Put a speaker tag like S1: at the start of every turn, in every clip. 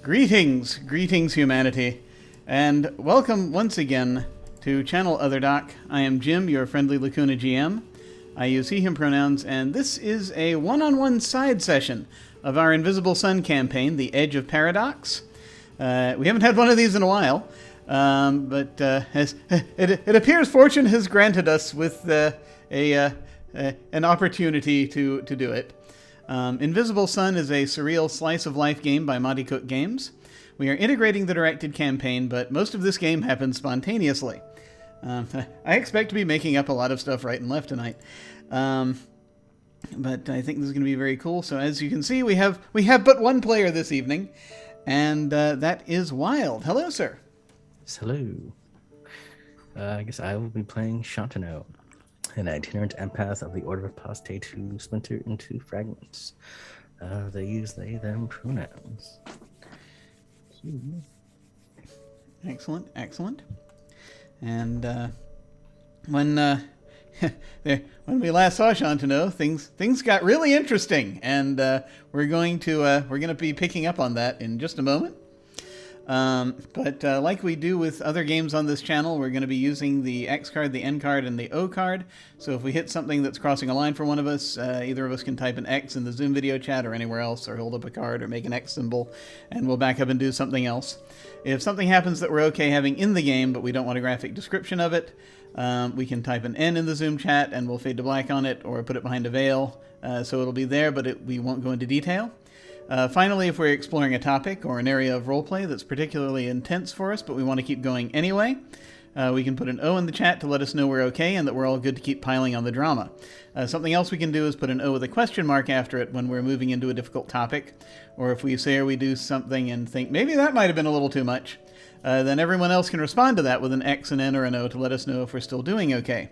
S1: Greetings humanity, and welcome once again to Channel Other Doc. I am Jim, your friendly Lacuna GM. I use he, him pronouns, and this is a one-on-one side session of our Invisible Sun campaign, The Edge of Paradox. We haven't had one of these in a while, but it appears fortune has granted us with an opportunity to do it. Invisible Sun is a surreal slice-of-life game by Monte Cook Games. We are integrating the directed campaign, but most of this game happens spontaneously. I expect to be making up a lot of stuff right and left tonight. But I think this is going to be very cool. So as you can see, we have but one player this evening, and that is Wilde. Hello, sir.
S2: Hello. I guess I will be playing Shantano, an itinerant empath of the Order of Apostate who splinter into fragments. They use they, them pronouns.
S1: Excellent. And when we last saw Shantano, things got really interesting, and we're going to be picking up on that in just a moment. But like we do with other games on this channel, we're going to be using the X card, the N card, and the O card. So if we hit something that's crossing a line for one of us, either of us can type an X in the Zoom video chat or anywhere else, or hold up a card or make an X symbol, and we'll back up and do something else. If something happens that we're okay having in the game, but we don't want a graphic description of it, we can type an N in the Zoom chat, and we'll fade to black on it, or put it behind a veil, so it'll be there, but we won't go into detail. Finally, if we're exploring a topic or an area of roleplay that's particularly intense for us, but we want to keep going anyway, we can put an O in the chat to let us know we're okay and that we're all good to keep piling on the drama. Something else we can do is put an O with a question mark after it when we're moving into a difficult topic, or if we say or we do something and think, maybe that might have been a little too much, then everyone else can respond to that with an X, an N, or an O to let us know if we're still doing okay.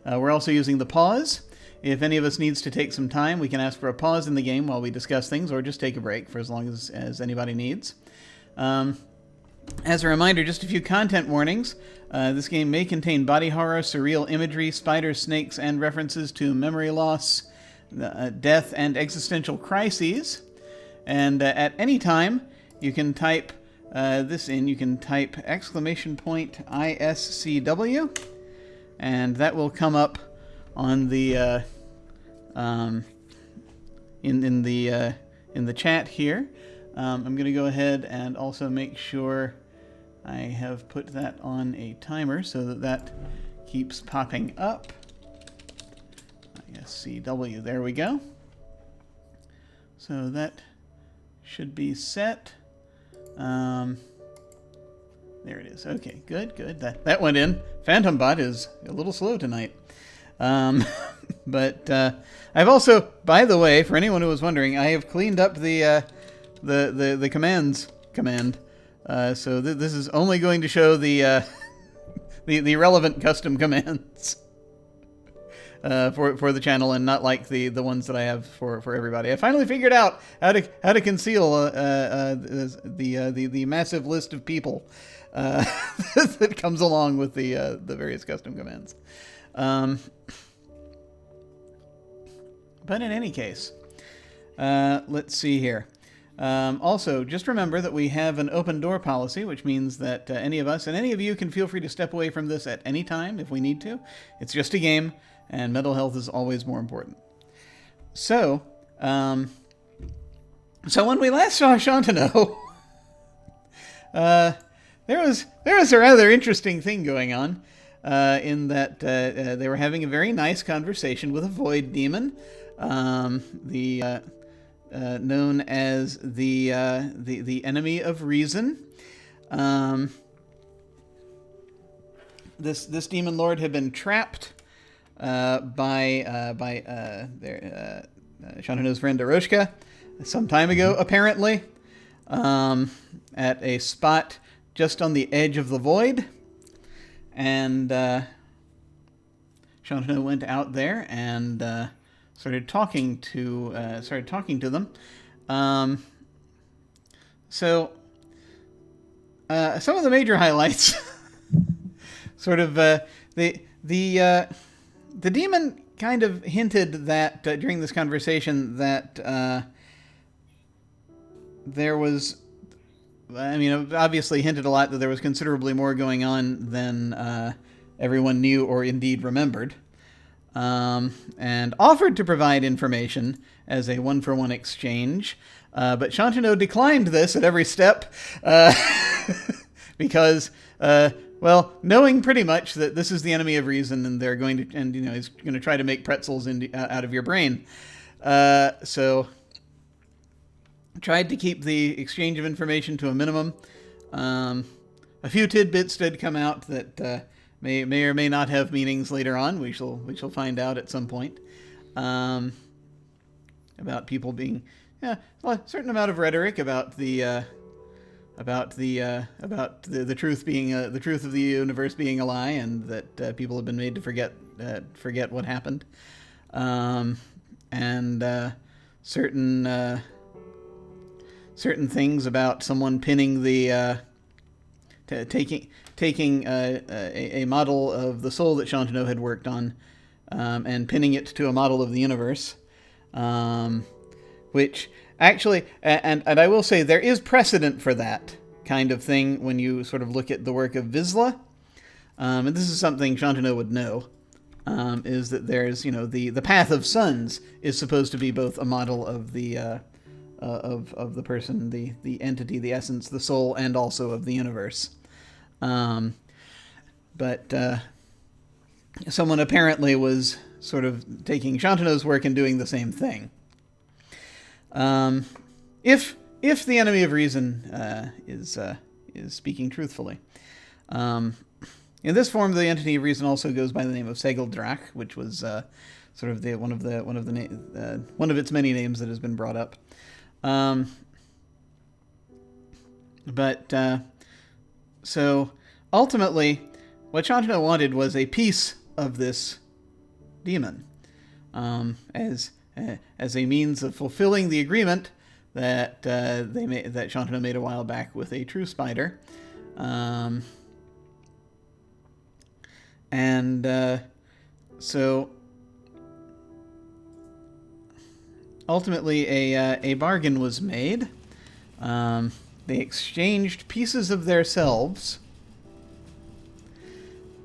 S1: We're also using the pause. If any of us needs to take some time, we can ask for a pause in the game while we discuss things, or just take a break for as long as anybody needs. As a reminder, just a few content warnings. This game may contain body horror, surreal imagery, spiders, snakes, and references to memory loss, death, and existential crises. And at any time, you can type this in. You can type !ISCW, and that will come up on the in the chat here. I'm going to go ahead and also make sure I have put that on a timer so that keeps popping up. ISCW, there we go. So that should be set. There it is. Okay, good. That went in. Phantom Bot is a little slow tonight. But I've also, by the way, for anyone who was wondering, I have cleaned up the commands command. So this is only going to show the relevant custom commands for the channel, and not like the ones that I have for everybody. I finally figured out how to conceal the massive list of people that comes along with the various custom commands. But in any case, let's see here. Also, just remember that we have an open door policy, which means that any of us and any of you can feel free to step away from this at any time if we need to. It's just a game, and mental health is always more important. So when we last saw Shantano, there was a rather interesting thing going on. In that they were having a very nice conversation with a void demon, known as the enemy of reason. This demon lord had been trapped by Shantano's friend Aroshka some time ago, apparently, at a spot just on the edge of the void. And Shantano went out there and started talking to them. So some of the major highlights, sort of the demon kind of hinted that during this conversation that there was I mean, obviously hinted a lot that there was considerably more going on than everyone knew or indeed remembered, and offered to provide information as a one-for-one exchange, but Chantineau declined this at every step because, well, knowing pretty much that this is the enemy of reason and they're going to, and he's going to try to make pretzels out of your brain, so tried to keep the exchange of information to a minimum. A few tidbits did come out that may or may not have meanings later on. We shall find out at some point. About people being, a certain amount of rhetoric about the truth being the truth of the universe being a lie, and that people have been made to forget what happened, and certain things about someone pinning the taking a model of the soul that Chantineau had worked on, and pinning it to a model of the universe, which actually, and I will say there is precedent for that kind of thing when you sort of look at the work of Vizsla, and this is something Chantineau would know, is that there's, the Path of Suns is supposed to be both a model of the of the person, the entity, the essence, the soul, and also of the universe. But someone apparently was sort of taking Chantineau's work and doing the same thing. If the enemy of reason is speaking truthfully. In this form, the entity of reason also goes by the name of Segeldrach, which was sort of one of its many names that has been brought up. So ultimately, what Chantineau wanted was a piece of this demon, as a means of fulfilling the agreement that that Chantineau made a while back with a true spider, so ultimately a bargain was made. They exchanged pieces of their selves.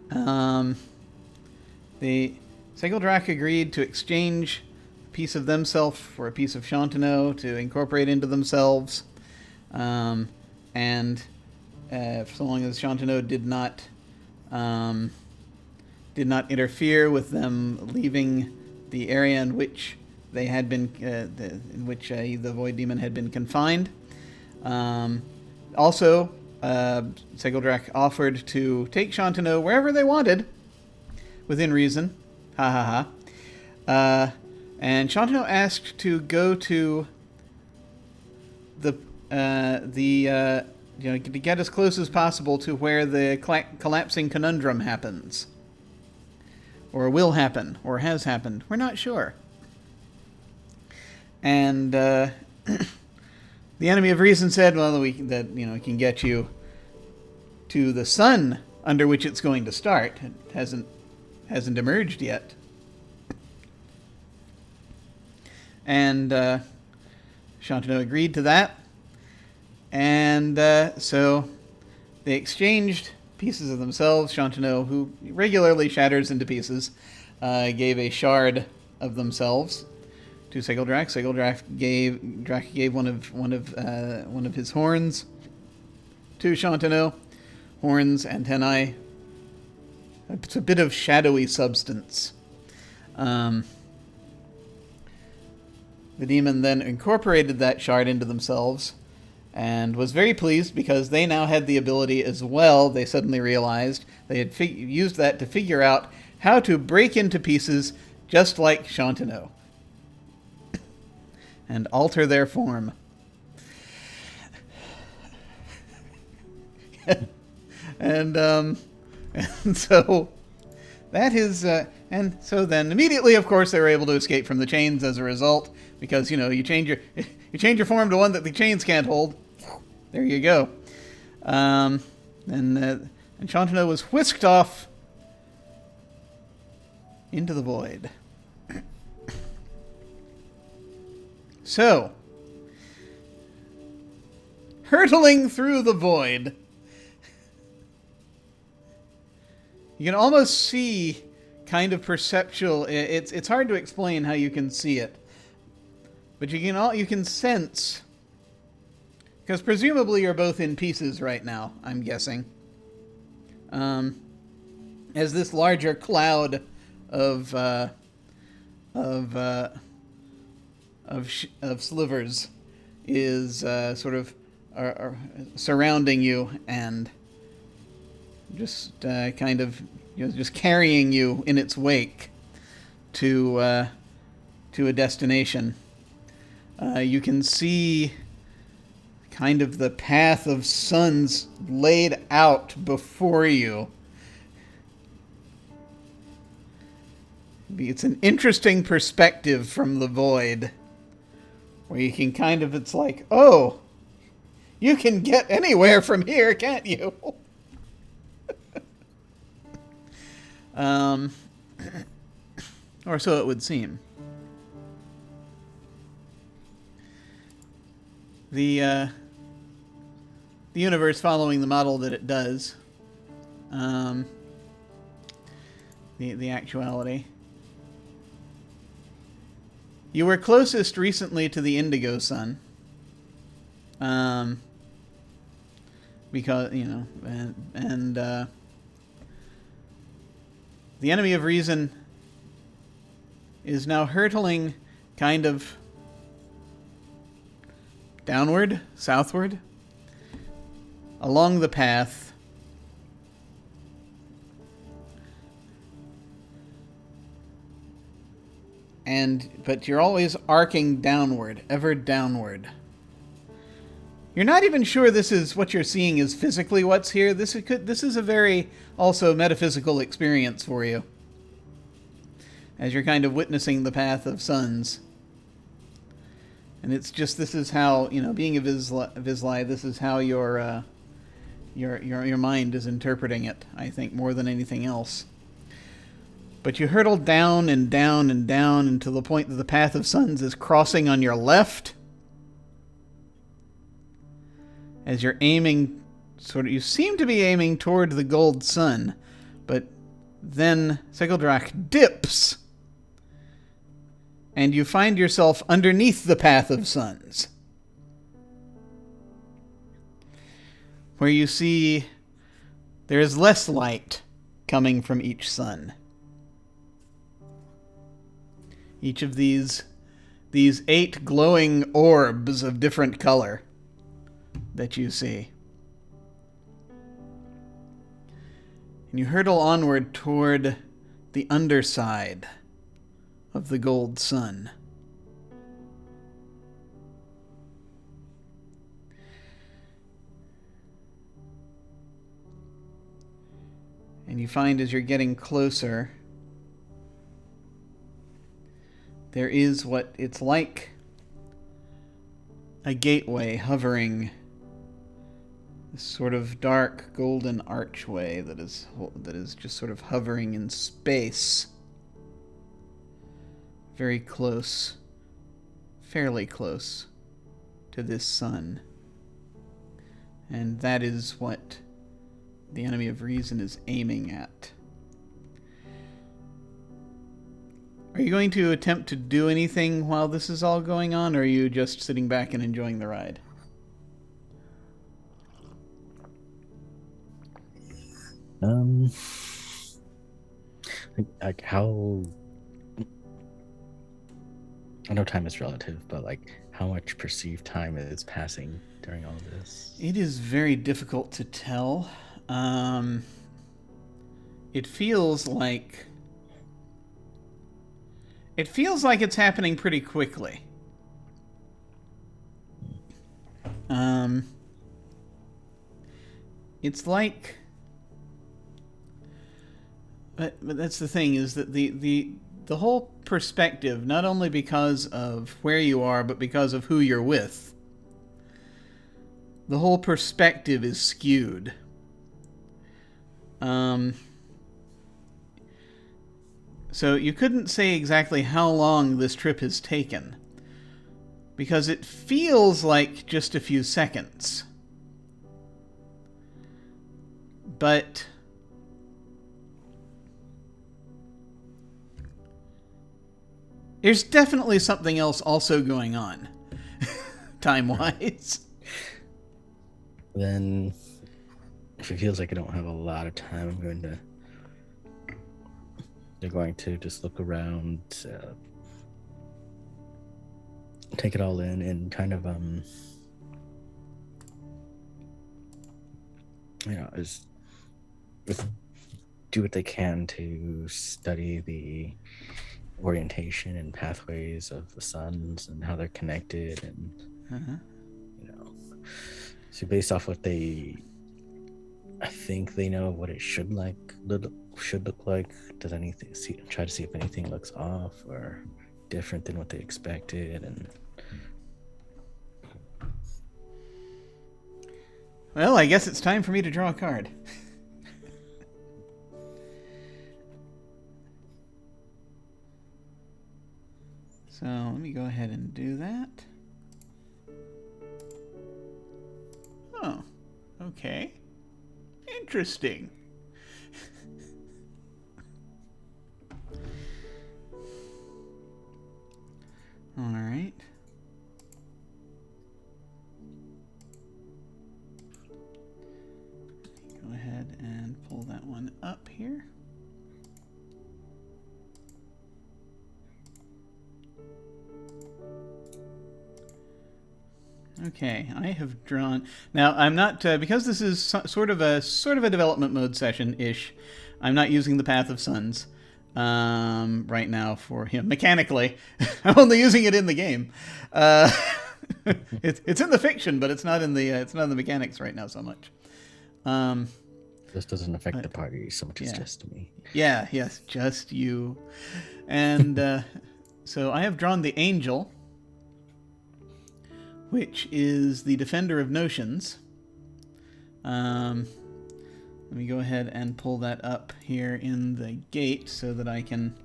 S1: The Segeldrach agreed to exchange a piece of themselves for a piece of Chantineau to incorporate into themselves, and so long as Chantineau did not interfere with them leaving the area in which they had been, in which the Void Demon had been confined. Also, Segeldrach offered to take Chantineau wherever they wanted, within reason. Ha ha ha. And Chantineau asked to go to to get as close as possible to where the collapsing conundrum happens, or will happen, or has happened. We're not sure. And the enemy of reason said, "Well, we can get you to the sun under which it's going to start. It hasn't emerged yet." And Chantineau agreed to that, and so they exchanged pieces of themselves. Chantineau, who regularly shatters into pieces, gave a shard of themselves to Segeldrach. Segeldrach gave one of his horns to Chantineau. Horns, antennae. It's a bit of shadowy substance. The demon then incorporated that shard into themselves and was very pleased because they now had the ability as well. They suddenly realized they had used that to figure out how to break into pieces just like Chantineau and alter their form. And so that is, and so then immediately, of course, they were able to escape from the chains as a result, because you change your form to one that the chains can't hold. There you go. And Chantineau was whisked off into the void. So, hurtling through the void. You can almost see kind of perceptual. It's hard to explain how you can see it, but you can sense, because presumably you're both in pieces right now, I'm guessing. As this larger cloud of slivers is sort of are surrounding you and just kind of just carrying you in its wake to a destination. You can see kind of the path of suns laid out before you. It's an interesting perspective from the void, where you can kind of, it's like, oh, you can get anywhere from here, can't you? Or so it would seem. The universe following the model that it does, the actuality. You were closest recently to the indigo sun, because, you know, and the enemy of reason is now hurtling kind of downward, southward, along the path. But you're always arcing downward, ever downward. You're not even sure this is what you're seeing is physically what's here. This is a very also metaphysical experience for you, as you're kind of witnessing the path of suns. And it's just, this is how, you know, being a Vizsla, this is how your mind is interpreting it, I think, more than anything else. But you hurtle down and down and down until the point that the path of suns is crossing on your left. As you're aiming, you seem to be aiming toward the gold sun, but then Sigildrak dips, and you find yourself underneath the path of suns, where you see there is less light coming from each sun. Each of these 8 glowing orbs of different color that you see. And you hurtle onward toward the underside of the gold sun. And you find as you're getting closer, there is what it's like a gateway hovering, this sort of dark golden archway that is just sort of hovering in space, very close, fairly close to this sun. And that is what the enemy of reason is aiming at. Are you going to attempt to do anything while this is all going on, or are you just sitting back and enjoying the ride?
S2: Like how... I know time is relative, but like how much perceived time is passing during all of this?
S1: It is very difficult to tell. It feels like it's happening pretty quickly. It's like, but that's the thing, is that the whole perspective, not only because of where you are, but because of who you're with, the whole perspective is skewed. So you couldn't say exactly how long this trip has taken, because it feels like just a few seconds. But there's definitely something else also going on, time-wise.
S2: Then, if it feels like I don't have a lot of time, they're going to just look around, take it all in, and kind of, just do what they can to study the orientation and pathways of the suns and how they're connected, and so based off what I think they know what it should look like. Does anything try to see if anything looks off or different than what they expected? And
S1: well, I guess it's time for me to draw a card. So let me go ahead and do that. Oh, okay. Interesting. All right. Go ahead and pull that one up here. Okay, I have drawn. Now I'm not because this is sort of a development mode session-ish. I'm not using the Path of Suns right now for him mechanically. I'm only using it in the game. It's in the fiction, but it's not in the mechanics right now so much.
S2: This doesn't affect the party so much as just me.
S1: Yeah, yes, just you. And so I have drawn the Angel, which is the Defender of Notions. Let me go ahead and pull that up here in the gate so that I can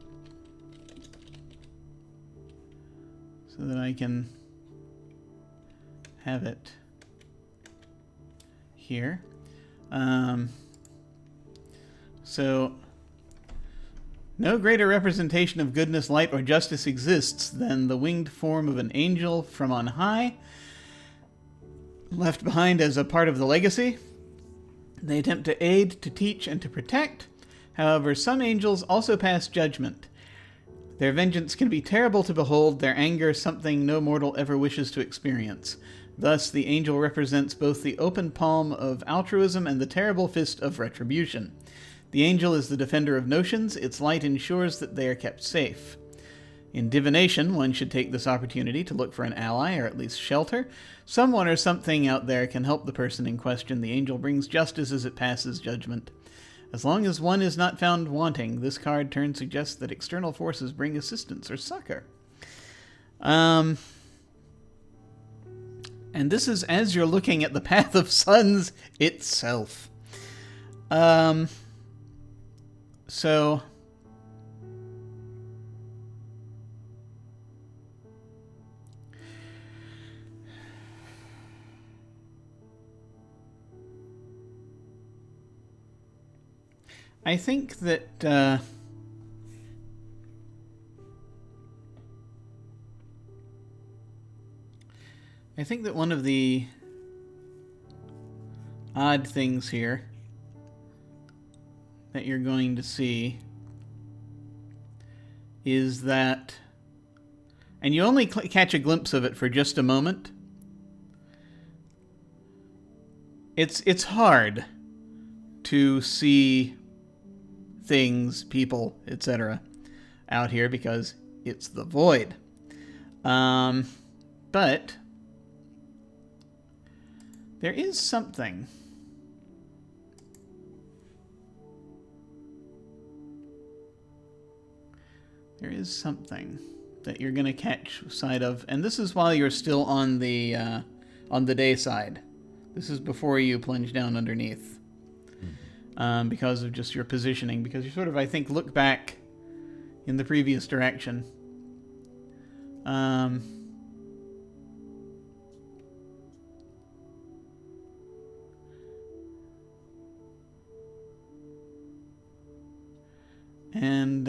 S1: have it here. So no greater representation of goodness, light, or justice exists than the winged form of an angel from on high, left behind as a part of the legacy. They attempt to aid, to teach, and to protect. However, some angels also pass judgment. Their vengeance can be terrible to behold, their anger something no mortal ever wishes to experience. Thus, the angel represents both the open palm of altruism and the terrible fist of retribution. The angel is the defender of notions. Its light ensures that they are kept safe. In divination, one should take this opportunity to look for an ally, or at least shelter. Someone or something out there can help the person in question. The angel brings justice as it passes judgment. As long as one is not found wanting, this card turn suggests that external forces bring assistance or succor. And this is as you're looking at the Path of Suns itself. So I think that one of the odd things here that you're going to see is that, and you only catch a glimpse of it for just a moment, it's hard to see things, people, etc. out here because it's the void. But there is something. There is something that you're going to catch sight of, and this is while you're still on the day side. This is before you plunge down underneath. Because of just your positioning, because you sort of, I think, look back in the previous direction. And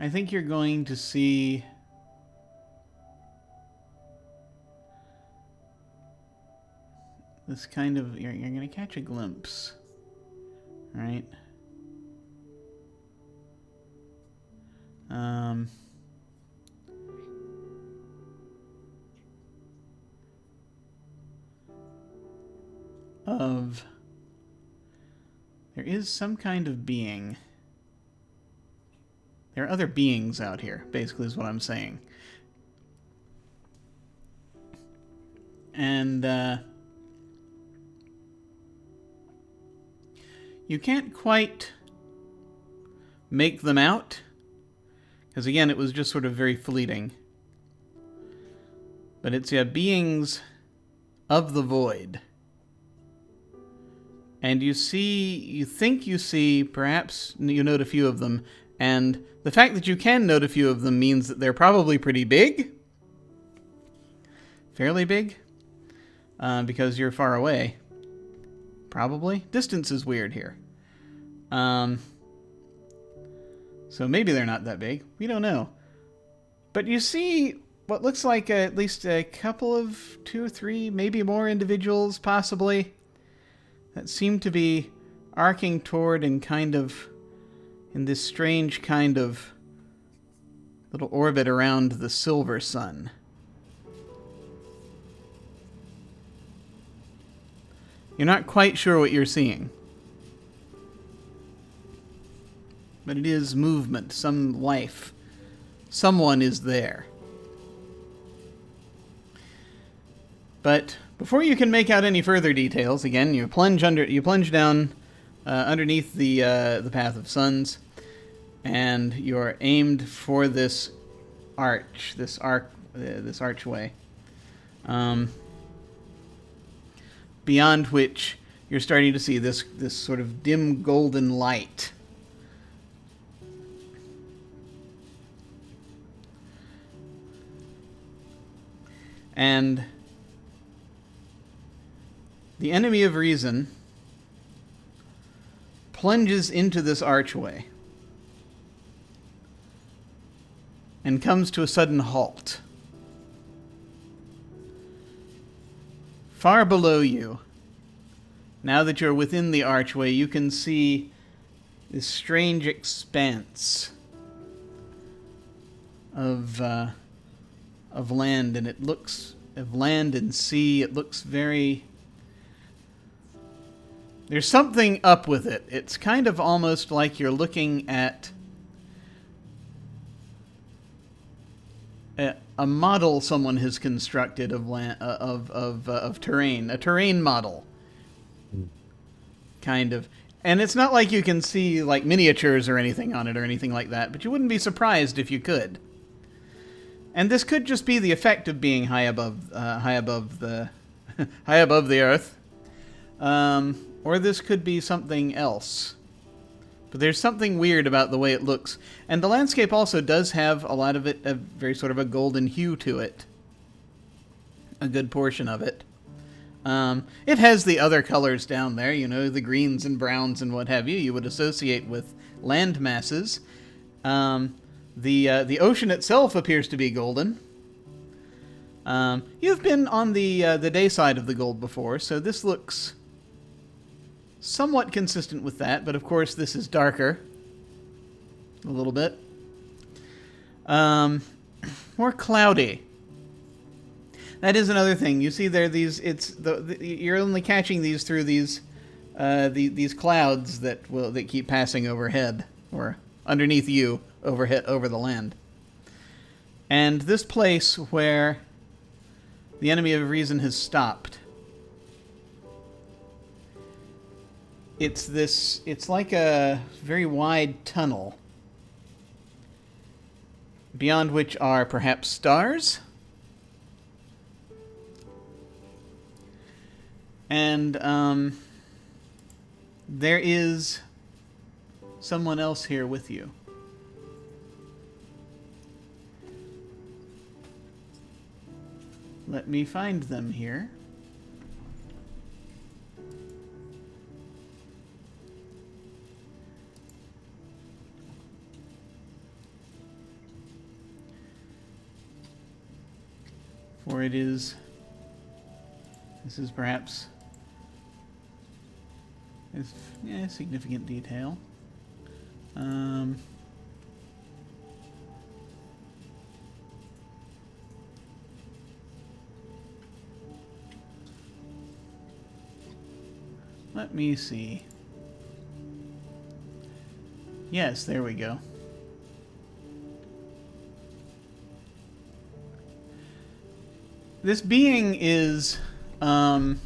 S1: I think you're going to see this kind of, you're going to catch a glimpse, right? There is some kind of being. There are other beings out here, basically is what I'm saying. And you can't quite make them out, because again, it was just sort of very fleeting. But it's beings of the void. And you think you see, perhaps you note a few of them, and the fact that you can note a few of them means that they're probably pretty big. Fairly big. Because you're far away. Probably. Distance is weird here. So maybe they're not that big. We don't know. But you see what looks like at least a couple of 2 or 3, maybe more individuals, possibly, that seem to be arcing toward and kind of in this strange kind of little orbit around the silver sun. You're not quite sure what you're seeing. But it is movement, some life. Someone is there. But before you can make out any further details, again, you plunge down underneath the path of suns, and you're aimed for this archway, beyond which you're starting to see this sort of dim golden light. And the enemy of reason plunges into this archway and comes to a sudden halt. Far below you, now that you're within the archway, you can see this strange expanse of land, and of land and sea. It looks very... There's something up with it. It's kind of almost like you're looking at a model someone has constructed of land, of terrain, a terrain model, kind of. And it's not like you can see like miniatures or anything on it or anything like that, but you wouldn't be surprised if you could. And this could just be the effect of being high above the high above the earth, or this could be something else. But there's something weird about the way it looks. And the landscape also does have a lot of it, a very sort of a golden hue to it. A good portion of it. It has the other colors down there, you know, the greens and browns and what have you, you would associate with land masses. The ocean itself appears to be golden. You've been on the day side of the gold before, so this looks somewhat consistent with that, but of course this is darker. A little bit. More cloudy. That is another thing. You see there you're only catching these through these clouds that keep passing overhead, or underneath you, overhead over the land. And this place where the enemy of reason has stopped, it's like a very wide tunnel, beyond which are perhaps stars. And there is someone else here with you. let me find them here. For it is... This is perhaps... Yeah, significant detail. Let me see. Yes, there we go. This being is that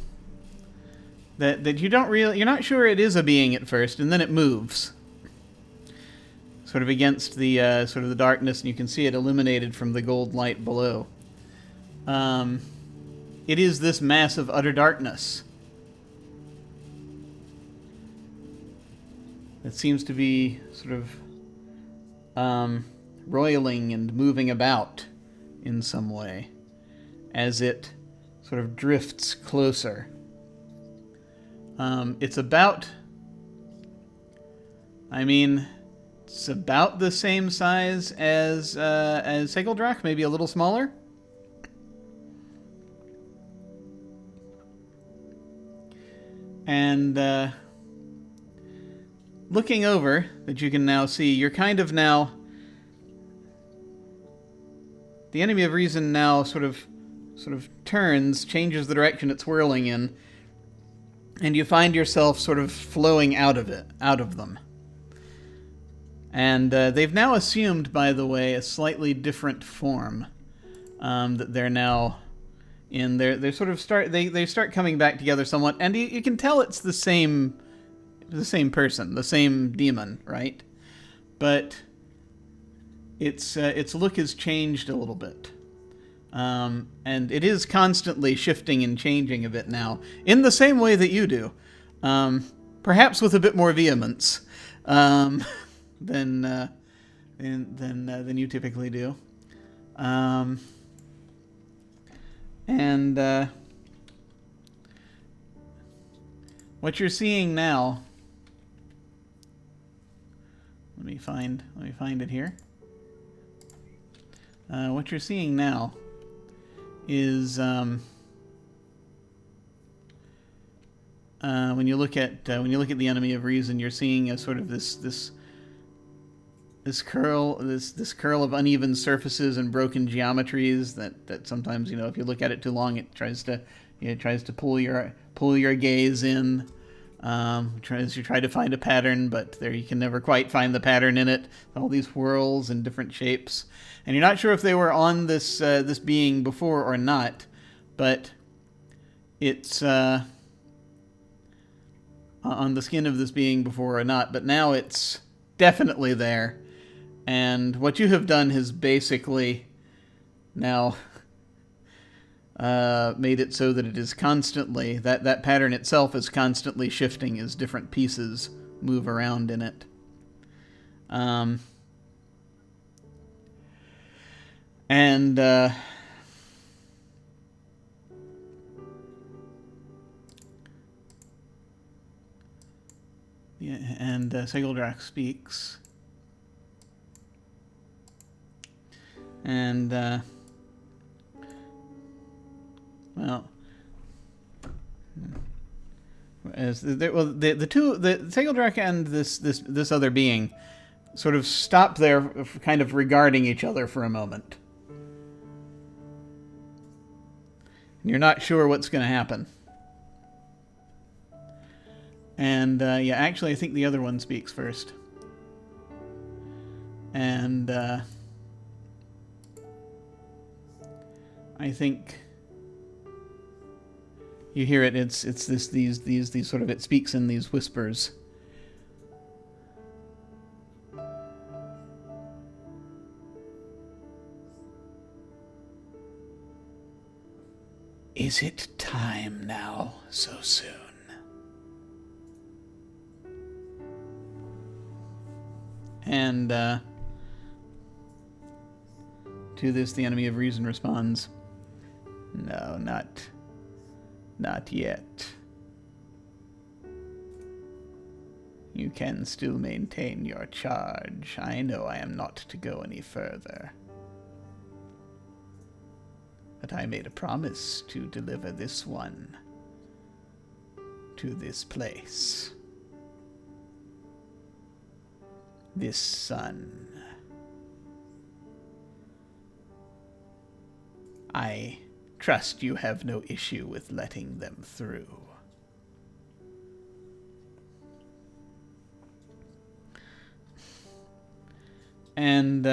S1: you're not sure it is a being at first, and then it moves, sort of against the sort of the darkness, and you can see it illuminated from the gold light below. It is this mass of utter darkness that seems to be sort of roiling and moving about in some way as it sort of drifts closer. It's about... I mean, it's about the same size as Segeldrak, maybe a little smaller. And looking over, that you can now see, you're kind of now... The enemy of reason now sort of turns, changes the direction it's whirling in, and you find yourself sort of flowing out of them. And they've now assumed, by the way, a slightly different form that they're now in. They sort of start coming back together somewhat, and you can tell it's the same person, the same demon, right? But its look has changed a little bit. And it is constantly shifting and changing a bit now, in the same way that you do, perhaps with a bit more vehemence than you typically do. And what you're seeing now. Let me find it here. What you're seeing now is when you look at the enemy of reason, you're seeing a sort of this curl of uneven surfaces and broken geometries that sometimes, if you look at it too long, it tries to pull your gaze in. You try to find a pattern, but there you can never quite find the pattern in it. All these whirls and different shapes, and you're not sure if they were on this being before or not, but it's on the skin of this being before or not. But now it's definitely there, and what you have done has basically now made it so that it is constantly, that pattern itself is constantly shifting as different pieces move around in it. Segeldrak speaks. And well, as the Segeldrak and this other being sort of stop there, kind of regarding each other for a moment. And you're not sure what's going to happen. And actually, I think the other one speaks first. And I think you hear it. It's these sort of, it speaks in these whispers. Is it time now, so soon? And to this, the enemy of reason responds, No, not yet. You can still maintain your charge. I know I am not to go any further. But I made a promise to deliver this one to this place. This son. I trust you have no issue with letting them through. And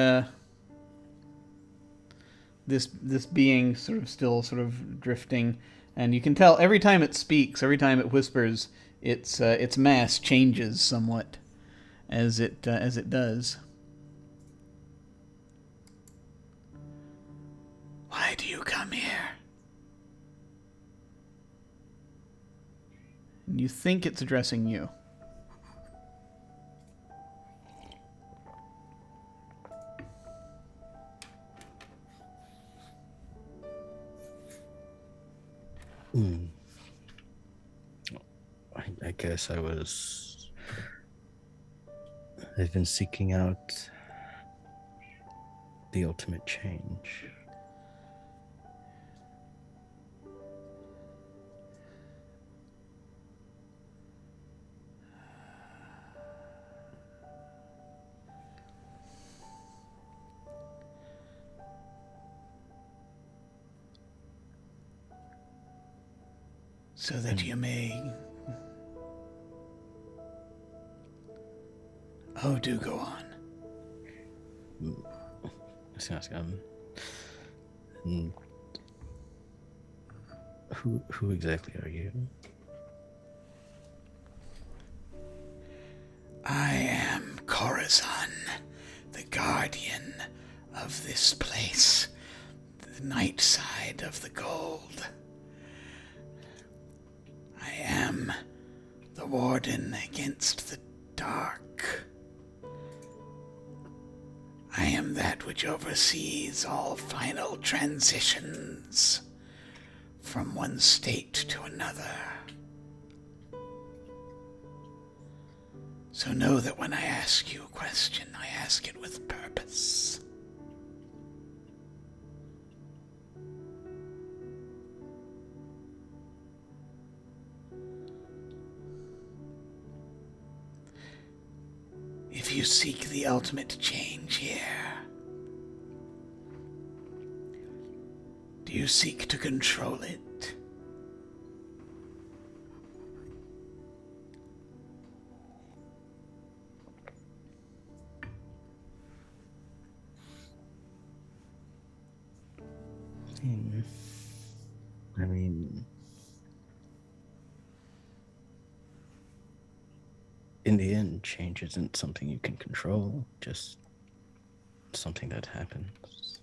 S1: this being sort of drifting, and you can tell every time it speaks, every time it whispers, its mass changes somewhat as it does. Why do you come here? And you think it's addressing you.
S2: I guess I've been seeking out the ultimate change.
S1: So that you may... Oh, do go on.
S2: Let's ask who exactly are you?
S1: I am Corazon, the guardian of this place, the night side of the gold. I am the warden against the dark. I am that which oversees all final transitions from one state to another. So know that when I ask you a question, I ask it with purpose. If you seek the ultimate change here, do you seek to control it?
S2: I mean, in the end, change isn't something you can control, just something that happens.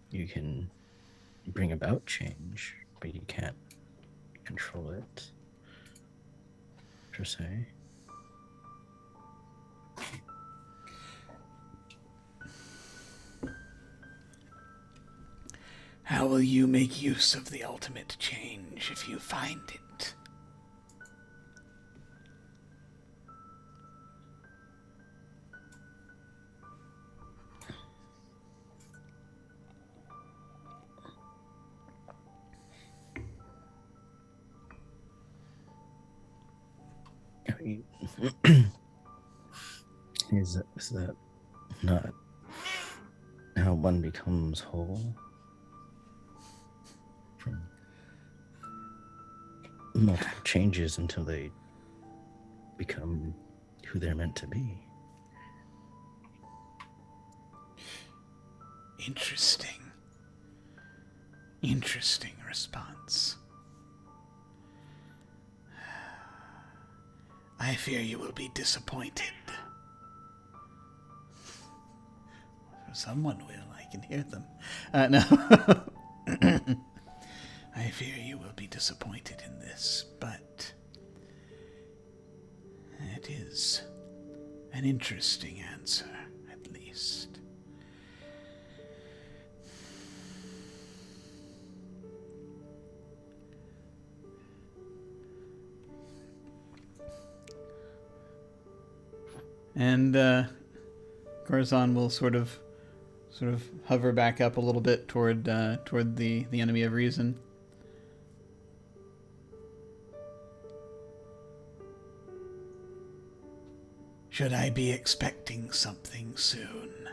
S2: You can bring about change, but you can't control it, per se.
S1: How will you make use of the ultimate change if you find it?
S2: Is that not how one becomes whole? From multiple changes until they become who they're meant to be.
S1: Interesting response. I fear you will be disappointed. Someone will, I can hear them. No. I fear you will be disappointed in this, but it is an interesting answer, at least. And Corazon will sort of hover back up a little bit toward the enemy of reason. Should I be expecting something soon?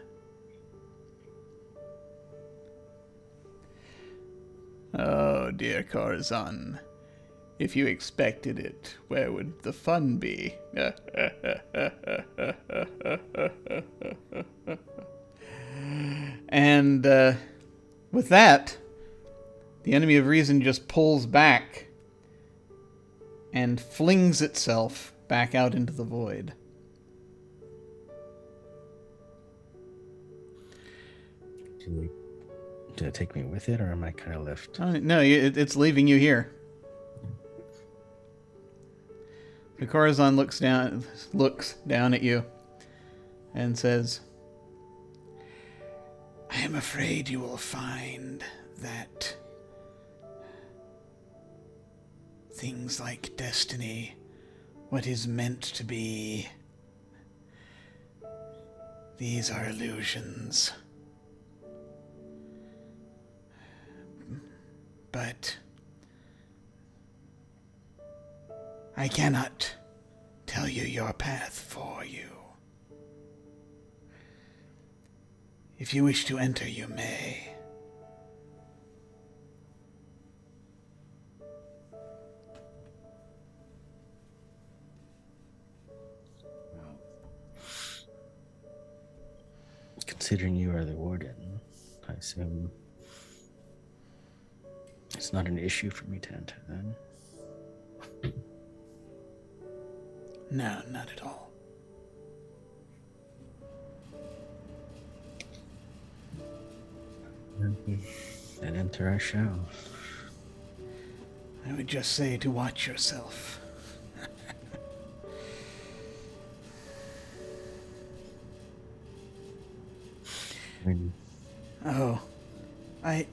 S1: Oh, dear Corazon. If you expected it, where would the fun be? And with that, the enemy of reason just pulls back and flings itself back out into the void.
S2: Did it take me with it, or am I kind of left?
S1: No, it's leaving you here. The Corazon looks down at you and says, I am afraid you will find that things like destiny, what is meant to be, these are illusions. But I cannot tell you your path for you. If you wish to enter, you may.
S2: Considering you are the warden, I assume it's not an issue for me to enter, then?
S1: No, not at all.
S2: Then enter I shall.
S1: I would just say to watch yourself. Oh, I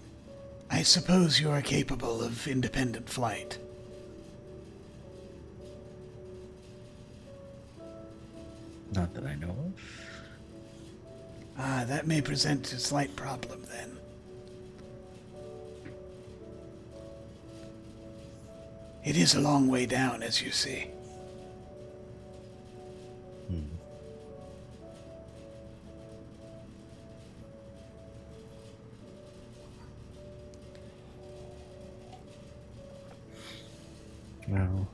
S1: suppose you are capable of independent flight.
S2: Not that I know of.
S1: Ah, that may present a slight problem then. It is a long way down, as you see.
S2: Well,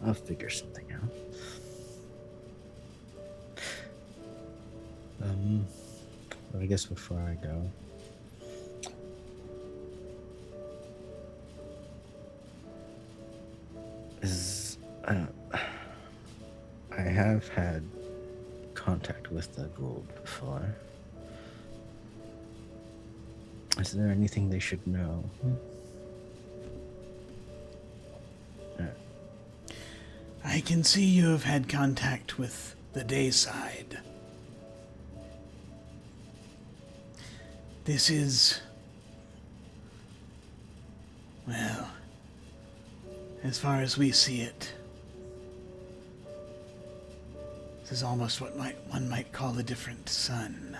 S2: I'll figure something out. But I guess before I go, I have had contact with the Gould before. Is there anything they should know?
S1: I can see you have had contact with the Dayside. This is, well, as far as we see it, this is almost what one might call a different sun.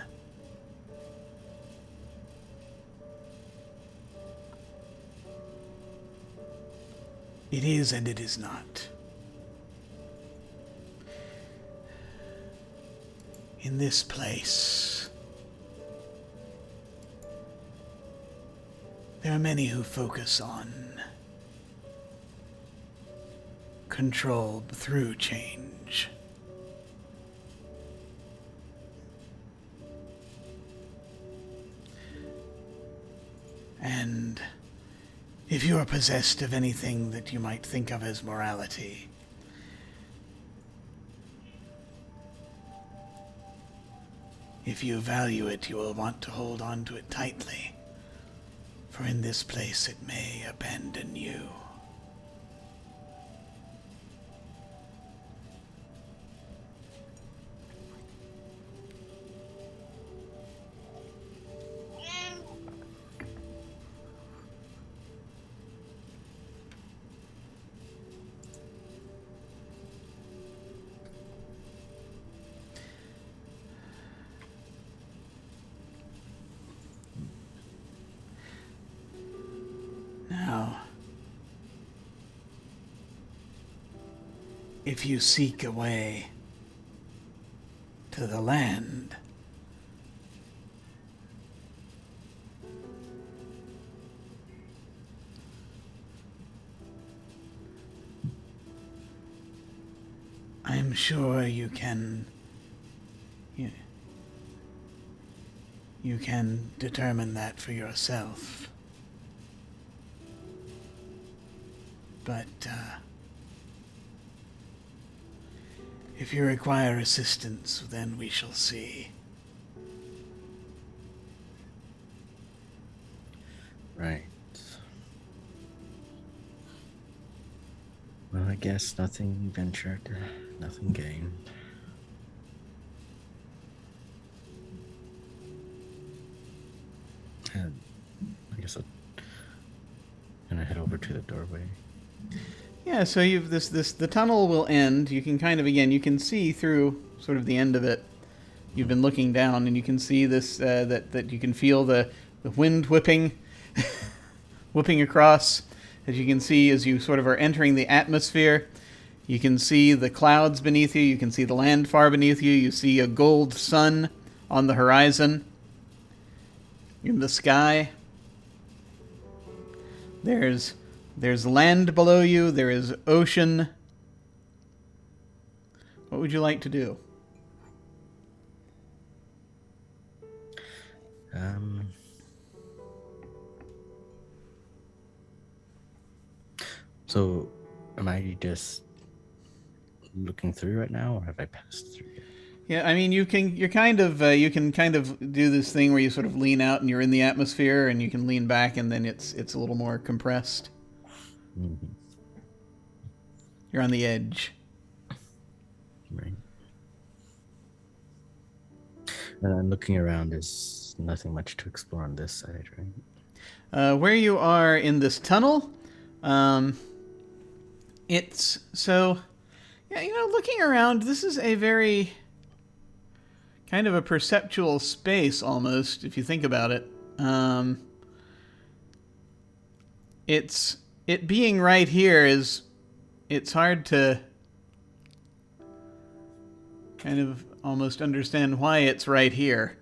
S1: It is and it is not. In this place, there are many who focus on control through change. And if you are possessed of anything that you might think of as morality, if you value it, you will want to hold on to it tightly, for in this place it may abandon you. if you seek a way to the land, I'm sure you can determine that for yourself. But if you require assistance, then we shall see.
S2: Right. Well, I guess nothing ventured, nothing gained. And I guess I'm gonna head over to the doorway.
S1: Yeah, so you've the tunnel will end. You can kind of, again, you can see through sort of the end of it. You've been looking down, and you can see this that you can feel the wind whipping across. As you can see, as you sort of are entering the atmosphere, you can see the clouds beneath you. You can see the land far beneath you. You see a gold sun on the horizon. In the sky, there's land below you. There is ocean. What would you like to do?
S2: So, am I just looking through right now, or have I passed through yet?
S1: Yeah, I mean, you can kind of do this thing where you sort of lean out and you're in the atmosphere, and you can lean back, and then it's a little more compressed.
S2: Mm-hmm.
S1: You're on the edge.
S2: Right. And I'm looking around. There's nothing much to explore on this side, right?
S1: Where you are in this tunnel, it's so, yeah, looking around, this is a very kind of a perceptual space almost, if you think about it. It being right here it's hard to kind of almost understand why it's right here.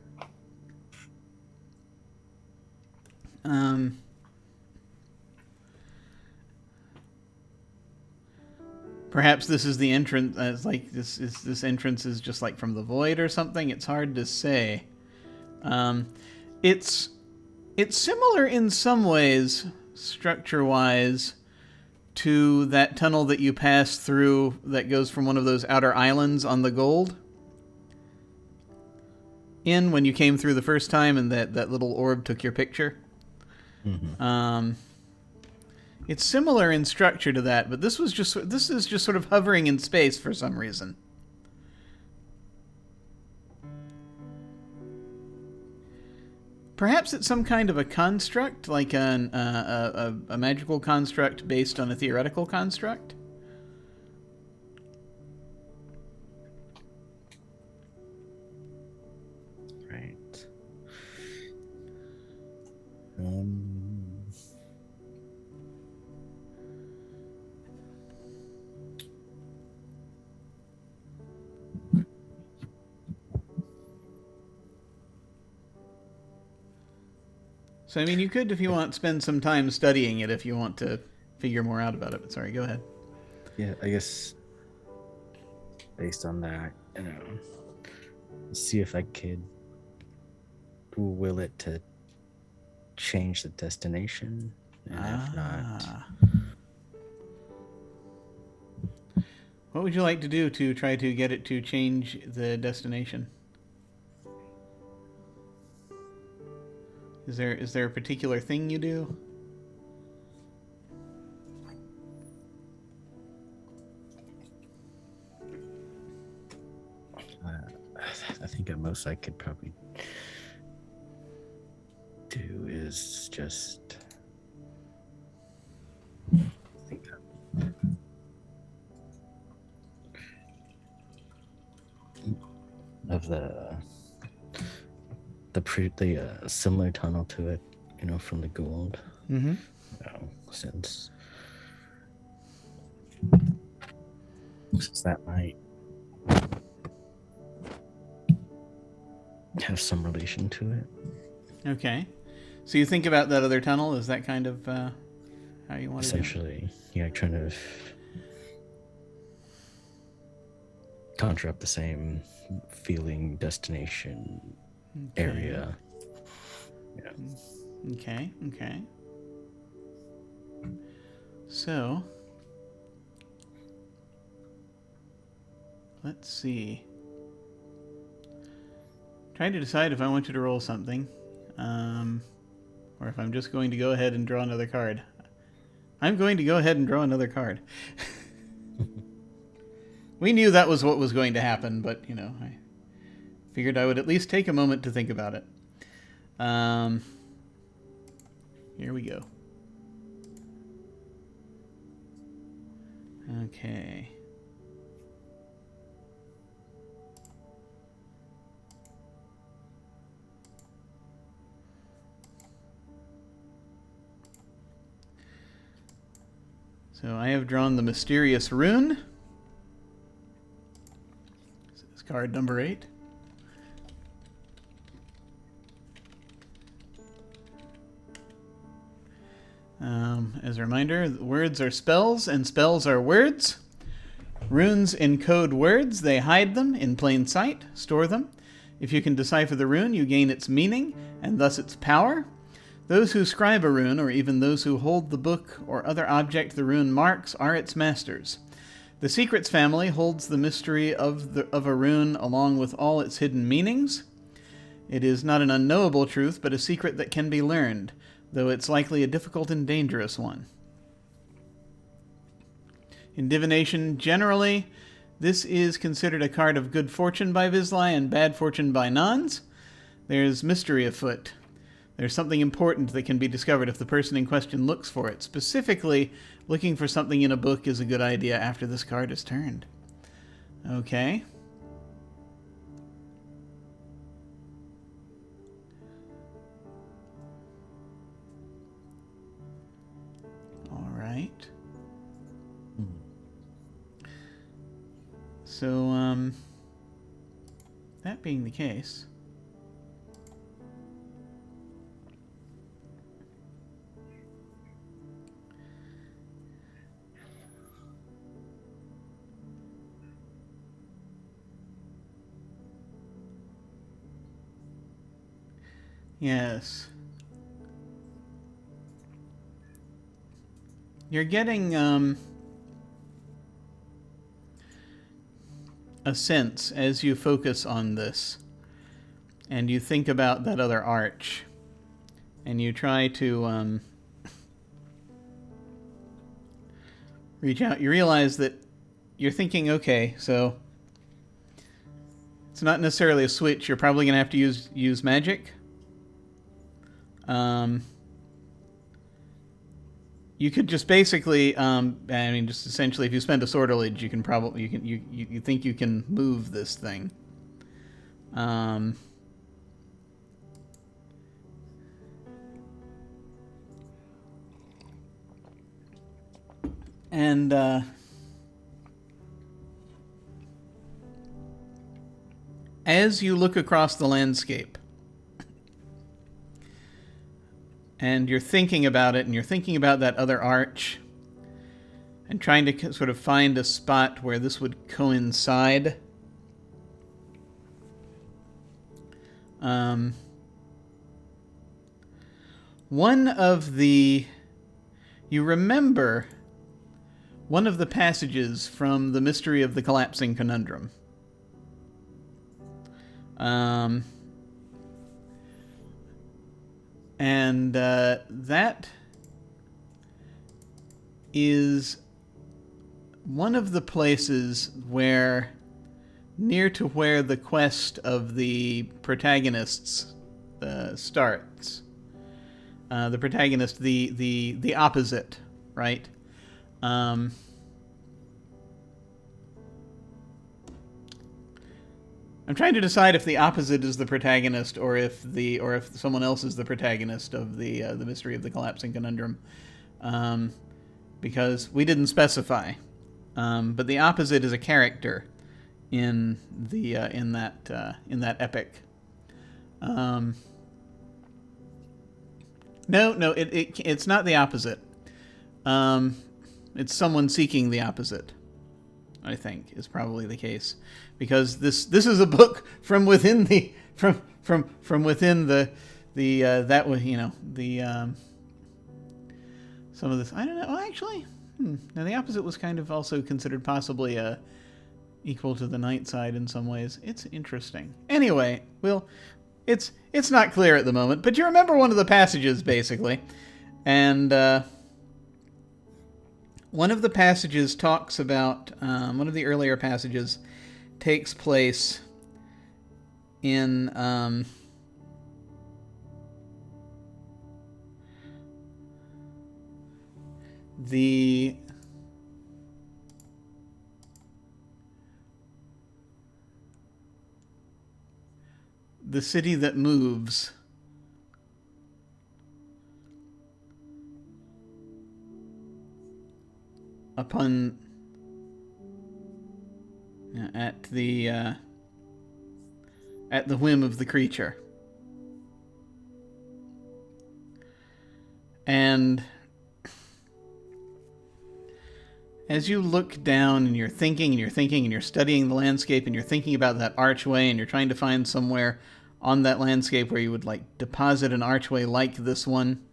S1: Perhaps this is the entrance. Like this entrance is just like from the void or something. It's hard to say. It's similar in some ways, structure-wise, to that tunnel that you passed through that goes from one of those outer islands on the gold. When you came through the first time and that little orb took your picture. Mm-hmm. It's similar in structure to that, but this is just sort of hovering in space for some reason. Perhaps it's some kind of a construct, like a magical construct based on a theoretical construct.
S2: Right.
S1: So, I mean, you could, if you want, spend some time studying it if you want to figure more out about it. But sorry, go ahead.
S2: Yeah, I guess based on that, see if I could will it to change the destination, and if not,
S1: what would you like to do to try to get it to change the destination? Is there a particular thing you do?
S2: I think at most I could probably do is just think of the similar tunnel to it, from the Gould.
S1: Mm-hmm.
S2: Since since that might have some relation to it.
S1: Okay. So you think about that other tunnel? Is that kind of how you want to do it?
S2: Essentially, yeah, trying to conjure up the same feeling, destination, area. Yeah.
S1: Okay. So, let's see. Trying to decide if I want you to roll something, or if I'm just going to go ahead and draw another card. I'm going to go ahead and draw another card. We knew that was what was going to happen, but, I figured I would at least take a moment to think about it. Here we go. Okay. So I have drawn the Mysterious Rune. This is card number 8. As a reminder, words are spells and spells are words. Runes encode words. They hide them in plain sight, store them. If you can decipher the rune, you gain its meaning and thus its power. Those who scribe a rune, or even those who hold the book or other object the rune marks, are its masters. The Secrets family holds the mystery of a rune along with all its hidden meanings. It is not an unknowable truth, but a secret that can be learned, though it's likely a difficult and dangerous one. In divination, generally, this is considered a card of good fortune by Vizsla and bad fortune by Nons. There's mystery afoot. There's something important that can be discovered if the person in question looks for it. Specifically, looking for something in a book is a good idea after this card is turned. Okay. All right. So, that being the case, yes, you're getting, a sense as you focus on this and you think about that other arch and you try to reach out, you realize that you're thinking, okay, so it's not necessarily a switch. You're probably going to have to use magic. You could just basically, just essentially, if you spend a sortilege, you can probably, you think you can move this thing. As you look across the landscape, and you're thinking about it, and you're thinking about that other arch, and trying to sort of find a spot where this would coincide. You remember one of the passages from The Mystery of the Collapsing Conundrum. That is one of the places where, near to where the quest of the protagonists starts. The protagonist, the opposite, right? I'm trying to decide if the opposite is the protagonist, or if someone else is the protagonist of the Mystery of the Collapsing Conundrum, because we didn't specify. but the opposite is a character in the in that epic. No, it's not the opposite. It's someone seeking the opposite, I think, is probably the case, because this is a book from within the from within the that was, you know, the some of this, I don't know. Well, actually, now the opposite was kind of also considered possibly equal to the night side in some ways. It's interesting. Anyway, well, it's not clear at the moment, but you remember one of the passages basically, and one of the passages talks about one of the earlier passages takes place in the city that moves. Upon at the whim of the creature. And as you look down and you're thinking and you're studying the landscape and you're thinking about that archway and you're trying to find somewhere on that landscape where you would like deposit an archway like this one,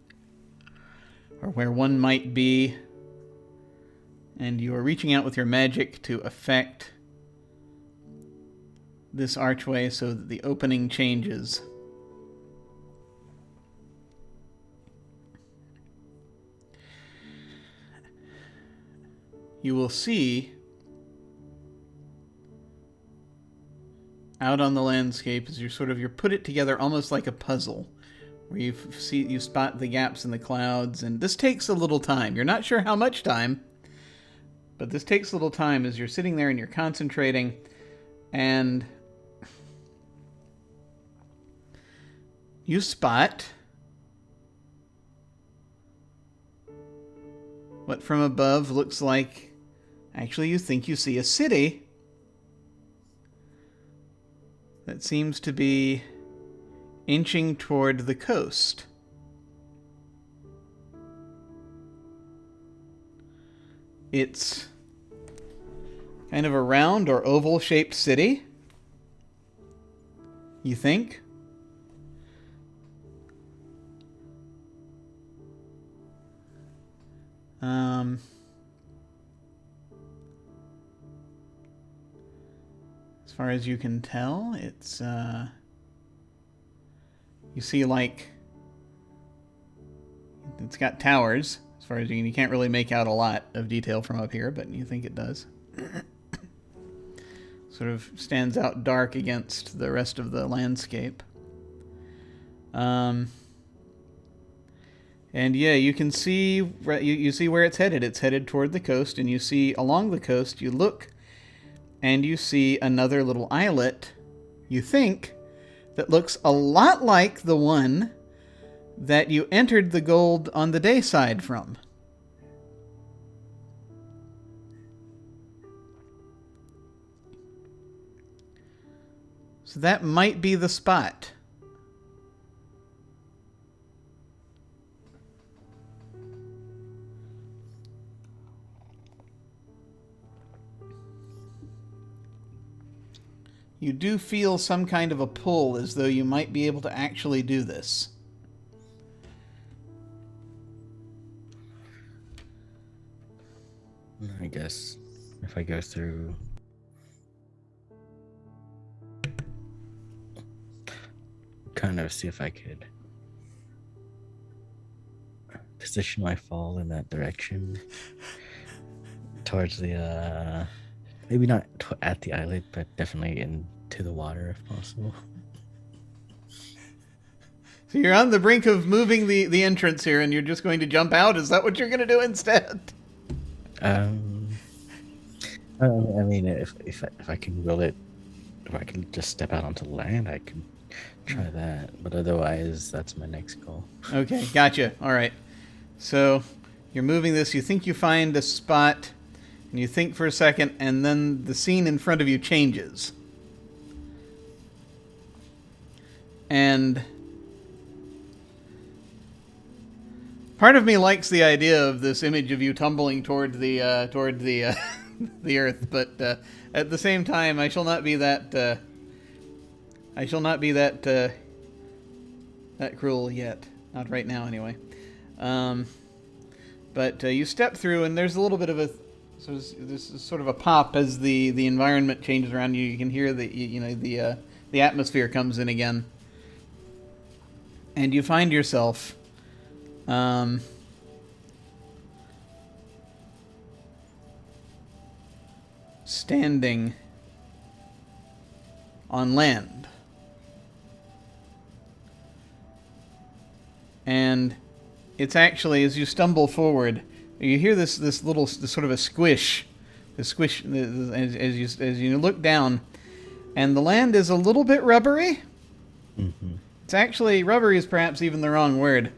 S1: or where one might be, and you are reaching out with your magic to affect this archway so that the opening changes. You will see out on the landscape as you're put it together almost like a puzzle, where you spot the gaps in the clouds, and this takes a little time. You're not sure how much time, but this takes a little time as you're sitting there and you're concentrating, and you spot what from above looks like, actually you think you see a city that seems to be inching toward the coast. It's kind of a round or oval-shaped city, you think. As far as you can tell, it's you see, like, it's got towers. As far as you can't really make out a lot of detail from up here, but you think it does. Sort of stands out dark against the rest of the landscape. And yeah, you can see you see where it's headed. It's headed toward the coast, and you see along the coast, you look, and you see another little islet, you think, that looks a lot like the one that you entered the gold on the day side from. So that might be the spot. You do feel some kind of a pull, as though you might be able to actually do this.
S2: I guess if I go through, kind of see if I could position my fall in that direction towards the maybe not at the islet, but definitely into the water if possible.
S1: So you're on the brink of moving the entrance here, and you're just going to jump out? Is that what you're going to do instead?
S2: I mean, if I can will it, if I can just step out onto land, I can try that. But otherwise, that's my next goal.
S1: Okay, gotcha. All right. So you're moving this. You think you find a spot, And you think for a second, and then the scene in front of you changes. And part of me likes the idea of this image of you tumbling toward the the earth, but at the same time, I shall not be that that cruel yet. Not right now, anyway. But you step through, and there's a little bit of a sort of a pop as the environment changes around you. You can hear the atmosphere comes in again, and you find yourself standing on land. And it's actually, as you stumble forward, you hear this sort of a squish, as you look down, and the land is a little bit rubbery.
S2: Mm-hmm.
S1: It's actually, rubbery is perhaps even the wrong word.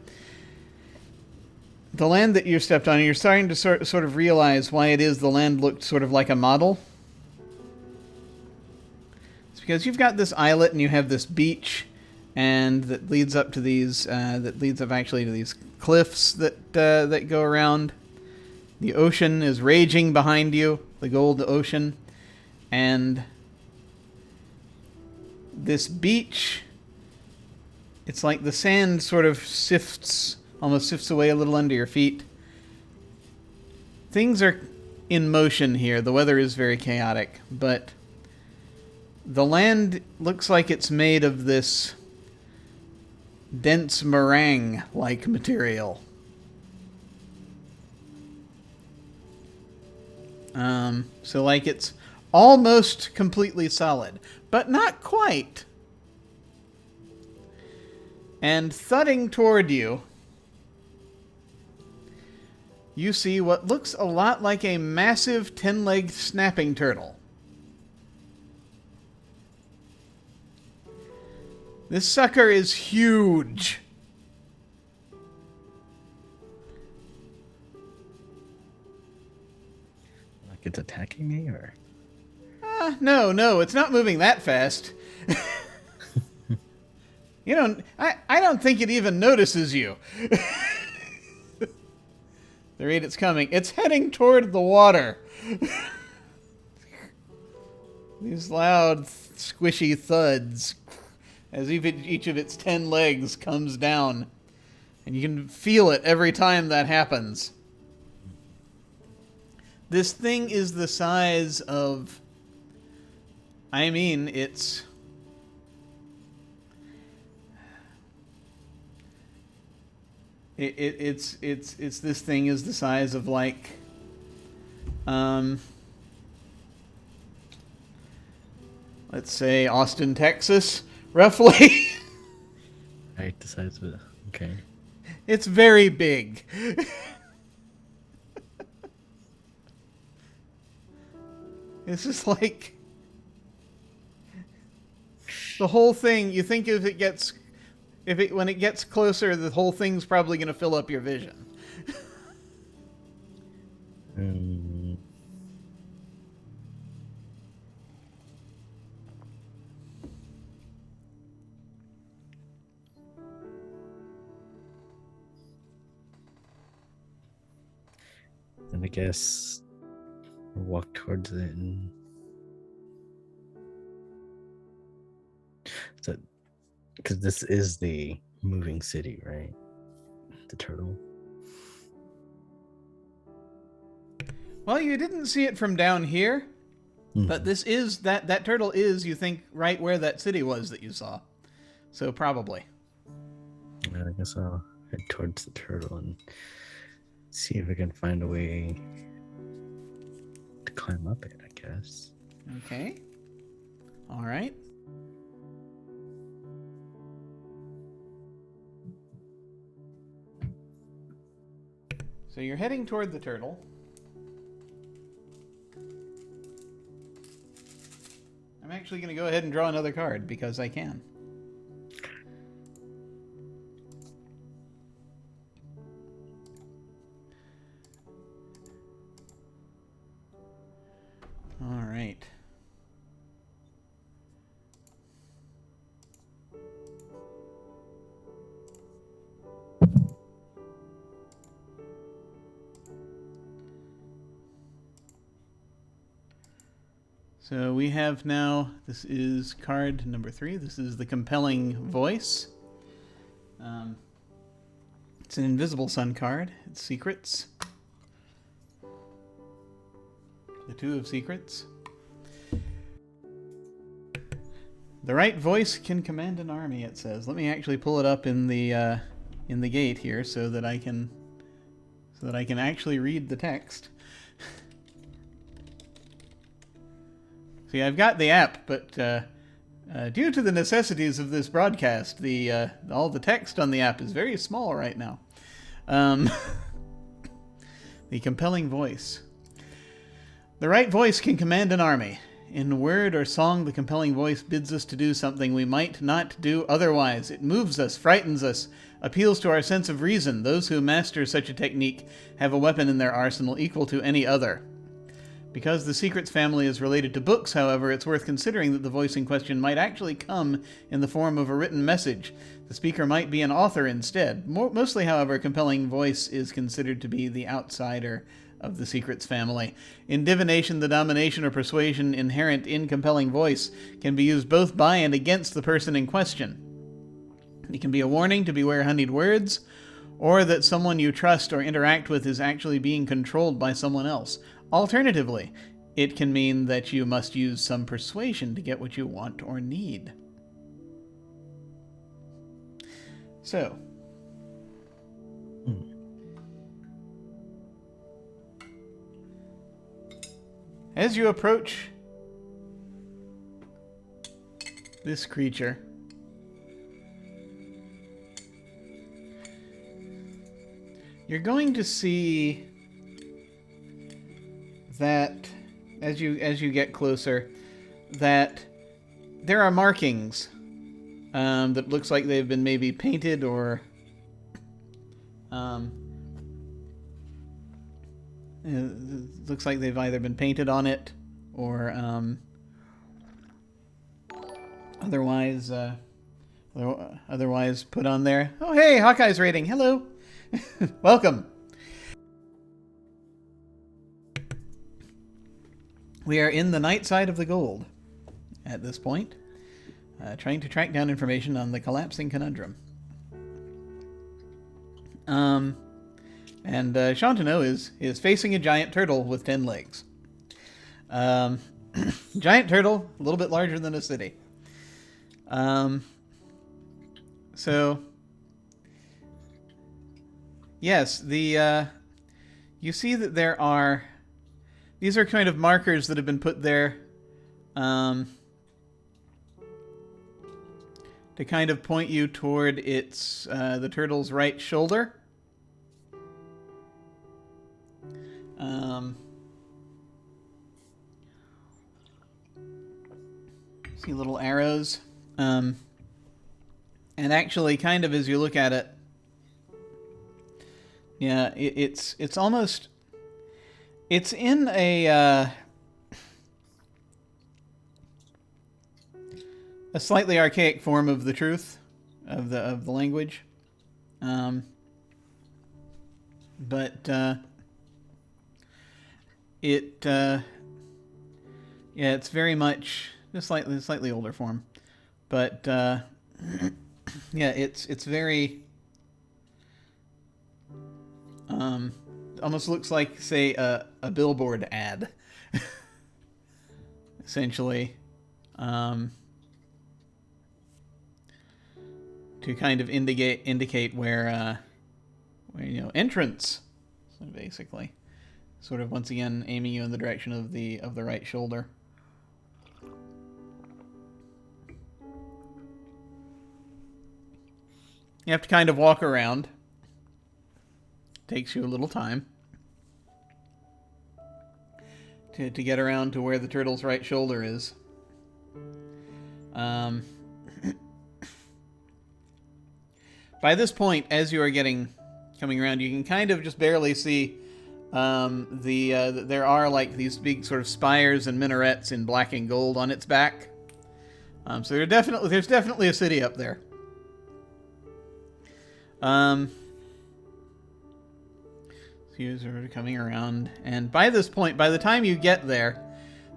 S1: The land that you stepped on, you're starting to sort of realize why it is the land looked sort of like a model. It's because you've got this islet and you have this beach, and that leads up to these actually to these cliffs that go around. The ocean is raging behind you, the gold ocean, and this beach, it's like the sand sort of almost sifts away a little under your feet. Things are in motion here. The weather is very chaotic, but the land looks like it's made of this dense meringue-like material. So like it's almost completely solid, but not quite. And thudding toward you, you see what looks a lot like a massive 10-legged snapping turtle. This sucker is huge.
S2: Like it's attacking me, or?
S1: No, it's not moving that fast. I don't think it even notices you. The rate it's coming. It's heading toward the water. These loud, squishy thuds as each of its 10 legs comes down. And you can feel it every time that happens. This thing is the size of... it's this thing is the size of like let's say Austin, Texas, roughly.
S2: Right, the size of it. Okay.
S1: It's very big. It's just like the whole thing. You think when it gets closer, the whole thing's probably going to fill up your vision.
S2: Then I guess we'll walk towards it and so, because this is the moving city, right? The turtle.
S1: Well, you didn't see it from down here, but this is that turtle is, you think, right where that city was that you saw. So probably.
S2: I guess I'll head towards the turtle and see if I can find a way to climb up it, I guess.
S1: Okay. All right. So you're heading toward the turtle. I'm actually going to go ahead and draw another card because I can. right. So we have now, this is card number 3. This is the Compelling Voice. It's an Invisible Sun card. It's Secrets. The 2 of Secrets. The right voice can command an army, it says. Let me actually pull it up in the gate here so that I can actually read the text. See, I've got the app, but due to the necessities of this broadcast, all the text on the app is very small right now. The Compelling Voice. The right voice can command an army. In word or song, the compelling voice bids us to do something we might not do otherwise. It moves us, frightens us, appeals to our sense of reason. Those who master such a technique have a weapon in their arsenal equal to any other. Because the Secrets family is related to books, however, it's worth considering that the voice in question might actually come in the form of a written message. The speaker might be an author instead. Mostly, however, compelling voice is considered to be the outsider of the Secrets family. In divination, the domination or persuasion inherent in compelling voice can be used both by and against the person in question. It can be a warning to beware honeyed words, or that someone you trust or interact with is actually being controlled by someone else. Alternatively, it can mean that you must use some persuasion to get what you want or need. So, as you approach this creature, you're going to see that as you get closer, that there are markings that looks like they've been maybe painted or it looks like they've either been painted on it or otherwise put on there. Oh, hey, Hawkeye's rating. Hello. Welcome. We are in the night side of the gold at this point, trying to track down information on the collapsing conundrum. And Shantano is facing a giant turtle with 10 legs. Giant turtle, a little bit larger than a city. So, yes, you see that there are... These are kind of markers that have been put there to kind of point you toward the turtle's right shoulder. See little arrows. And actually, kind of as you look at it, yeah, it's almost... It's in a slightly archaic form of the truth of the language, but it's very much a slightly older form, but yeah, it's very almost looks like, say, a billboard ad, essentially, to kind of indicate where entrance. So basically, sort of once again aiming you in the direction of the right shoulder. You have to kind of walk around. Takes you a little time to get around to where the turtle's right shoulder is. By this point, as you are coming around, you can kind of just barely see There are like these big sort of spires and minarets in black and gold on its back. So there's definitely a city up there. So you're sort of coming around, and by this point, by the time you get there,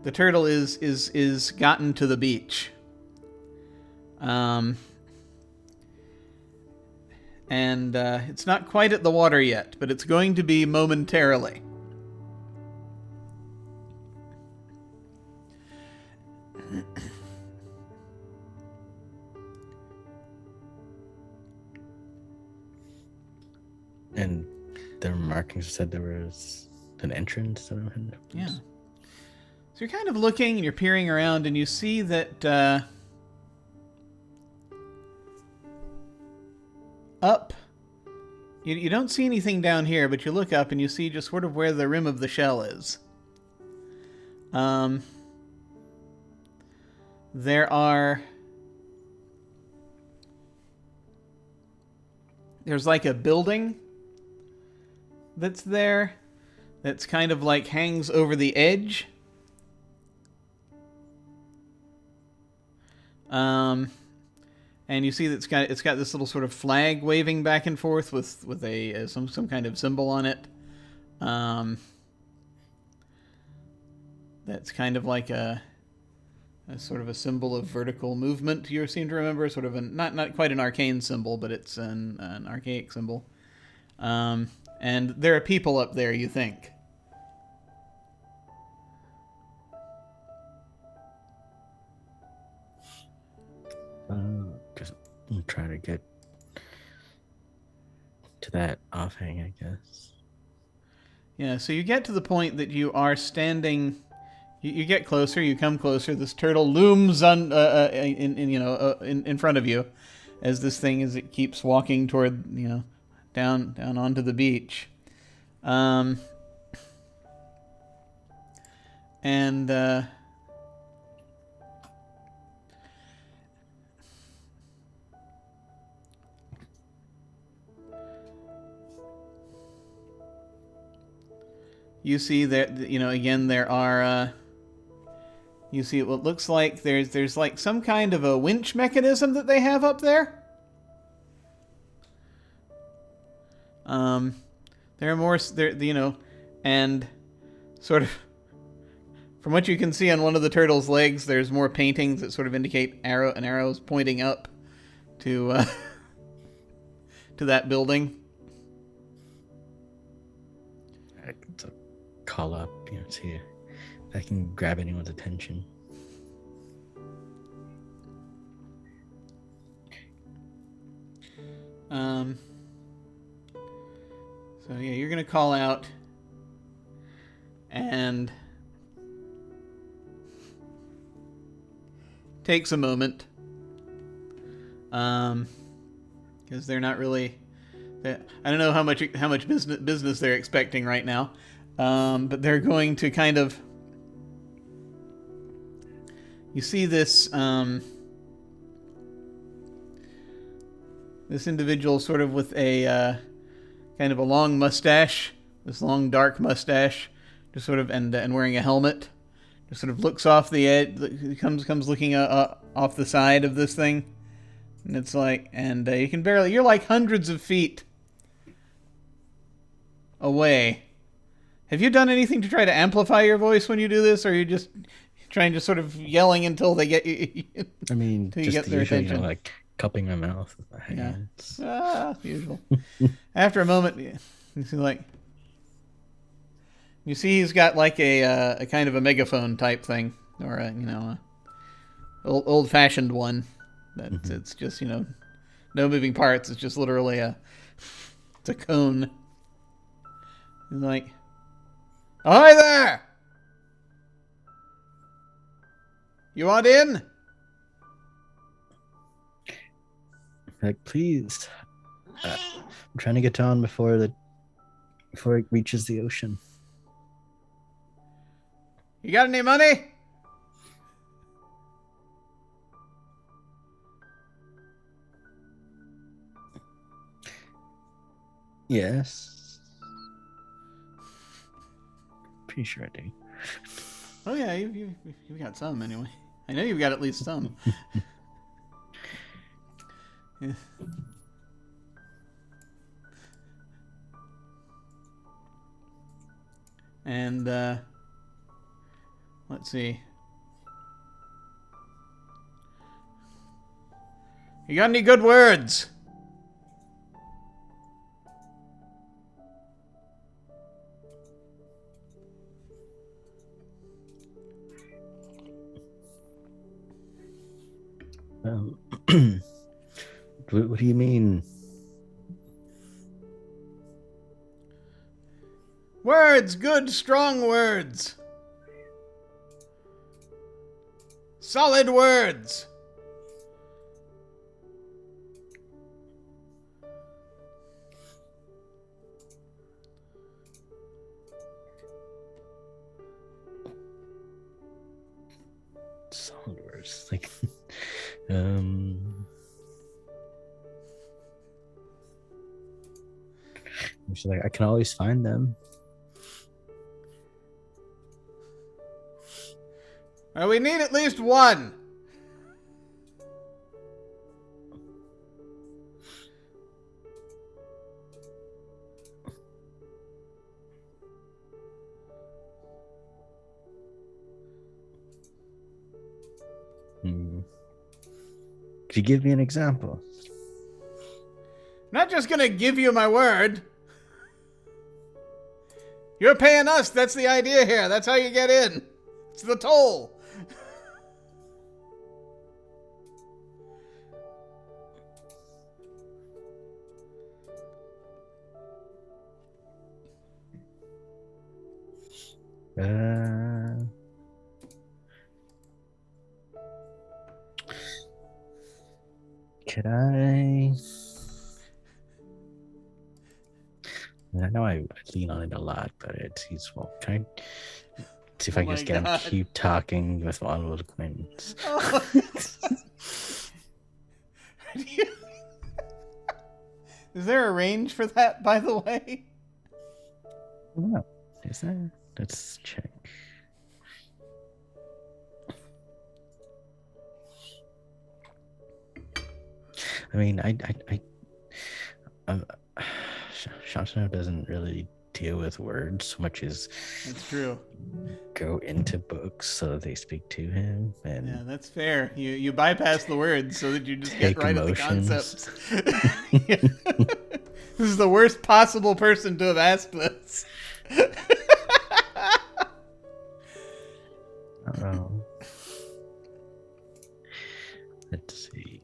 S1: the turtle is gotten to the beach. And it's not quite at the water yet, but it's going to be momentarily.
S2: And the markings said there was an entrance.
S1: Yeah. So you're kind of looking and you're peering around, and you see that up, you don't see anything down here, but you look up and you see just sort of where the rim of the shell is. There's like a building that's there that's kind of like hangs over the edge. And you see that it's got this little sort of flag waving back and forth with a some kind of symbol on it. That's kind of like a sort of a symbol of vertical movement. You seem to remember, sort of not quite an arcane symbol, but it's an archaic symbol. And there are people up there, you think.
S2: Just try to get to that offhang, I guess.
S1: Yeah, so you get to the point that you are standing. You get closer. You come closer. This turtle looms in front of you, as this thing as it keeps walking toward down onto the beach, and you see that again there are. You see what looks like there's like some kind of a winch mechanism that they have up there. There are more there, and sort of from what you can see on one of the turtle's legs, there's more paintings that sort of indicate arrows pointing up to to that building.
S2: I could call up, see if I can grab anyone's attention.
S1: So yeah, you're gonna call out, and takes a moment, because they're not really. I don't know how much business they're expecting right now, but they're going to kind of. You see this this individual sort of with a kind of a long mustache, this long dark mustache, just sort of and wearing a helmet, just sort of looks off the edge, comes looking off the side of this thing, and it's like, and you can barely, you're like hundreds of feet away. Have you done anything to try to amplify your voice when you do this, or are you just trying to sort of yelling until they get you?
S2: I mean, just
S1: get
S2: the
S1: their
S2: usual,
S1: attention.
S2: like cupping my mouth with my hands.
S1: Usual. After a moment, you see he's got like a kind of a megaphone type thing, or a old fashioned one. That it's just no moving parts. It's just literally it's a cone. He's like, "Hi there! You want in?"
S2: Like, please. I'm trying to get down before it reaches the ocean.
S1: You got any money?
S2: Yes. pretty sure I do.
S1: Oh yeah, you've got some anyway. I know you've got at least some. Yeah. And let's see. You got any good words?
S2: What do you mean?
S1: Words, good, strong words. Solid words.
S2: Solid words, like, she's like, I can always find them.
S1: Well, we need at least one.
S2: Could you give me an example?
S1: I'm not just gonna give you my word. You're paying us. That's the idea here. That's how you get in. It's the toll.
S2: Could I know I lean on it a lot, but it's useful. Can I see if I can just get him to keep talking with one old acquaintance?
S1: Oh. Is there a range for that, by the way?
S2: No. Is there? Let's check. I mean, Shantano doesn't really deal with words so much as
S1: that's true.
S2: Go into books so that they speak to him, and
S1: yeah, that's fair. You bypass the words so that you just get right
S2: emotions.
S1: at the concepts. This is the worst possible person to have asked this.
S2: Oh. Let's see.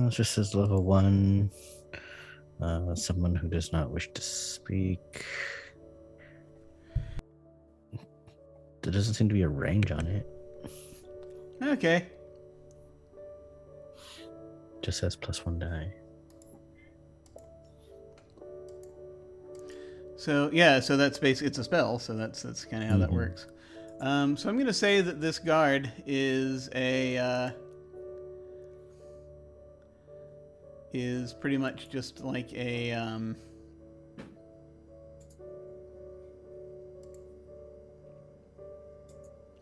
S2: Just as level 1, someone who does not wish to speak. There doesn't seem to be a range on it.
S1: Okay.
S2: Just says +1 die.
S1: So yeah, so that's basically it's a spell. So that's kind of how that works. So I'm going to say that this guard is is pretty much just like a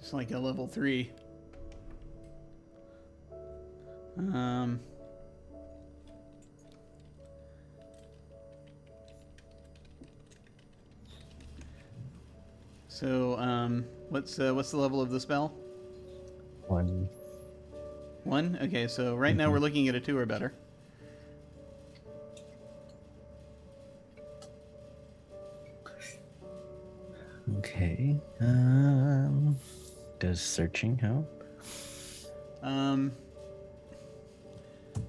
S1: just like a level 3. So what's the level of the spell?
S2: 1.
S1: 1? Okay, so right now we're looking at a 2 or better.
S2: Okay. Does searching help?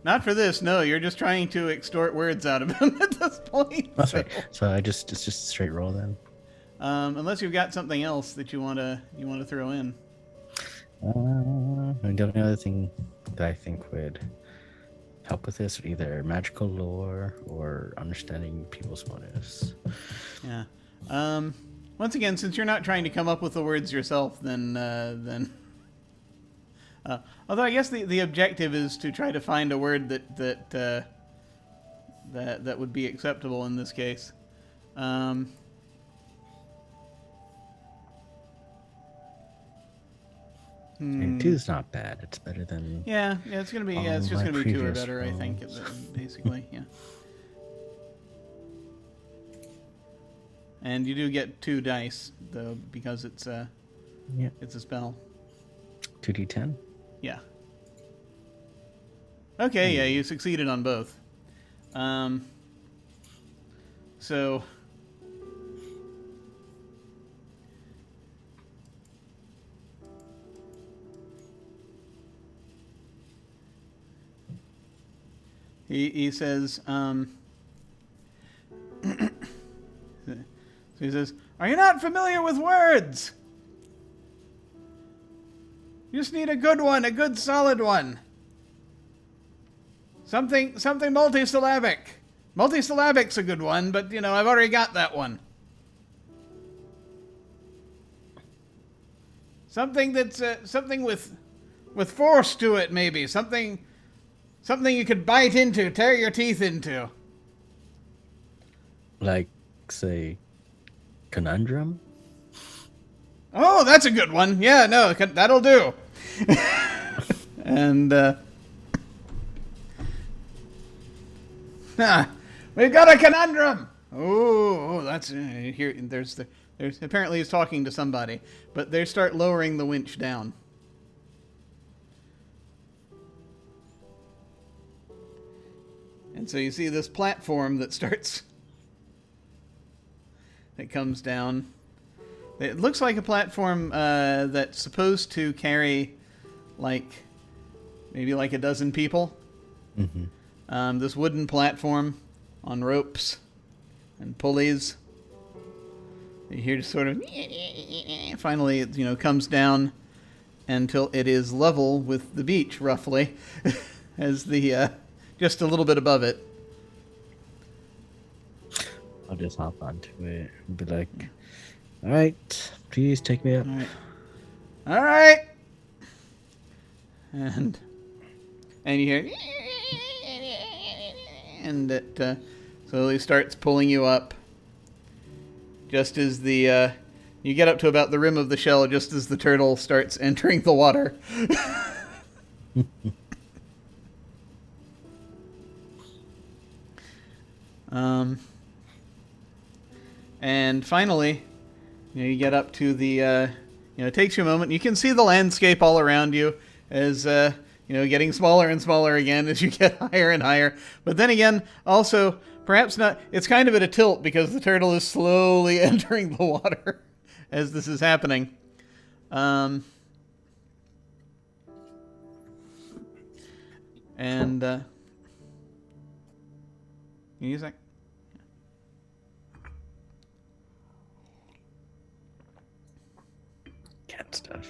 S1: Not for this. No, you're just trying to extort words out of him at this point.
S2: That's right. So it's just a straight roll then.
S1: Unless you've got something else that you wanna throw in.
S2: And the only other thing that I think would help with this, either magical lore or understanding people's motives.
S1: Yeah. Once again, since you're not trying to come up with the words yourself, then although I guess the objective is to try to find a word that would be acceptable in this case.
S2: And 2's not bad. It's better than
S1: it's gonna be it's just gonna be 2 or better, I think, basically. Yeah. And you do get 2 dice though, because it's a spell.
S2: 2d10.
S1: Yeah. Okay, yeah, you succeeded on both. So he says, so he says, "Are you not familiar with words? You just need a good one, a good solid one. Something multisyllabic. Multisyllabic's a good one, but I've already got that one. Something that's something with force to it, maybe. Something you could bite into, tear your teeth into.
S2: Like, say, conundrum?
S1: Oh, that's a good one. Yeah, no, that'll do." And we've got a conundrum. Oh, that's here. There's apparently he's talking to somebody, but they start lowering the winch down. And so you see this platform that comes down. It looks like a platform that's supposed to carry, maybe a dozen people. Mm-hmm. This wooden platform on ropes and pulleys. You hear just sort of... Finally, it comes down until it is level with the beach, roughly, as the... just a little bit above it.
S2: I'll just hop onto it and be like, "All right, please take me up."
S1: All right. And you hear... And it slowly starts pulling you up. Just as the... you get up to about the rim of the shell, just as the turtle starts entering the water. And finally, you get up to the, it takes you a moment. You can see the landscape all around you as, getting smaller and smaller again as you get higher and higher. But then again, also, perhaps not, it's kind of at a tilt because the turtle is slowly entering the water as this is happening. And, music.
S2: Cat stuff.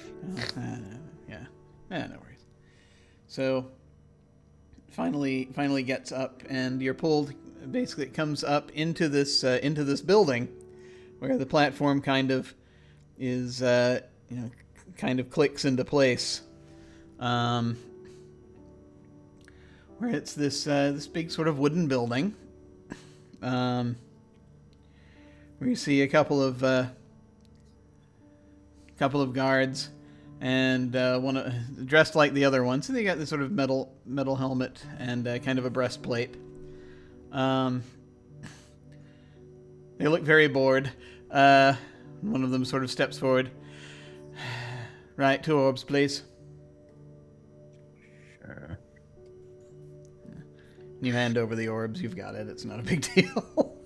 S1: Yeah. No worries. So, finally gets up, and you're pulled. Basically, it comes up into this building, where the platform kind of is, kind of clicks into place. Where it's this big sort of wooden building. Where you see a couple of guards, and one dressed like the other one. So they got this sort of metal helmet and kind of a breastplate. They look very bored. One of them sort of steps forward. Right, 2 orbs, please.
S2: Sure.
S1: You hand over the orbs. You've got it. It's not a big deal.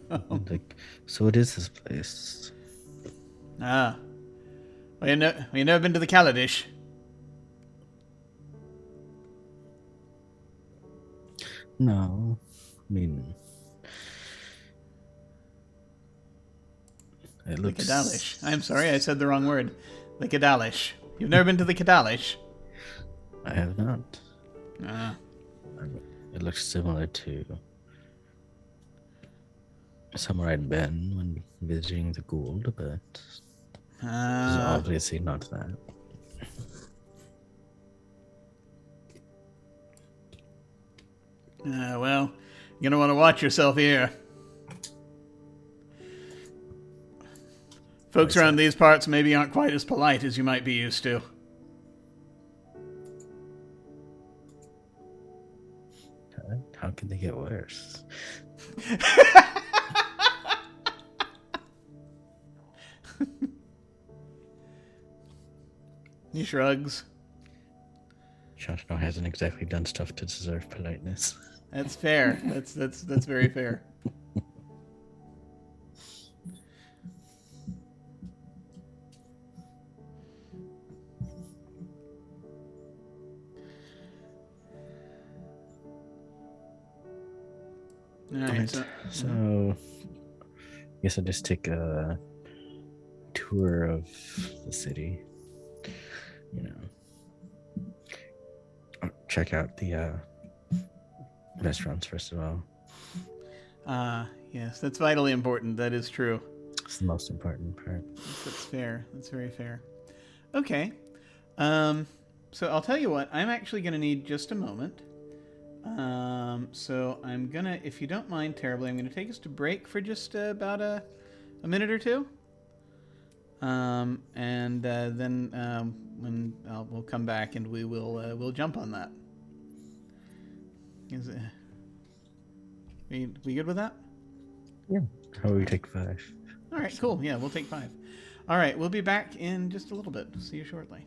S2: So what is this place?
S1: Well, you never been to the Cadallish?
S2: No. I mean, It
S1: The
S2: looks.
S1: Cadallish. I'm sorry, I said the wrong word. The Cadallish. You've never been to the Cadallish?
S2: I have not.
S1: Ah.
S2: It looks similar to somewhere I'd been when visiting the Gould, but this is obviously not that.
S1: Well, you're gonna want to watch yourself here. Folks around these parts maybe aren't quite as polite as you might be used to.
S2: How can they get worse?
S1: He shrugs.
S2: Shantano hasn't exactly done stuff to deserve politeness.
S1: That's fair. That's very fair. All right.
S2: So I guess I'll just take a tour of the city. You know, I'll check out the restaurants first of all.
S1: Yes, that's vitally important. That is true.
S2: It's the most important part.
S1: That's fair. That's very fair. Okay. So I'll tell you what. I'm actually going to need just a moment. So I'm gonna, if you don't mind terribly, I'm gonna take us to break for just about a minute or two. And then when we'll come back and we'll jump on that. Is it? We good with that?
S2: Yeah. How will we take 5?
S1: All right, cool. Yeah, we'll take 5. All right, we'll be back in just a little bit. See you shortly.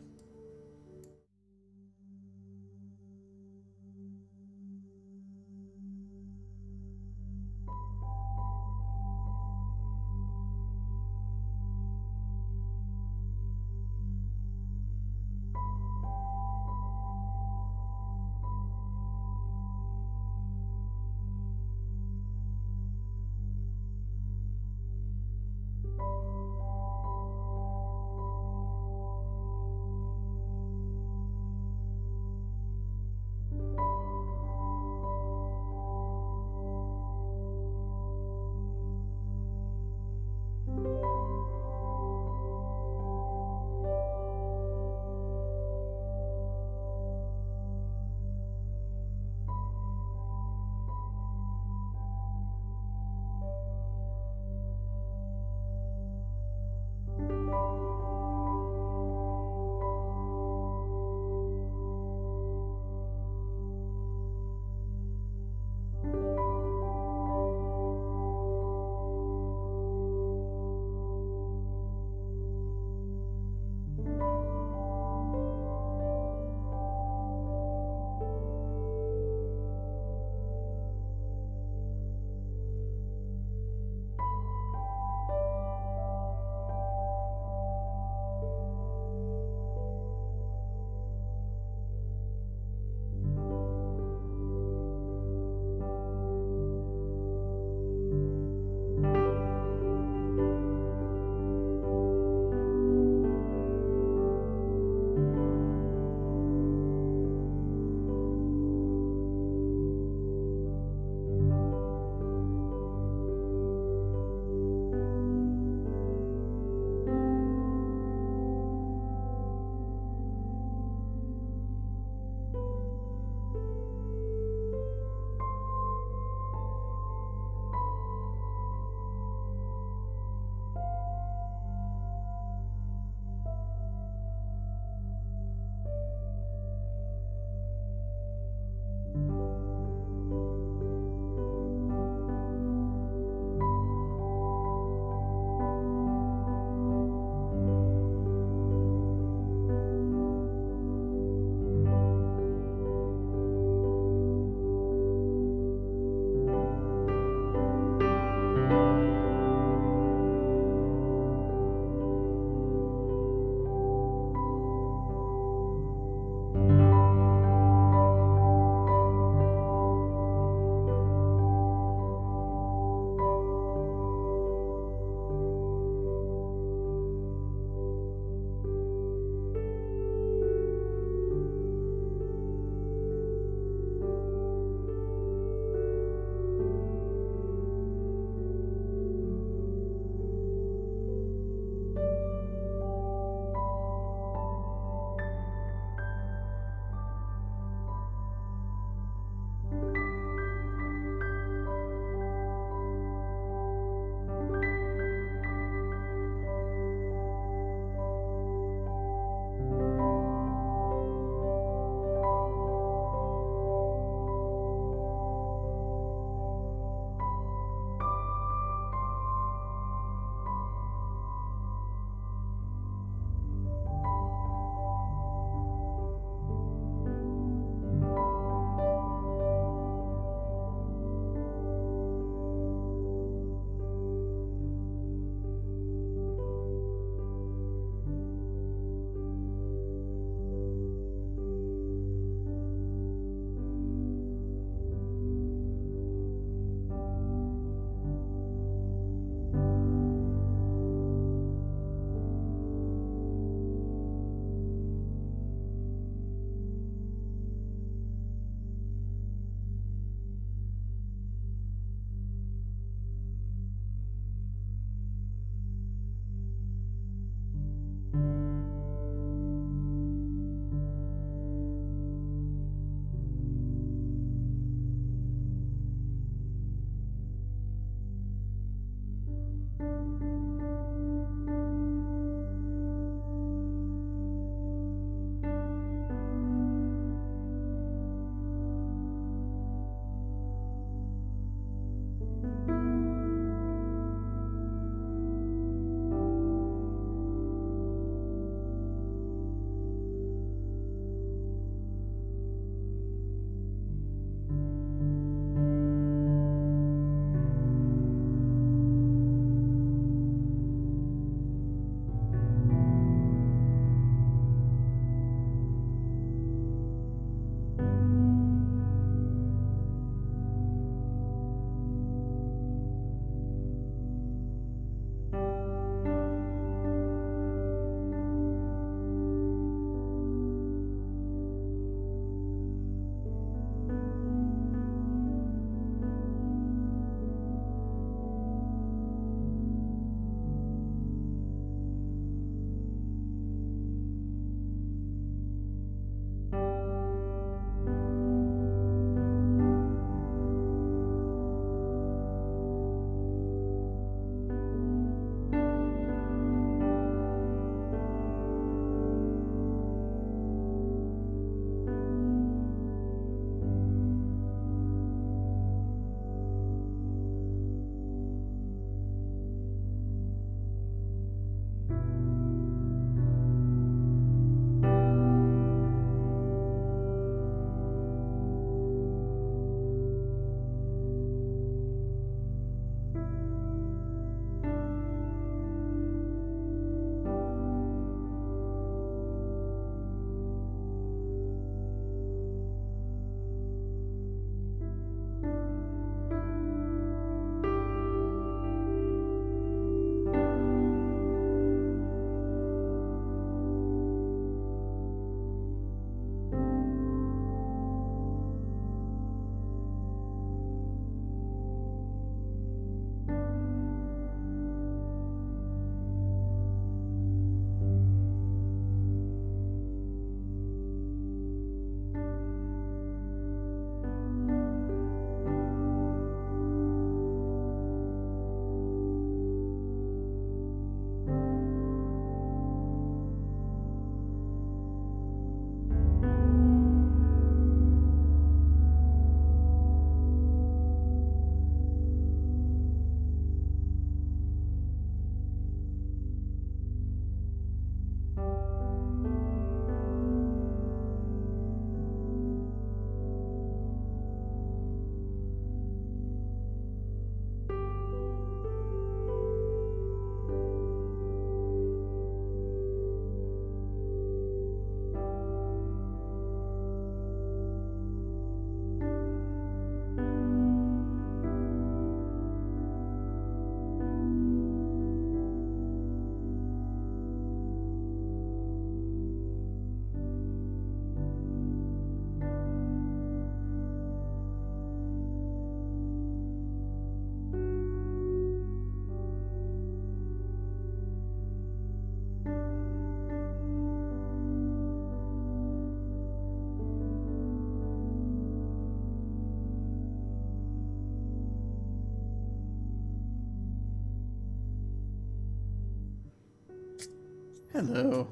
S1: Hello.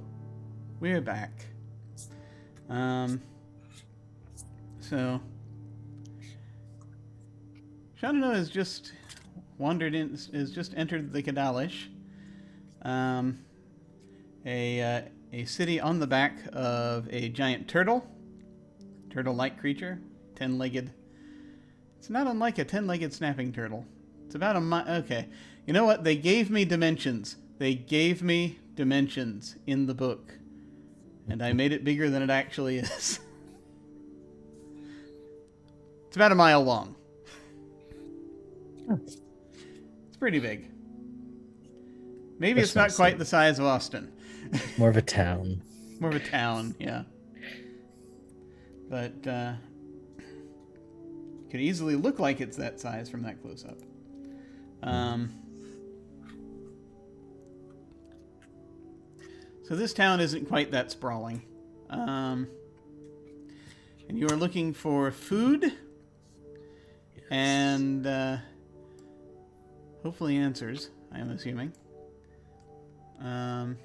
S1: We're back. So Chandano has just entered the Cadallish, a city on the back of a giant turtle-like creature, 10-legged. It's not unlike a 10-legged snapping turtle. It's about okay. You know what? They gave me dimensions. They gave me dimensions in the book, and I made it bigger than it actually is. It's about a mile long. It's pretty big. Maybe it's not quite the size of Austin.
S2: More of a town.
S1: More of a town, yeah. But could easily look like it's that size from that close up. So this town isn't quite that sprawling. And you are looking for food. Yes. And hopefully answers, I am assuming. The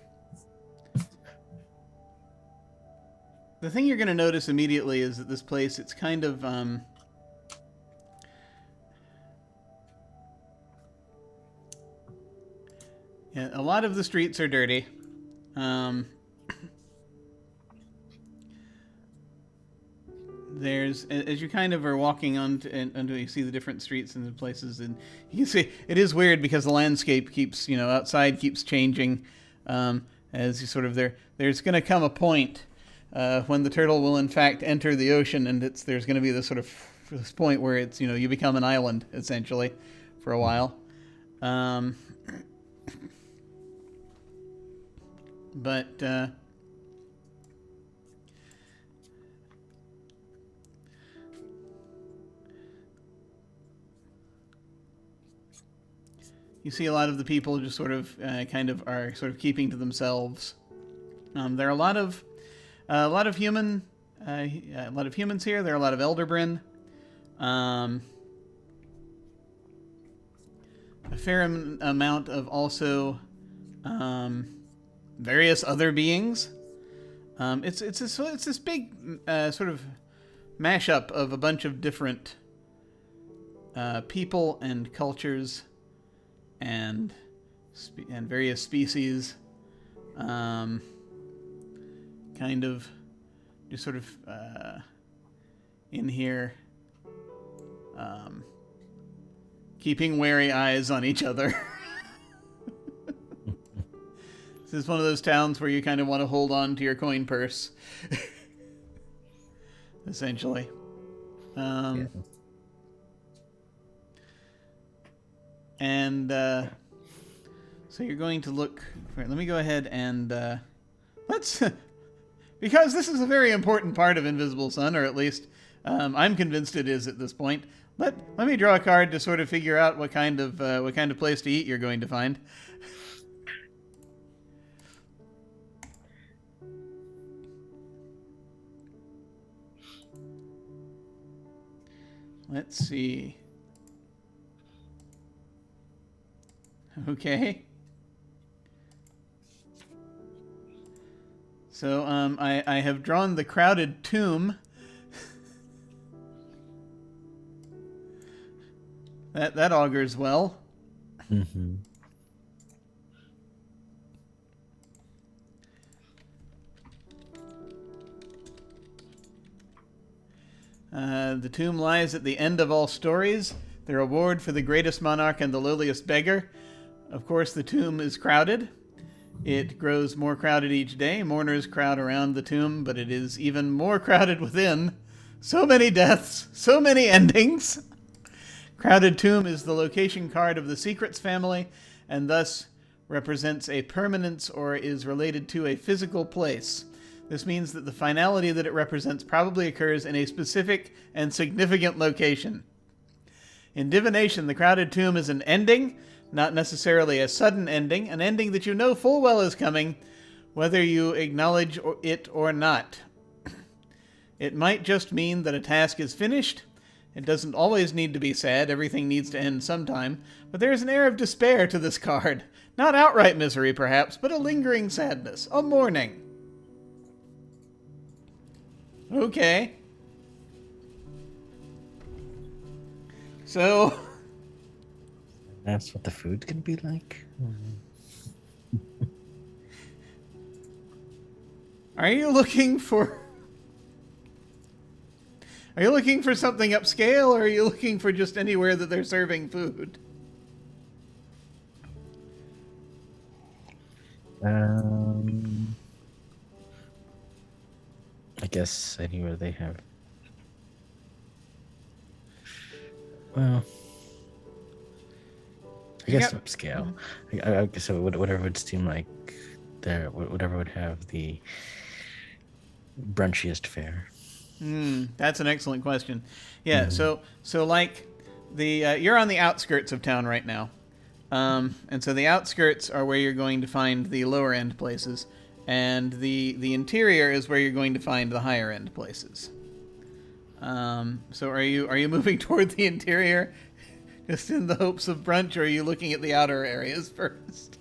S1: thing you're going to notice immediately is that this place, it's kind of... yeah, a lot of the streets are dirty. There's, as you kind of are walking until you see the different streets and the places, and you can see it is weird because the landscape keeps, outside keeps changing. As you sort of there's going to come a point when the turtle will in fact enter the ocean, and there's going to be this point where it's, you become an island essentially for a while. But you see a lot of the people just sort of are sort of keeping to themselves. There are a lot of humans here. There are a lot of Elderbryn. A fair amount of also various other beings. It's this big sort of mashup of a bunch of different people and cultures and various species. Kind of just sort of in here, keeping wary eyes on each other. This is one of those towns where you kind of want to hold on to your coin purse. Essentially. Yeah. And so you're going to look for... Let me go ahead and... let's... because this is a very important part of Invisible Sun, or at least I'm convinced it is at this point. Let me draw a card to sort of figure out what kind of place to eat you're going to find. Let's see. Okay. So I have drawn the crowded tomb. That augurs well.
S2: Mm-hmm.
S1: The tomb lies at the end of all stories, the reward for the greatest monarch and the lowliest beggar. Of course, the tomb is crowded. It grows more crowded each day. Mourners crowd around the tomb, but it is even more crowded within. So many deaths, so many endings. Crowded Tomb is the location card of the Secrets family, and thus represents a permanence or is related to a physical place. This means that the finality that it represents probably occurs in a specific and significant location. In divination, the Crowded Tomb is an ending, not necessarily a sudden ending, an ending that you know full well is coming, whether you acknowledge it or not. It might just mean that a task is finished. It doesn't always need to be sad, everything needs to end sometime, but there is an air of despair to this card. Not outright misery, perhaps, but a lingering sadness. A mourning. Okay. So...
S2: That's what the food's gonna be like?
S1: Are you looking for... Are you looking for something upscale, or are you looking for just anywhere that they're serving food?
S2: I guess anywhere they have. Well, I guess upscale. I guess whatever would seem like there, whatever would have the brunchiest fare.
S1: That's an excellent question. Yeah, so like the you're on the outskirts of town right now, and so the outskirts are where you're going to find the lower end places, and the interior is where you're going to find the higher end places. So are you moving toward the interior, just in the hopes of brunch, or are you looking at the outer areas first?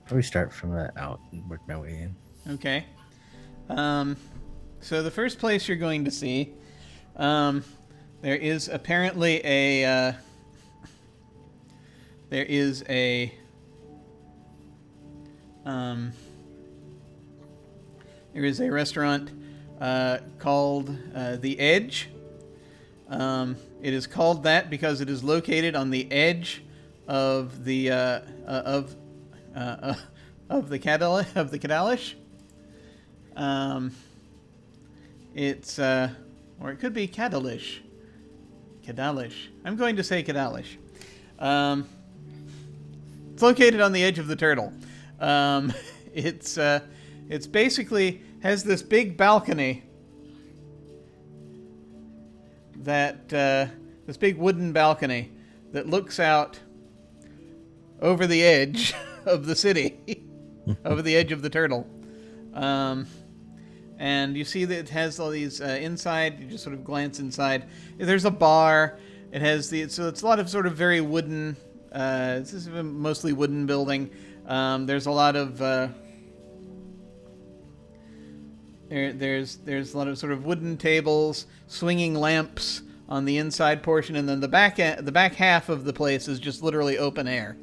S2: Probably start from the out and work my way in.
S1: Okay. So the first place you're going to see, there is apparently a there is a restaurant called The Edge. It is called that because it is located on the edge of the Cadallish. It's or it could be Cadallish. Cadallish. I'm going to say Cadallish. It's located on the edge of the turtle. It's basically has this big balcony that this big wooden balcony that looks out over the edge of the city, over the edge of the turtle. And you see that it has all these inside. You just sort of glance inside. There's a bar. It has so it's a lot of sort of very wooden. This is a mostly wooden building. There's a lot of there's a lot of sort of wooden tables, swinging lamps on the inside portion, and then the back half of the place is just literally open air.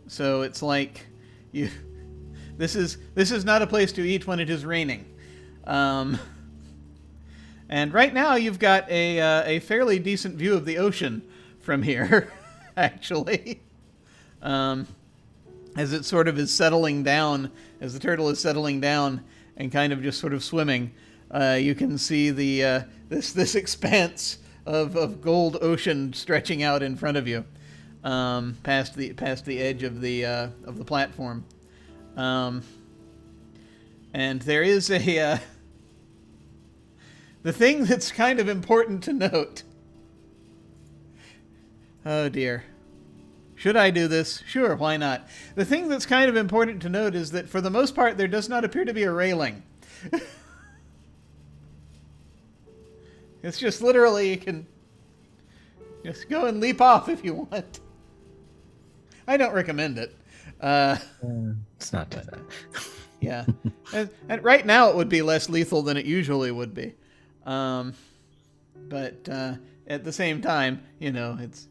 S1: So it's like you. This is not a place to eat when it is raining. And right now you've got a fairly decent view of the ocean from here, actually. As it sort of is settling down, as the turtle is settling down and kind of just sort of swimming, you can see the this expanse of gold ocean stretching out in front of you, past the edge of the platform. And there is the thing that's kind of important to note. Oh dear. Should I do this? Sure, why not? The thing that's kind of important to note is that for the most part there does not appear to be a railing. It's just literally you can just go and leap off if you want. I don't recommend it.
S2: It's not that.
S1: Yeah. And right now it would be less lethal than it usually would be. But at the same time, it's,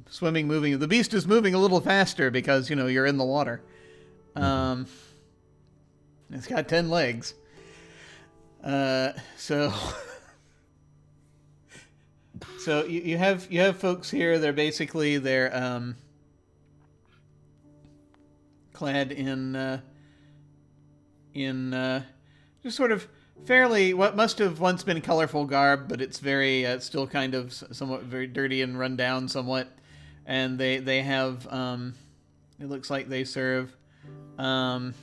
S1: swimming, moving. The beast is moving a little faster because, you're in the water. It's got 10 legs. So you have folks here. They're clad in just sort of fairly what must have once been colorful garb, but it's very still kind of somewhat very dirty and run down somewhat. And they have it looks like they serve the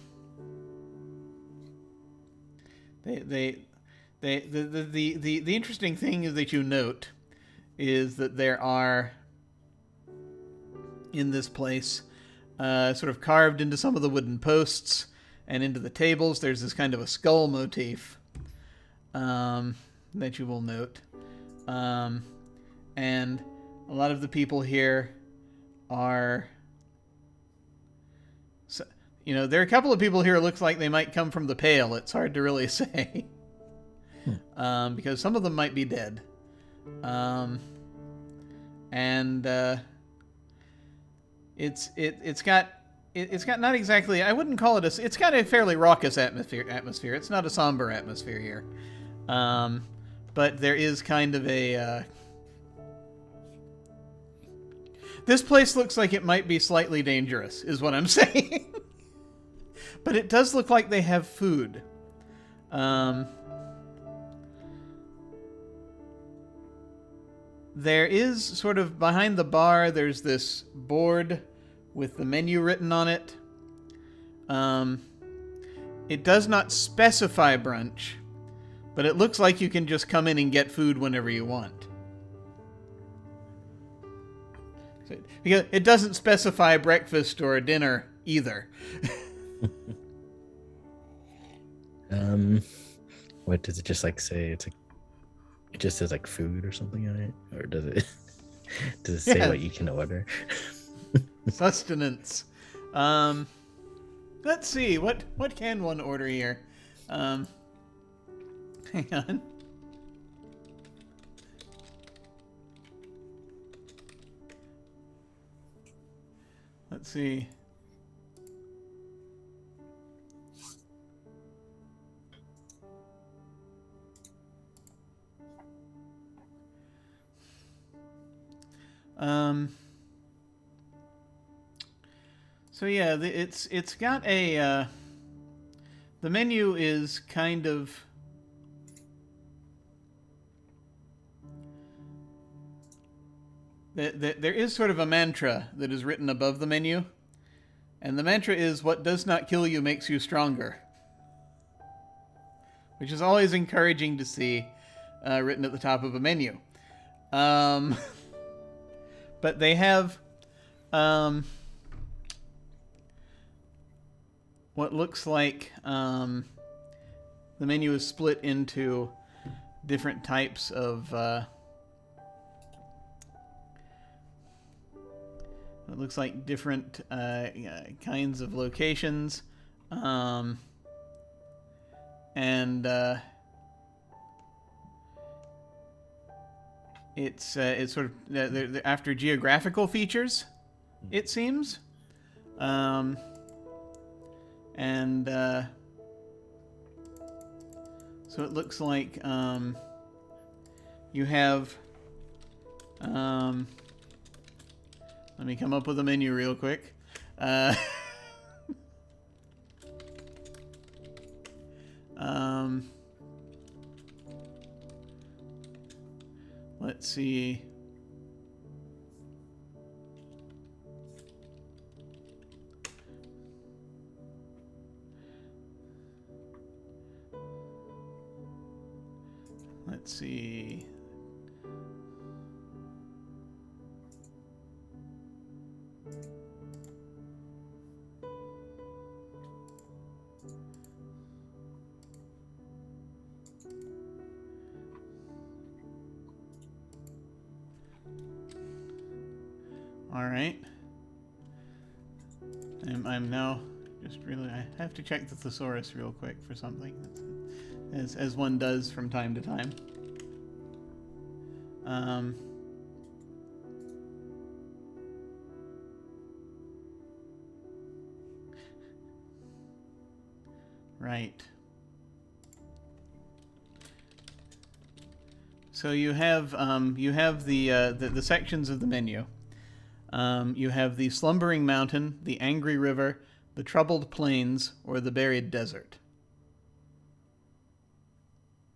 S1: interesting thing is that you note is that there are in this place sort of carved into some of the wooden posts and into the tables. There's this kind of a skull motif that you will note. And a lot of the people here are... So, there are a couple of people here who looks like they might come from the Pale. It's hard to really say. Because some of them might be dead. It's got not exactly, I wouldn't call it it's got a fairly raucous atmosphere. It's not a somber atmosphere here. But there is kind of a this place looks like it might be slightly dangerous, is what I'm saying. But it does look like they have food. There is sort of behind the bar, there's this board with the menu written on it. It does not specify brunch, but it looks like you can just come in and get food whenever you want. Because it doesn't specify breakfast or dinner either.
S2: What does it just say? It's like it just says like food or something on it, or does it say what you can order?
S1: Sustenance. Let's see, what can one order here? Hang on. Let's see. So yeah, it's got a the menu is kind of there is sort of a mantra that is written above the menu, and the mantra is "What does not kill you makes you stronger," which is always encouraging to see written at the top of a menu. But they have what looks like the menu is split into different types of it looks like different kinds of locations, and it's sort of they're after geographical features, it seems, and so it looks like you have. Let me come up with a menu real quick. Let's see. Let's see. All right. I'm now just really. I have to check the thesaurus real quick for something, as one does from time to time. Right. So you have the sections of the menu. You have the slumbering mountain, the angry river, the troubled plains, or the buried desert.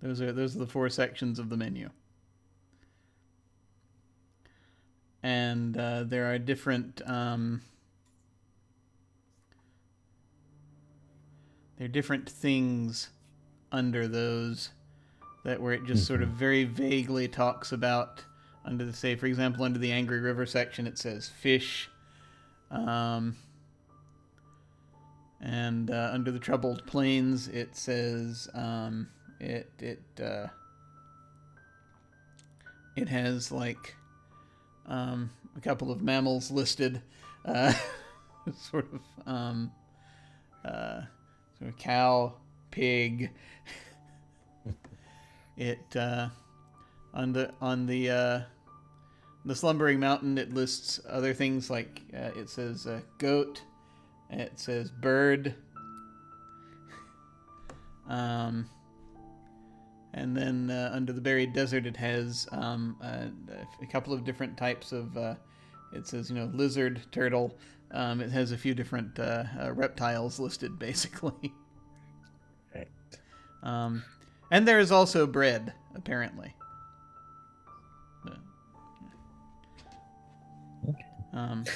S1: Those are the four sections of the menu. And there are different things under those that where it just sort of very vaguely talks about. Under the, say, for example, under the Angry River section, it says fish. And under the troubled plains, it says it has like a couple of mammals listed, sort of cow, pig. It on the Slumbering Mountain, it lists other things like it says goat, it says bird, and then under the Buried Desert, it has a couple of different types of. It says lizard, turtle. It has a few different reptiles listed, basically.
S2: Right.
S1: And there is also bread, apparently.
S2: Okay.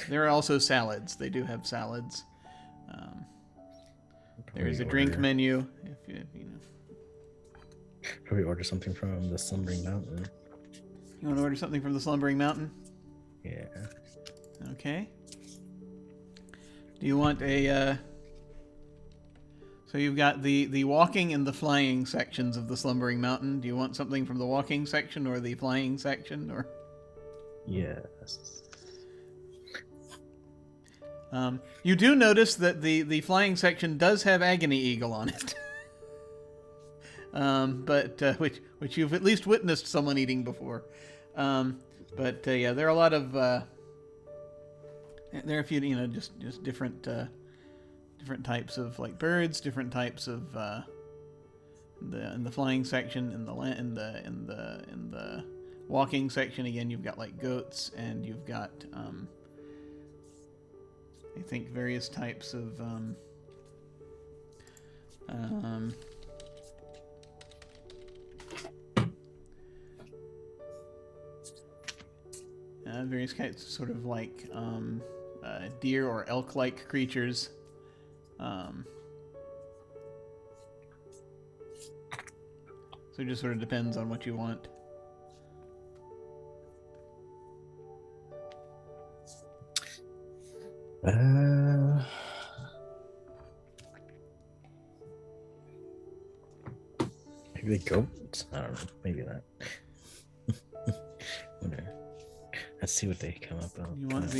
S1: There are also salads. They do have salads. There's a drink menu. If you
S2: Probably order something from the Slumbering Mountain.
S1: You want to order something from the Slumbering Mountain?
S2: Yeah.
S1: Okay. Do you want a... So you've got the walking and the flying sections of the Slumbering Mountain. Do you want something from the walking section or the flying section? Or
S2: Yes.
S1: You do notice that the flying section does have Agony Eagle on it. But which you've at least witnessed someone eating before. But yeah, there are a lot of there are a few just different types of like birds, different types of in the flying section, in the walking section. Again, you've got like goats, and you've got I think various types of various kinds of sort of like deer or elk-like creatures. So it just sort of depends on what you want.
S2: Maybe the goats? I don't know. Maybe that. Whatever. Let's see what they come up with.
S1: You want do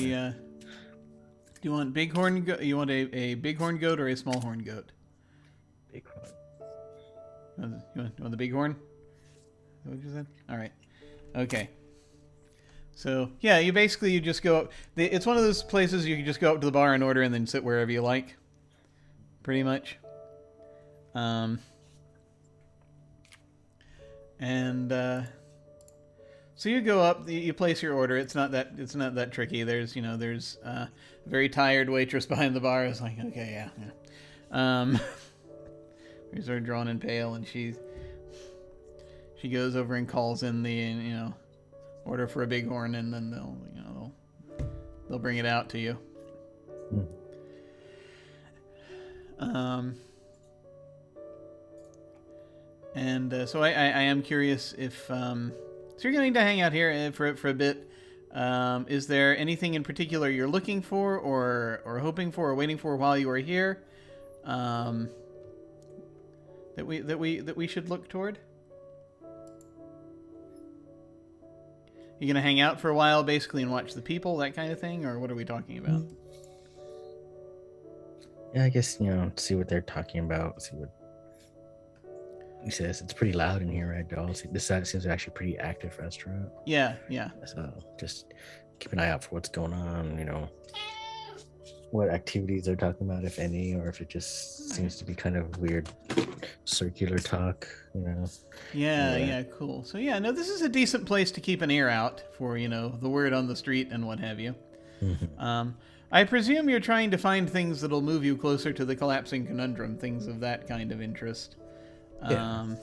S1: you want bighorn goat? You want a bighorn goat or a smallhorn goat?
S2: Bighorn.
S1: You want the bighorn? Is that what you said? All right. Okay. So yeah, you just go up. It's one of those places you can just go up to the bar and order, and then sit wherever you like. Pretty much. So you go up, you place your order. It's not that tricky. There's a very tired waitress behind the bar. It's like, okay, yeah. We're sort of drawn and pale, and she goes over and calls in the order for a bighorn, and then they'll bring it out to you. So I am curious if so you're going to hang out here for a bit. Is there anything in particular you're looking for, or hoping for, or waiting for while you are here, that we should look toward? You going to hang out for a while, basically, and watch the people, that kind of thing, or what are we talking about?
S2: Yeah, I guess see what they're talking about. See what he says. It's pretty loud in here, right, y'all? This seems actually a pretty active restaurant.
S1: Yeah.
S2: So just keep an eye out for what's going on. What activities they're talking about, if any, or if it just seems to be kind of weird circular talk.
S1: Yeah, cool. So yeah, no, this is a decent place to keep an ear out for the word on the street and what have you. I presume you're trying to find things that'll move you closer to the collapsing conundrum, things of that kind of interest.
S2: Yeah,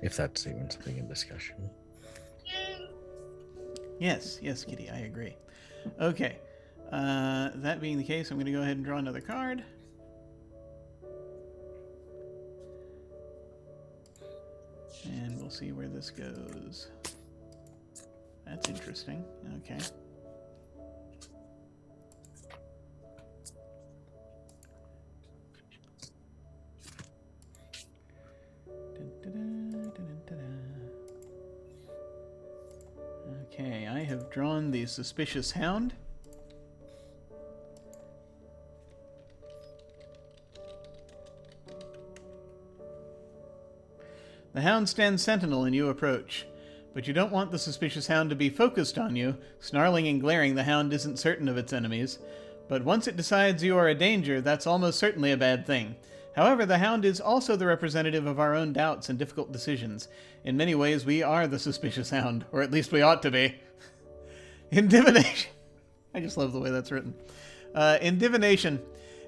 S2: if that's even something in discussion.
S1: Yes, Kitty, I agree. Okay, that being the case, I'm going to go ahead and draw another card. And we'll see where this goes. That's interesting. Okay. Okay, I have drawn the Suspicious Hound. The hound stands sentinel and you approach. But you don't want the Suspicious Hound to be focused on you. Snarling and glaring, the hound isn't certain of its enemies. But once it decides you are a danger, that's almost certainly a bad thing. However, the hound is also the representative of our own doubts and difficult decisions. In many ways, we are the Suspicious Hound, or at least we ought to be. In divination... I just love the way that's written. In divination,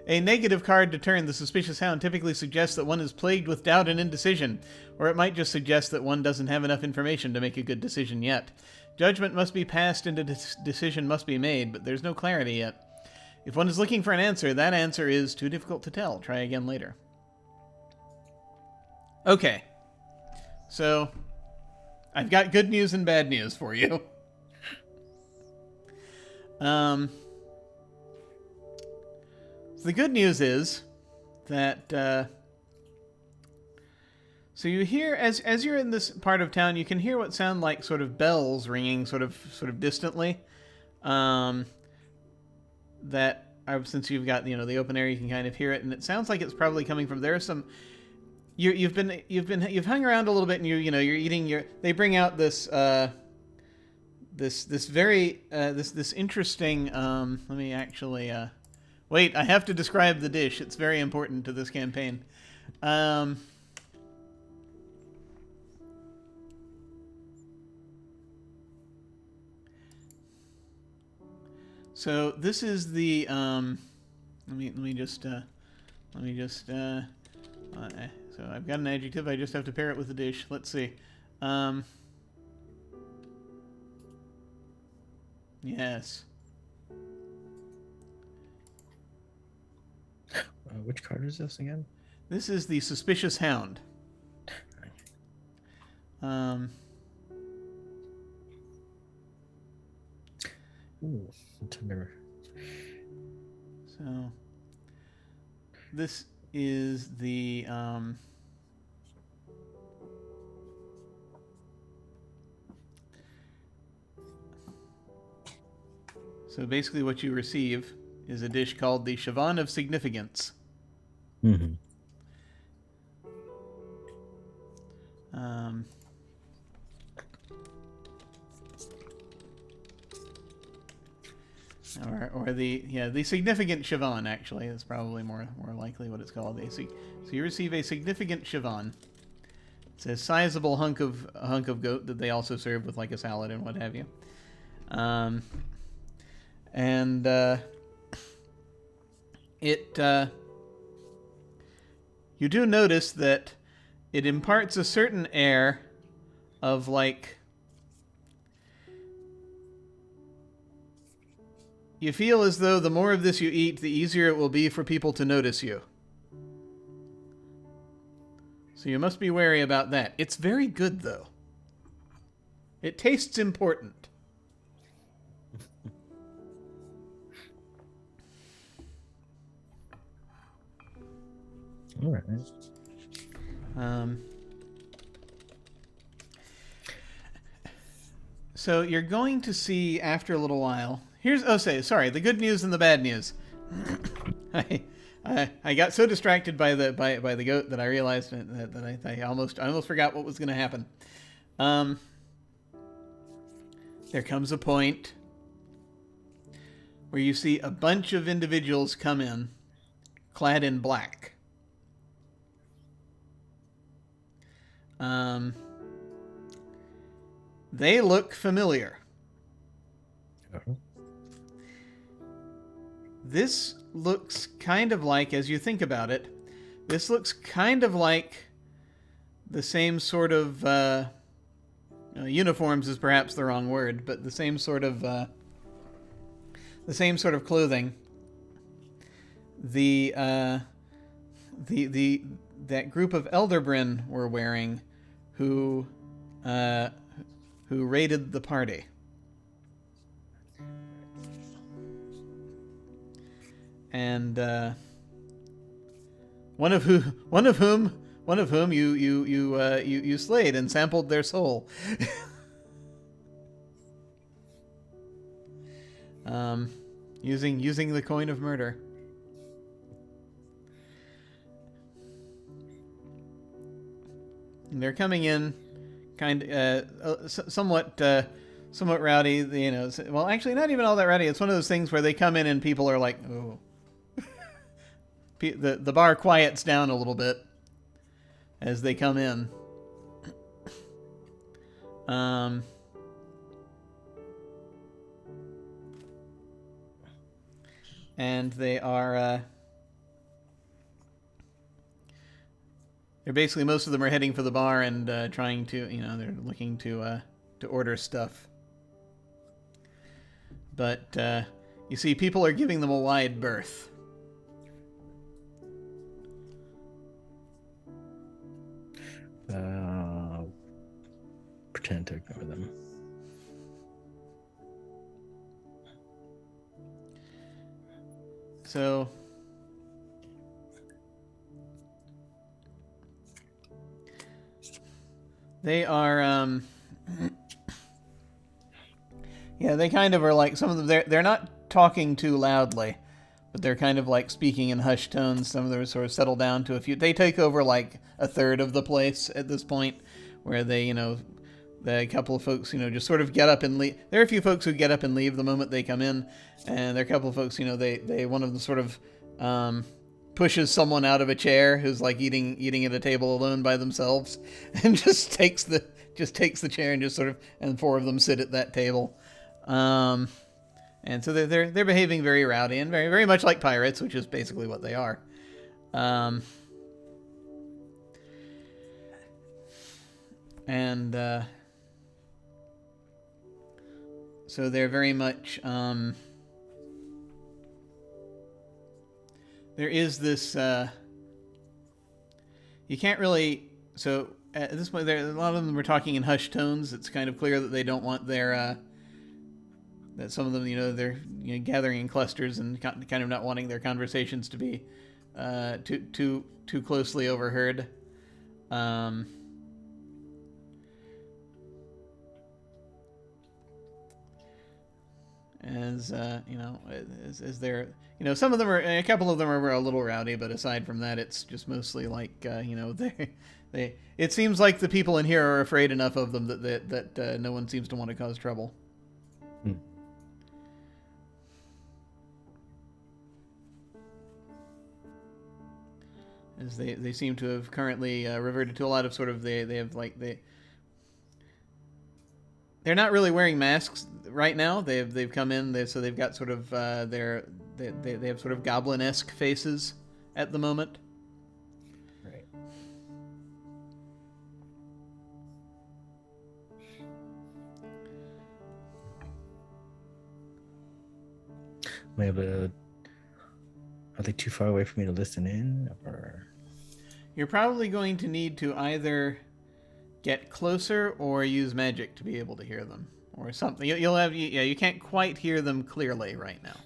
S1: a negative card to turn, the Suspicious Hound typically suggests that one is plagued with doubt and indecision, or it might just suggest that one doesn't have enough information to make a good decision yet. Judgment must be passed and a decision must be made, but there's no clarity yet. If one is looking for an answer, that answer is too difficult to tell. Try again later. Okay. So, I've got good news and bad news for you. So the good news is that so you hear as you're in this part of town, you can hear what sound like sort of bells ringing sort of distantly. That are, since you've got the open air, you can kind of hear it, and it sounds like it's probably coming from there. Some you've hung around a little bit, and you're eating your. They bring out this this very this interesting. Let me actually wait. I have to describe the dish. It's very important to this campaign. So this is the let me just so I've got an adjective. I just have to pair it with the dish. Let's see. Yes.
S2: Which card is this again?
S1: This is the Suspicious Hound.
S2: Ooh, tender.
S1: So this is the so basically what you receive is a dish called the Siobhan of Significance.
S2: Mm-hmm. Or the significant Siobhan, actually is probably more likely what it's called. So you receive a significant Siobhan. It's a sizable hunk of goat that they also serve with like a salad and what have you. You do notice that it imparts a certain air of like. You feel as though the more of this you eat, the easier it will be for people to notice you. So you must be wary about that. It's very good, though. It tastes important. All right.
S1: So you're going to see after a little while. The good news and the bad news. I got so distracted by the goat that I realized that I almost forgot what was going to happen. There comes a point where you see a bunch of individuals come in, clad in black. They look familiar.
S2: Uh-huh.
S1: This looks kind of like, as you think about it, this looks kind of like the same sort of, uniforms is perhaps the wrong word, but the same sort of clothing. That group of Elderbrin were wearing, who raided the party. And one of whom you slayed and sampled their soul. using the coin of murder. And they're coming in, somewhat rowdy. You know, well, actually, not even all that rowdy. It's one of those things where they come in and people are like, "Oh." The bar quiets down a little bit as they come in. And they are they're basically, most of them are heading for the bar and trying to, you know, they're looking to order stuff. But you see, people are giving them a wide berth.
S2: Pretend to ignore them.
S1: So they are, yeah, they kind of are like, some of them, they're not talking too loudly, but they're kind of like speaking in hushed tones. Some of them sort of settle down to a few. They take over like a third of the place at this point, where they, you know, the couple of folks, you know, just sort of get up and leave. There are a few folks who get up and leave the moment they come in, and there are a couple of folks, you know, they one of them sort of pushes someone out of a chair who's like eating at a table alone by themselves, and just takes the chair and just sort of, and four of them sit at that table. And so they're behaving very rowdy and very, very much like pirates, which is basically what they are. So they're very much, there is this, you can't really, so at this point, a lot of them are talking in hushed tones. It's kind of clear that they don't want their, that some of them, you know, they're, you know, gathering in clusters and kind of not wanting their conversations to be too closely overheard. As you know, as they're, you know, some of them are, a couple of them are a little rowdy, but aside from that, it's just mostly like, you know, they. It seems like the people in here are afraid enough of them that no one seems to want to cause trouble. As they seem to have currently reverted to a lot of sort of, they have like they're not really wearing masks right now. They've come in, so they've got sort of they have sort of goblin-esque faces at the moment.
S2: Right. Are they too far away for me to listen in, or?
S1: You're probably going to need to either get closer or use magic to be able to hear them, or something. You'll have, yeah, you can't quite hear them clearly right now.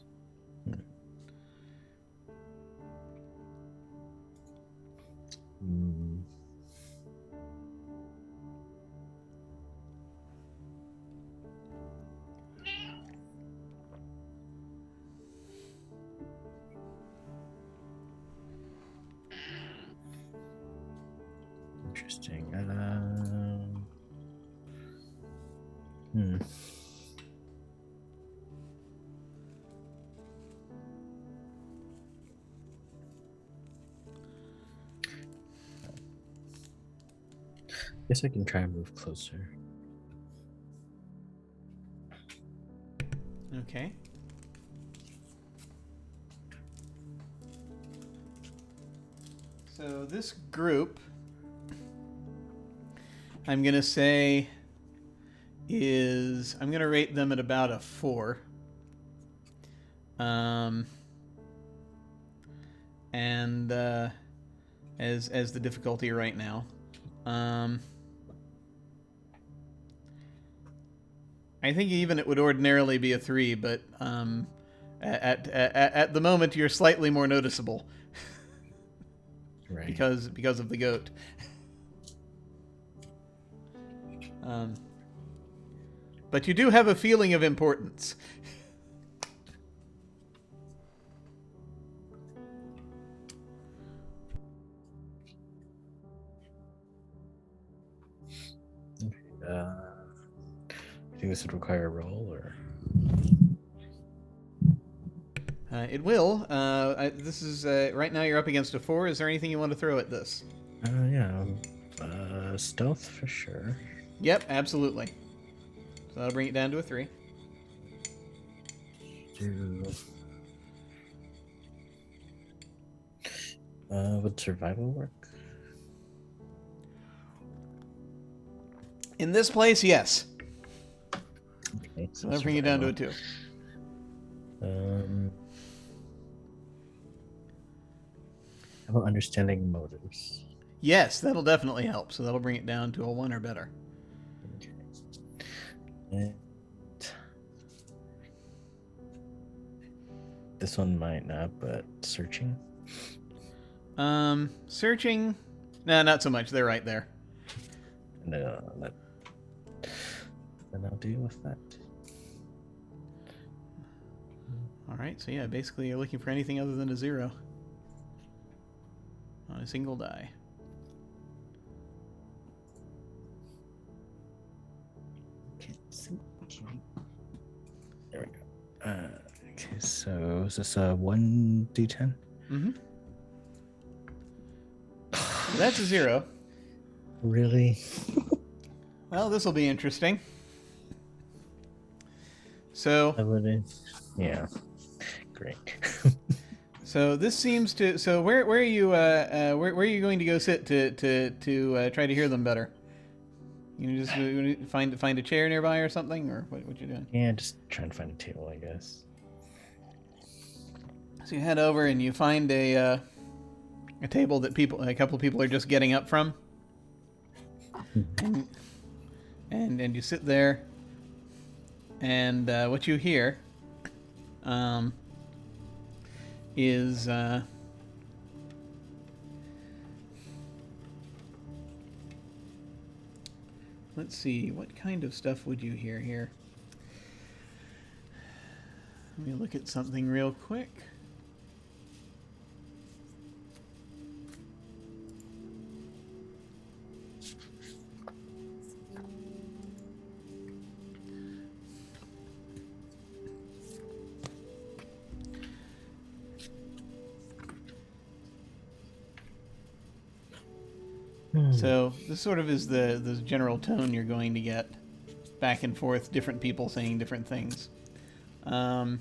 S2: Interesting. Guess I can try and move closer.
S1: Okay. So this group, I'm going to say, I'm going to rate them at about a 4. And as the difficulty right now. I think even it would ordinarily be a 3, but at the moment you're slightly more noticeable.
S2: Right.
S1: Because of the goat. But you do have a feeling of importance.
S2: I think this would require a roll, or
S1: It will. This is right now. You're up against a 4. Is there anything you want to throw at this?
S2: yeah, stealth for sure.
S1: Yep, absolutely. So that'll bring it down to a 3.
S2: Would survival work?
S1: In this place, yes.
S2: Okay,
S1: So that'll bring it down to a 2.
S2: How about understanding motives?
S1: Yes, that'll definitely help. So that'll bring it down to a 1 or better.
S2: Okay. And this one might not, but searching.
S1: Searching. No, not so much. They're right there.
S2: No, then I'll deal with that.
S1: All right. So yeah, basically you're looking for anything other than a 0 on a single die.
S2: Can't see. There we go. Okay, so is this a 1d10?
S1: Mm-hmm. That's a 0.
S2: Really?
S1: Well, this will be interesting. So,
S2: yeah, great.
S1: so this seems to. So where are you? Where are you going to go sit to try to hear them better? You just find a chair nearby or something, or what you doing?
S2: Yeah, just trying to find a table, I guess.
S1: So you head over and you find a table that a couple of people are just getting up from, and you sit there, and what you hear is let's see, what kind of stuff would you hear here? Let me look at something real quick. So this sort of is the general tone you're going to get, back and forth, different people saying different things. I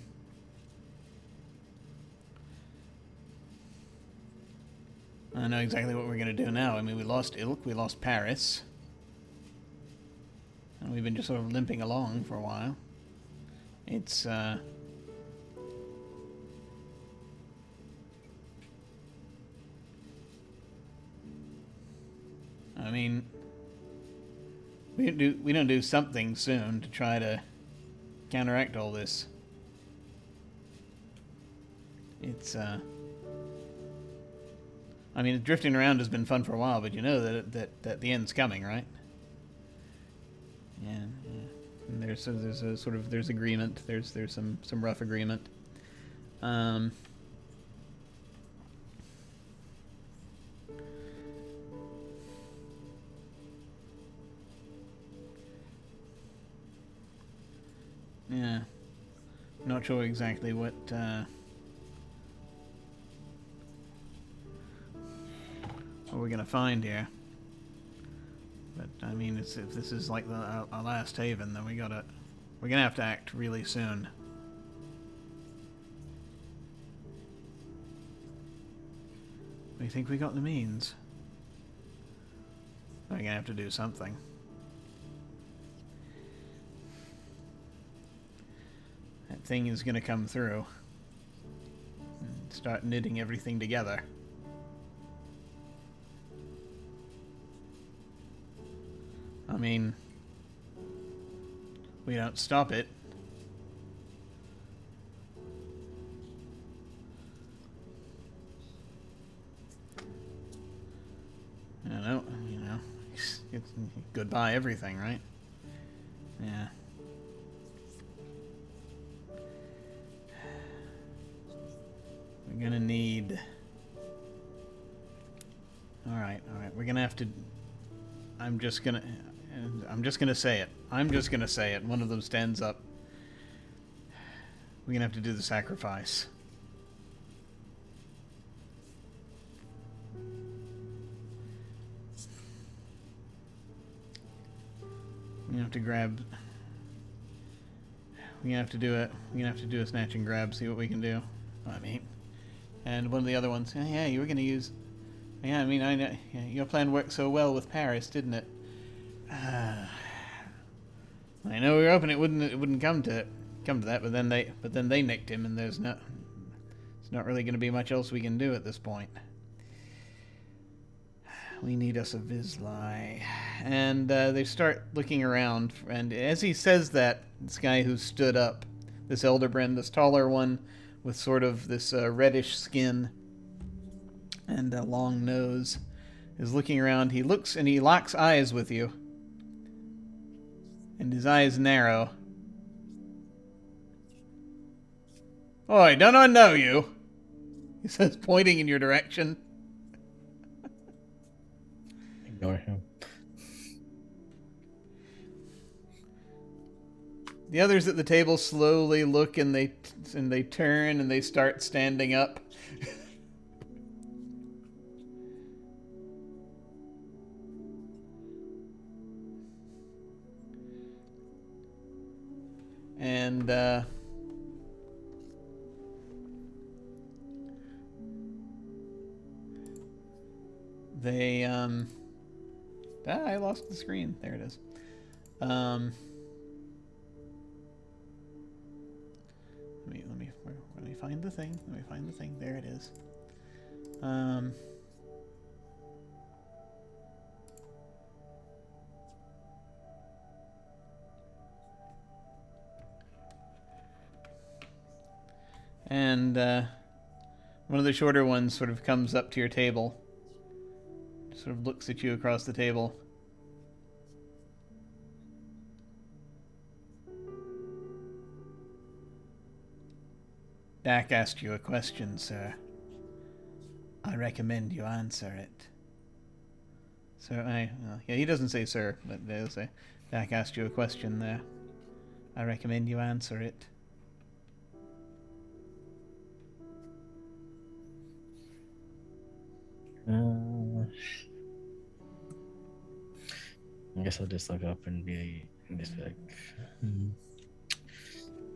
S1: know exactly what we're going to do now. I mean, we lost Ilk, we lost Paris, and we've been just sort of limping along for a while. It's I mean, we don't do something soon to try to counteract all this. It's I mean, drifting around has been fun for a while, but you know that the end's coming, right? Yeah. And there's a sort of agreement. There's some rough agreement. Yeah, not sure exactly what we're gonna find here, but I mean, if this is like our last haven, then we're gonna have to act really soon. We think we got the means. We're gonna have to do something. That thing is going to come through and start knitting everything together. I mean, we don't stop it. I don't know, it's goodbye everything, right? Yeah. We're gonna need... Alright, we're gonna have to... I'm just gonna... And I'm just gonna say it. I'm just gonna say it. One of them stands up. We're gonna have to do the sacrifice. We're gonna have to grab. We're gonna have to do it. We're gonna have to do a snatch and grab. See what we can do. I mean, and one of the other ones. Yeah, you were gonna use. Yeah, I mean, I know your plan worked so well with Paris, didn't it? I know we were hoping it wouldn't come to that, but then they nicked him, and there's not really going to be much else we can do at this point. We need us a Vizsla. And they start looking around, and as he says that, this guy who stood up, this Elderbrand, this taller one with sort of this reddish skin and a long nose, is looking around. He looks and he locks eyes with you. And his eyes narrow. Oi, don't I know you? He says, pointing in your direction.
S2: Ignore him.
S1: The others at the table slowly look and they turn and they start standing up. And they I lost the screen. There it is. Let me find the thing. Let me find the thing. There it is. And one of the shorter ones sort of comes up to your table, sort of looks at you across the table. Dak asked you a question, sir. I recommend you answer it. Yeah, he doesn't say sir, but they'll say, Dak asked you a question there. I recommend you answer it.
S2: I guess I'll just look up and be like,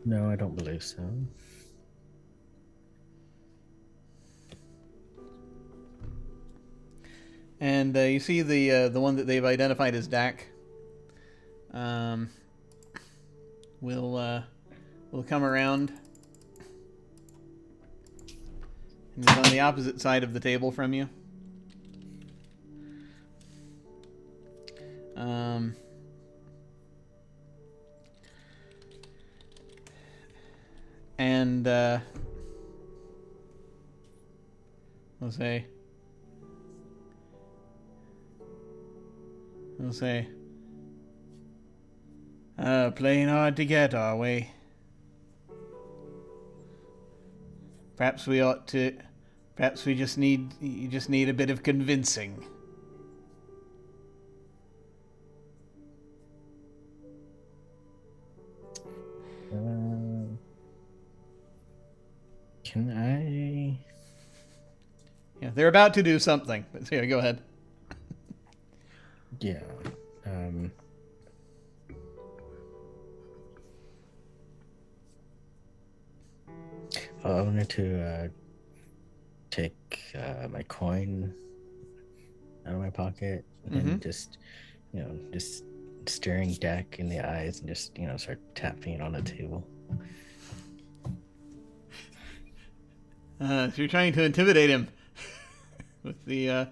S2: no, I don't believe so.
S1: And you see the one that they've identified as Dak. Will come around. And he's on the opposite side of the table from you. And we'll say, playing hard to get, are we? Perhaps we just need a bit of convincing.
S2: Can I?
S1: Yeah, they're about to do something. But here, go ahead.
S2: Yeah. I wanted to take my coin out of my pocket and just staring Dak in the eyes and just, start tapping it on the table.
S1: So you're trying to intimidate him with the.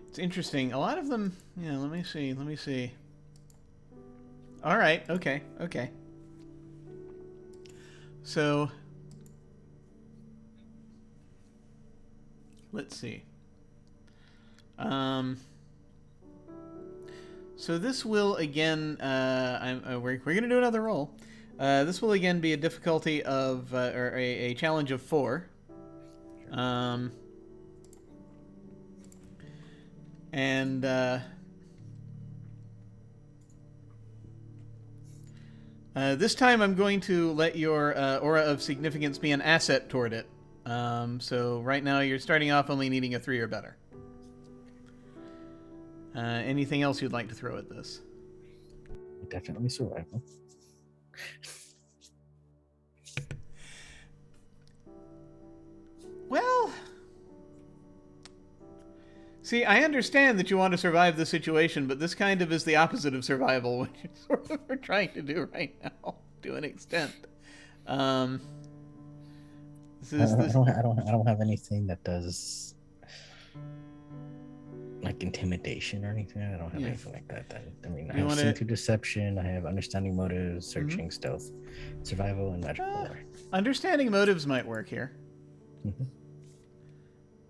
S1: It's interesting. A lot of them. Yeah. Let me see. All right. Okay. So. Let's see. So this will again. We're gonna do another roll. This will again be a difficulty of or a challenge of 4. And This time I'm going to let your aura of significance be an asset toward it. So right now you're starting off only needing a 3 or better. Anything else you'd like to throw at this?
S2: Definitely survival.
S1: Well, see, I understand that you want to survive the situation, but this kind of is the opposite of survival, which you sort of are trying to do right now, to an extent.
S2: I don't have anything that does like intimidation or anything. I don't have anything like that. I mean, I have seen through deception. I have understanding motives, searching, stealth, survival, and magical lore.
S1: Understanding motives might work here.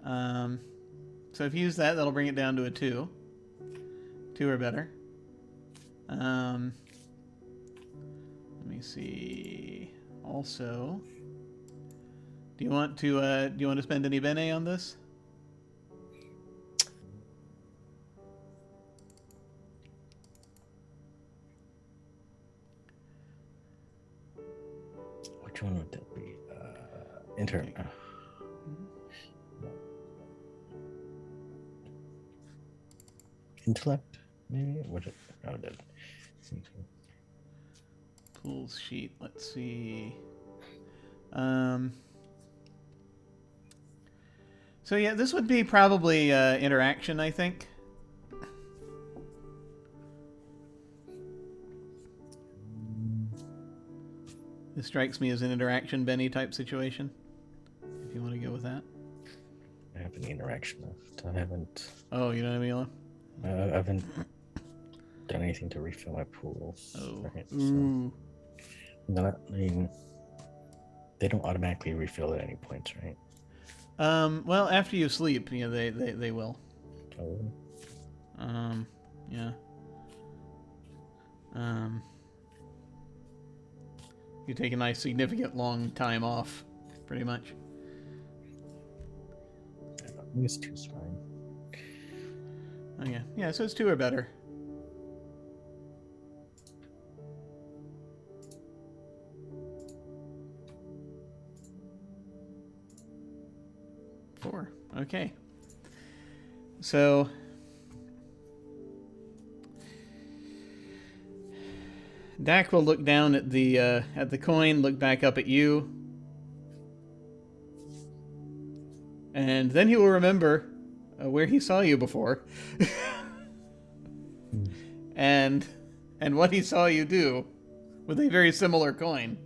S1: So if you use that, that'll bring it down to a 2. 2 or better. Let me see. Also, do you want to spend any bene on this?
S2: Which one would that be? Intellect, maybe? What it? Oh, that.
S1: Pools sheet. Let's see. So yeah, this would be probably interaction, I think. This strikes me as an interaction Benny type situation. If you want to go with that.
S2: I have any interaction left. I haven't.
S1: Oh, you don't have any left?
S2: I haven't done anything to refill my pools.
S1: Oh.
S2: Right, so. I mean, they don't automatically refill at any points, right?
S1: Well, after you sleep, you know, they will.
S2: Oh.
S1: Yeah. You take a nice significant long time off, pretty much.
S2: I think it's 2's fine.
S1: Oh yeah. Yeah, so it's 2 or better. Four. Okay. So Dak will look down at the coin, look back up at you, and then he will remember where he saw you before, and what he saw you do with a very similar coin.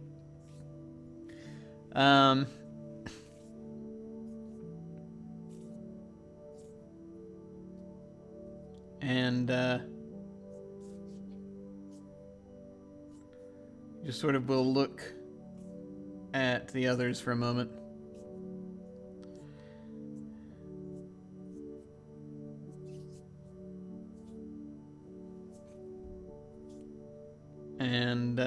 S1: And just sort of will look at the others for a moment. And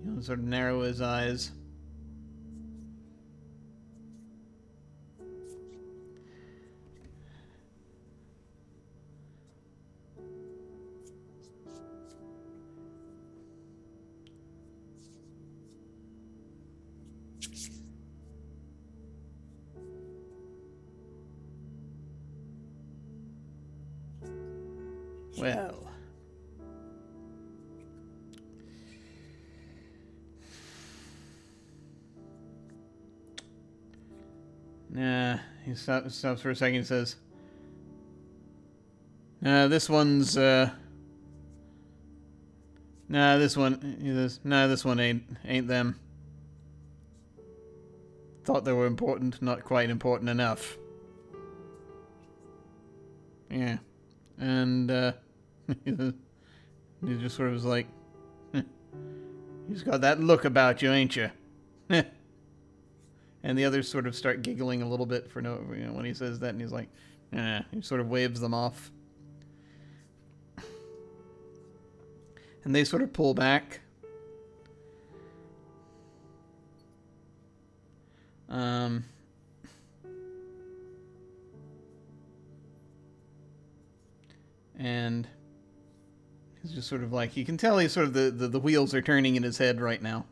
S1: he'll sort of narrow his eyes. Well, he stops for a second and says, this one's, this one, he says, this one ain't them. Thought they were important, not quite important enough. Yeah. And, he just sort of was like, you've got that look about you, ain't you? And the others sort of start giggling a little bit for when he says that, and he's like, he sort of waves them off. And they sort of pull back. And he's just sort of like, you can tell he's sort of the wheels are turning in his head right now.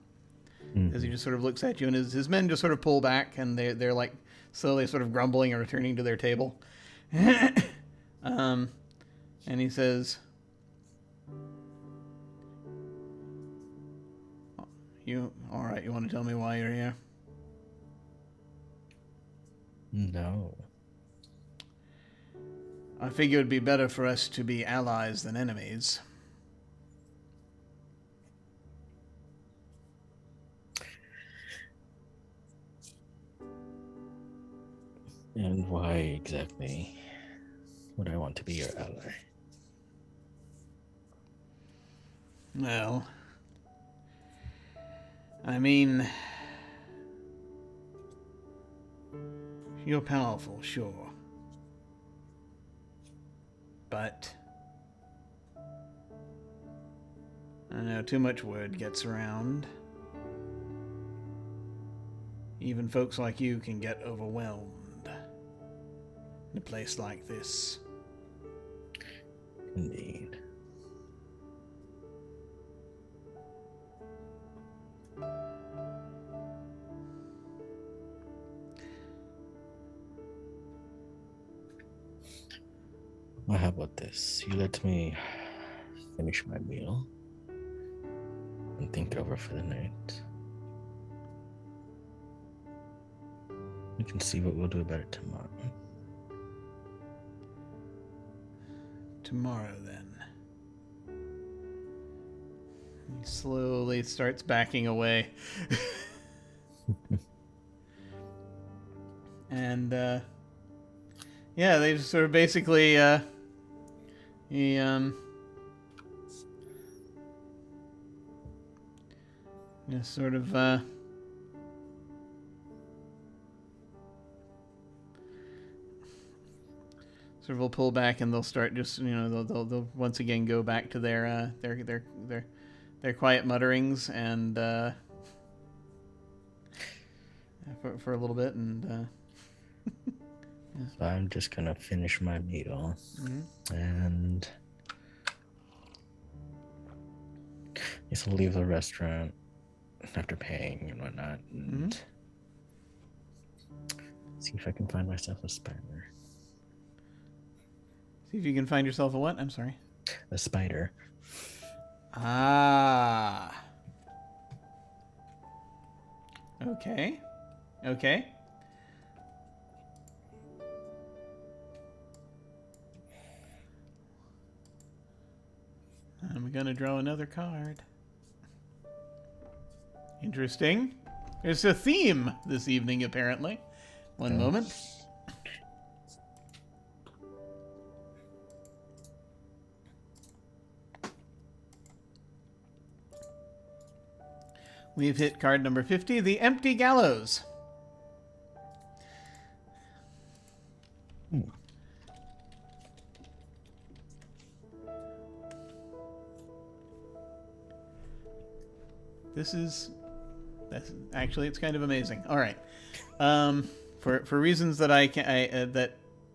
S1: As he just sort of looks at you, and his men just sort of pull back, and they're like slowly sort of grumbling and returning to their table. And he says, "You all right? You want to tell me why you're here?"
S2: No.
S1: I figure it'd be better for us to be allies than enemies.
S2: And why exactly would I want to be your ally?
S1: Well, I mean, you're powerful, sure. But I know too much word gets around. Even folks like you can get overwhelmed in a place like this.
S2: Indeed. Well, how about this? You let me finish my meal and think it over for the night. We can see what we'll do about it tomorrow.
S1: Tomorrow, then. He slowly starts backing away. And, yeah, they just sort of basically, he, just sort of, sort of will pull back, and they'll start just, they'll once again go back to their quiet mutterings, and for a little bit, and
S2: So I'm just gonna finish my meal and I guess I'll leave the restaurant after paying and whatnot, and see if I can find myself a spider.
S1: See if you can find yourself a what? I'm sorry.
S2: A spider.
S1: Ah. Okay. Okay. I'm gonna draw another card. Interesting. There's a theme this evening, apparently. One moment. We've hit card number 50, the Empty Gallows. That's actually, it's kind of amazing. All right. For reasons that that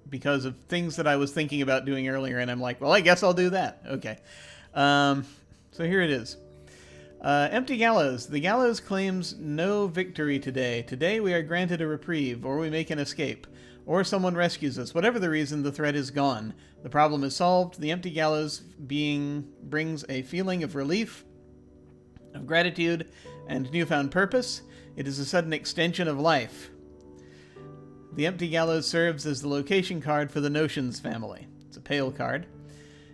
S1: because of things that I was thinking about doing earlier, and I'm like, well, I guess I'll do that. Okay. So here it is. Empty Gallows. The gallows claims no victory today. Today we are granted a reprieve, or we make an escape, or someone rescues us. Whatever the reason, the threat is gone. The problem is solved. The empty gallows brings a feeling of relief, of gratitude, and newfound purpose. It is a sudden extension of life. The Empty Gallows serves as the location card for the Notions family. It's a pale card.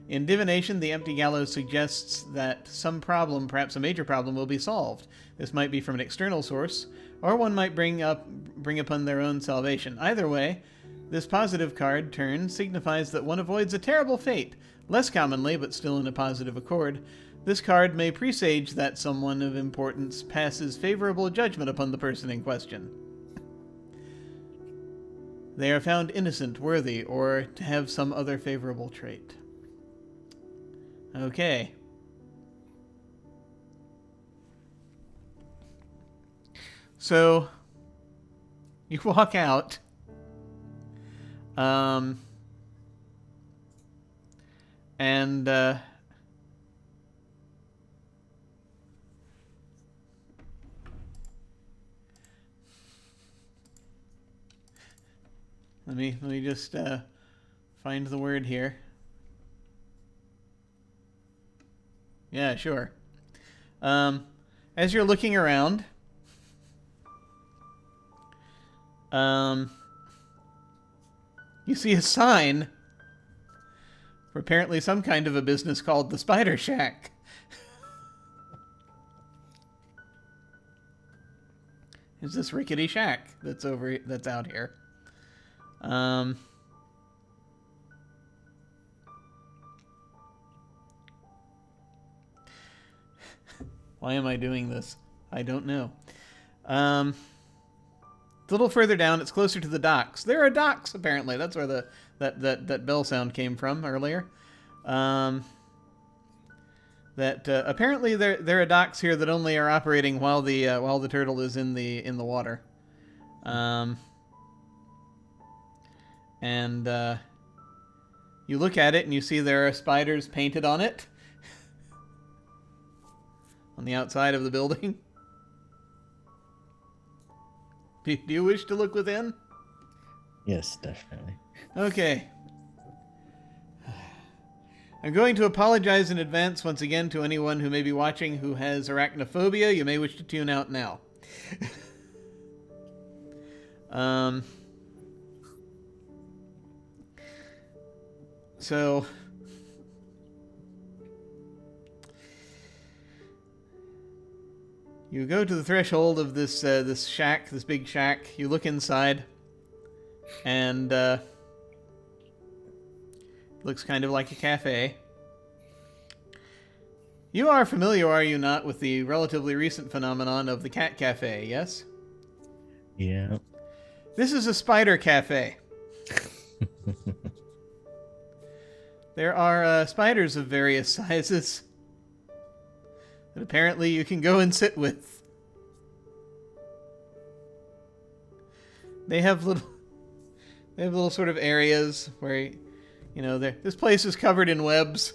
S1: In divination, the Empty Gallows suggests that some problem, perhaps a major problem, will be solved. This might be from an external source, or one might bring upon their own salvation. Either way, this positive card turn signifies that one avoids a terrible fate. Less commonly, but still in a positive accord, this card may presage that someone of importance passes favorable judgment upon the person in question. They are found innocent, worthy, or to have some other favorable trait. Okay. So, you walk out. And let me just find the word here. Yeah, sure. As you're looking around, you see a sign for apparently some kind of a business called the Spider Shack. Is this rickety shack that's out here? Why am I doing this? I don't know. It's a little further down. It's closer to the docks. There are docks, apparently. That's where that bell sound came from earlier. Apparently there are docks here that only are operating while the turtle is in the water. You look at it and you see there are spiders painted on it. On the outside of the building. Do you wish to look within?
S2: Yes, definitely.
S1: Okay. I'm going to apologize in advance once again to anyone who may be watching who has arachnophobia. You may wish to tune out now. So... You go to the threshold of this shack, this big shack. You look inside, and it looks kind of like a cafe. You are familiar, are you not, with the relatively recent phenomenon of the cat cafe, yes?
S2: Yeah.
S1: This is a spider cafe. There are spiders of various sizes that apparently you can go and sit with. They have little sort of areas where, this place is covered in webs.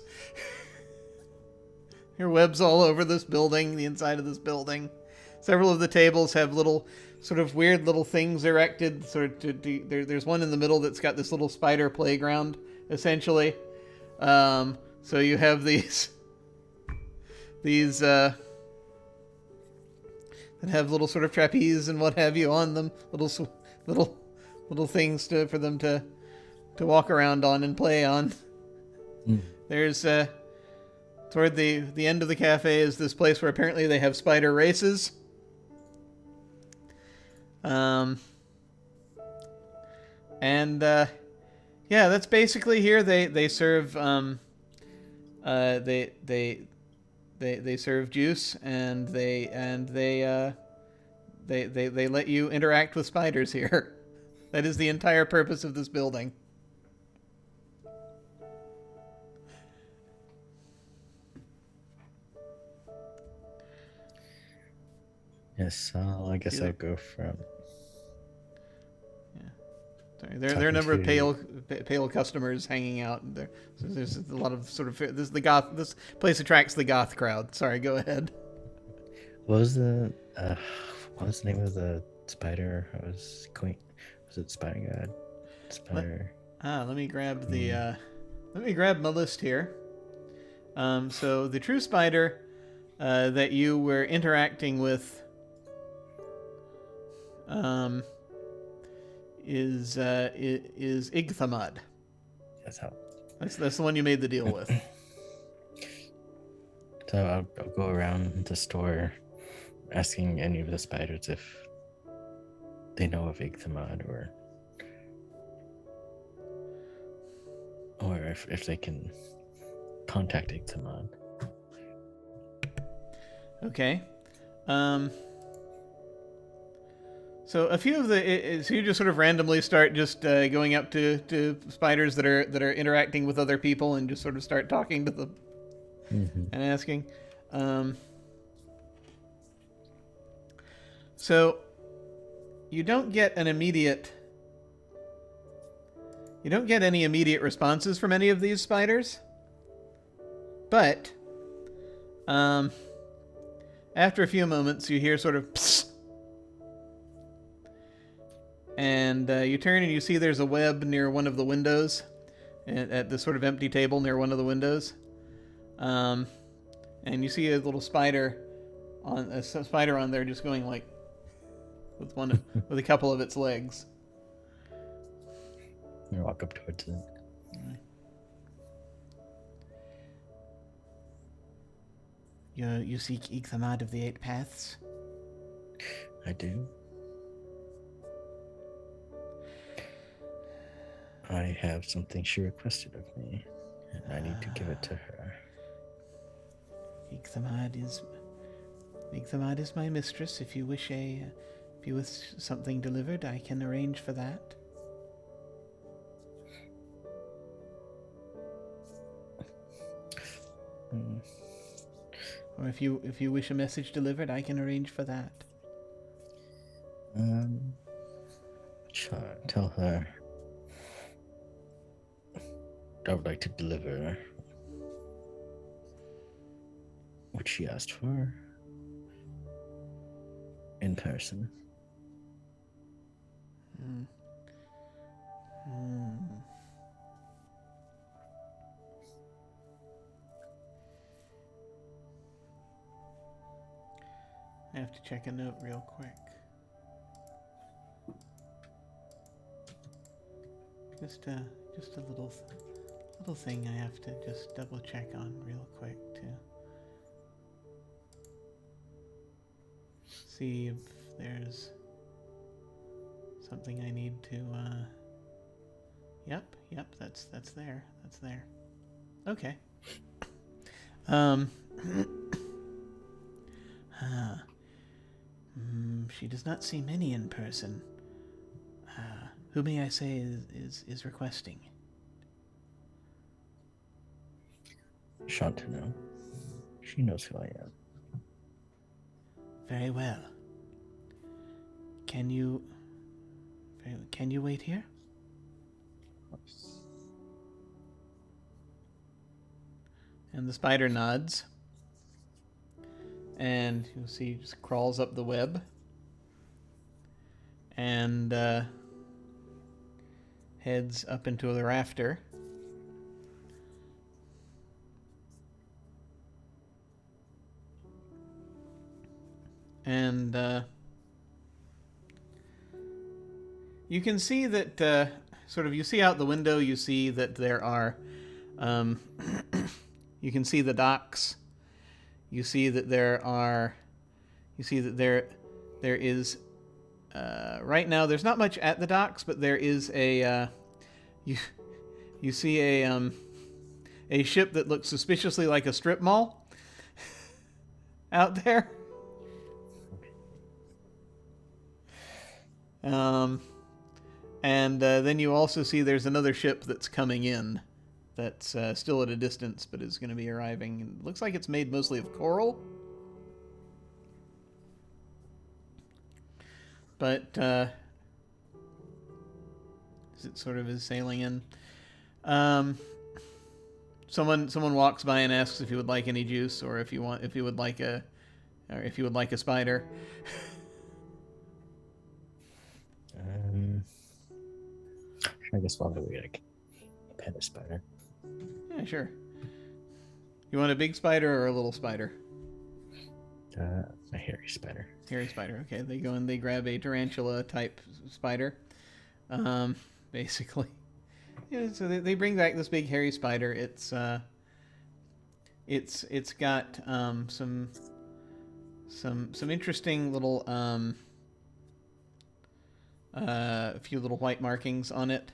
S1: There are webs all over this building, the inside of this building. Several of the tables have little sort of weird little things erected. There's one in the middle that's got this little spider playground, essentially. So you have these that have little sort of trapeze and what have you on them, little things for them to walk around on and play on. There's toward the end of the cafe is this place where apparently they have spider races. Yeah, that's basically here. They serve they serve juice, and they let you interact with spiders here. That is the entire purpose of this building.
S2: Yes, so I guess I'll go from...
S1: Sorry, there are a number of pale customers hanging out. There's a lot of sort of... This place attracts the goth crowd. Sorry, go ahead.
S2: What was the name of the spider? Was it Spider God?
S1: Let me grab let me grab my list here. So the true spider that you were interacting with is Igthamad. That's the one you made the deal with.
S2: So I'll go around the store asking any of the spiders if they know of Igthamad or if they can contact Igthamad.
S1: Okay. So a few of so you just sort of randomly start just going up to spiders that are interacting with other people and just sort of start talking to them and asking. So you don't get any immediate responses from any of these spiders. But after a few moments, you hear sort of psst, and you turn and you see there's a web near one of the windows, at the sort of empty table near one of the windows. And you see a little spider on there, just going like with with a couple of its legs.
S2: I walk up towards it.
S1: You seek Icthamad of the Eight Paths?
S2: I do. I have something she requested of me, and I need to give it to her.
S1: Icthamad is my mistress. If you wish something delivered, I can arrange for that. Or if you wish a message delivered, I can arrange for that.
S2: Tell her I would like to deliver what she asked for in person.
S1: I have to check a note real quick. Just a little thing I have to just double check on real quick to see if there's something I need to. Yep, that's there. That's there. Okay. She does not see many in person. Who may I say is requesting?
S2: Shantanu. She knows who I am.
S1: Very well. Can you wait here? And the spider nods. And you'll see he just crawls up the web. And heads up into the rafter. And you can see that you see out the window, you see that there are, you can see the docks. You see that there is, right now there's not much at the docks, but there is you see a ship that looks suspiciously like a strip mall out there. And then you also see there's another ship that's coming in that's still at a distance, but is going to be arriving. It looks like it's made mostly of coral. But it sort of is sailing in. Someone walks by and asks if you would like any juice, or if you would like a spider.
S2: I guess while we pet a spider.
S1: Yeah, sure. You want a big spider or a little spider?
S2: A hairy spider.
S1: Hairy spider. Okay, they go and they grab a tarantula type spider. Basically, yeah. So they bring back this big hairy spider. It's got some interesting little a few little white markings on it.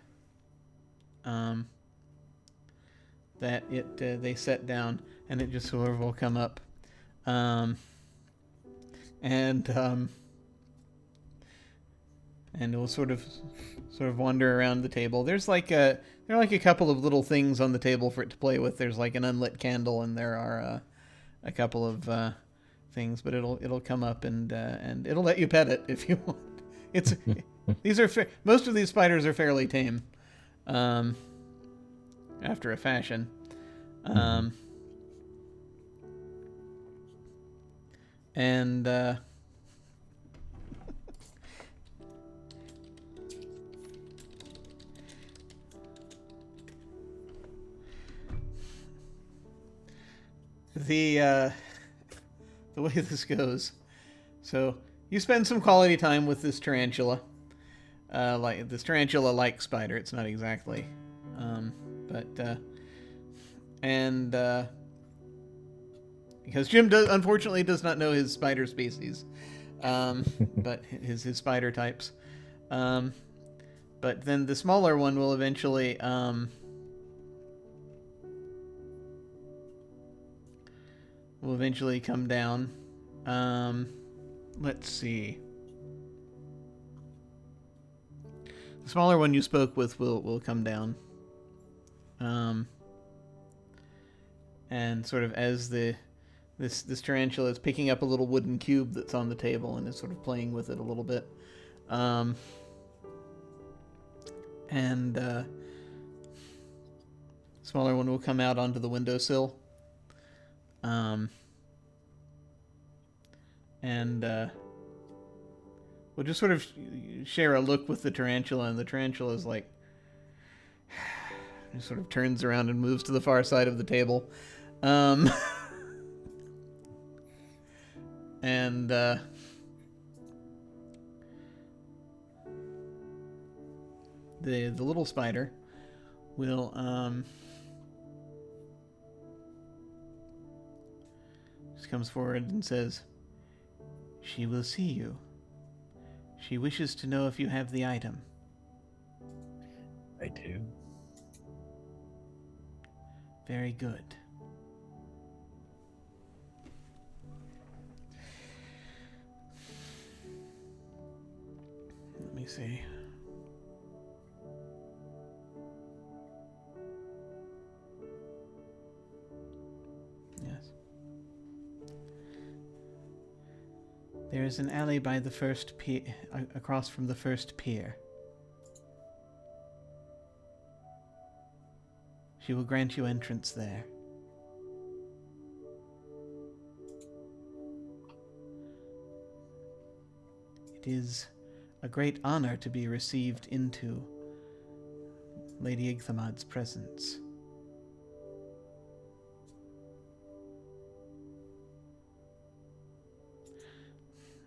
S1: That they set down, and it just sort of will come up, and it will sort of wander around the table. There are like a couple of little things on the table for it to play with. There's like an unlit candle, and there are a couple of things, but it'll come up and it'll let you pet it if you want. It's most of these spiders are fairly tame. After a fashion. And the way this goes. So you spend some quality time with this tarantula. Like this tarantula-like spider. It's not exactly, because Jim unfortunately does not know his spider species, but his spider types. But then the smaller one will eventually come down. Let's see. The smaller one you spoke with will come down. And sort of as this tarantula is picking up a little wooden cube that's on the table and is sort of playing with it a little bit. Smaller one will come out onto the windowsill. We'll just sort of share a look with the tarantula, and the tarantula is like, just sort of turns around and moves to the far side of the table. The little spider will just comes forward and says, "She will see you. She wishes to know if you have the item."
S2: I do.
S1: Very good. Let me see. Yes. There is an alley by the first pier, across from the first pier. She will grant you entrance there. It is a great honor to be received into Lady Igthamad's presence.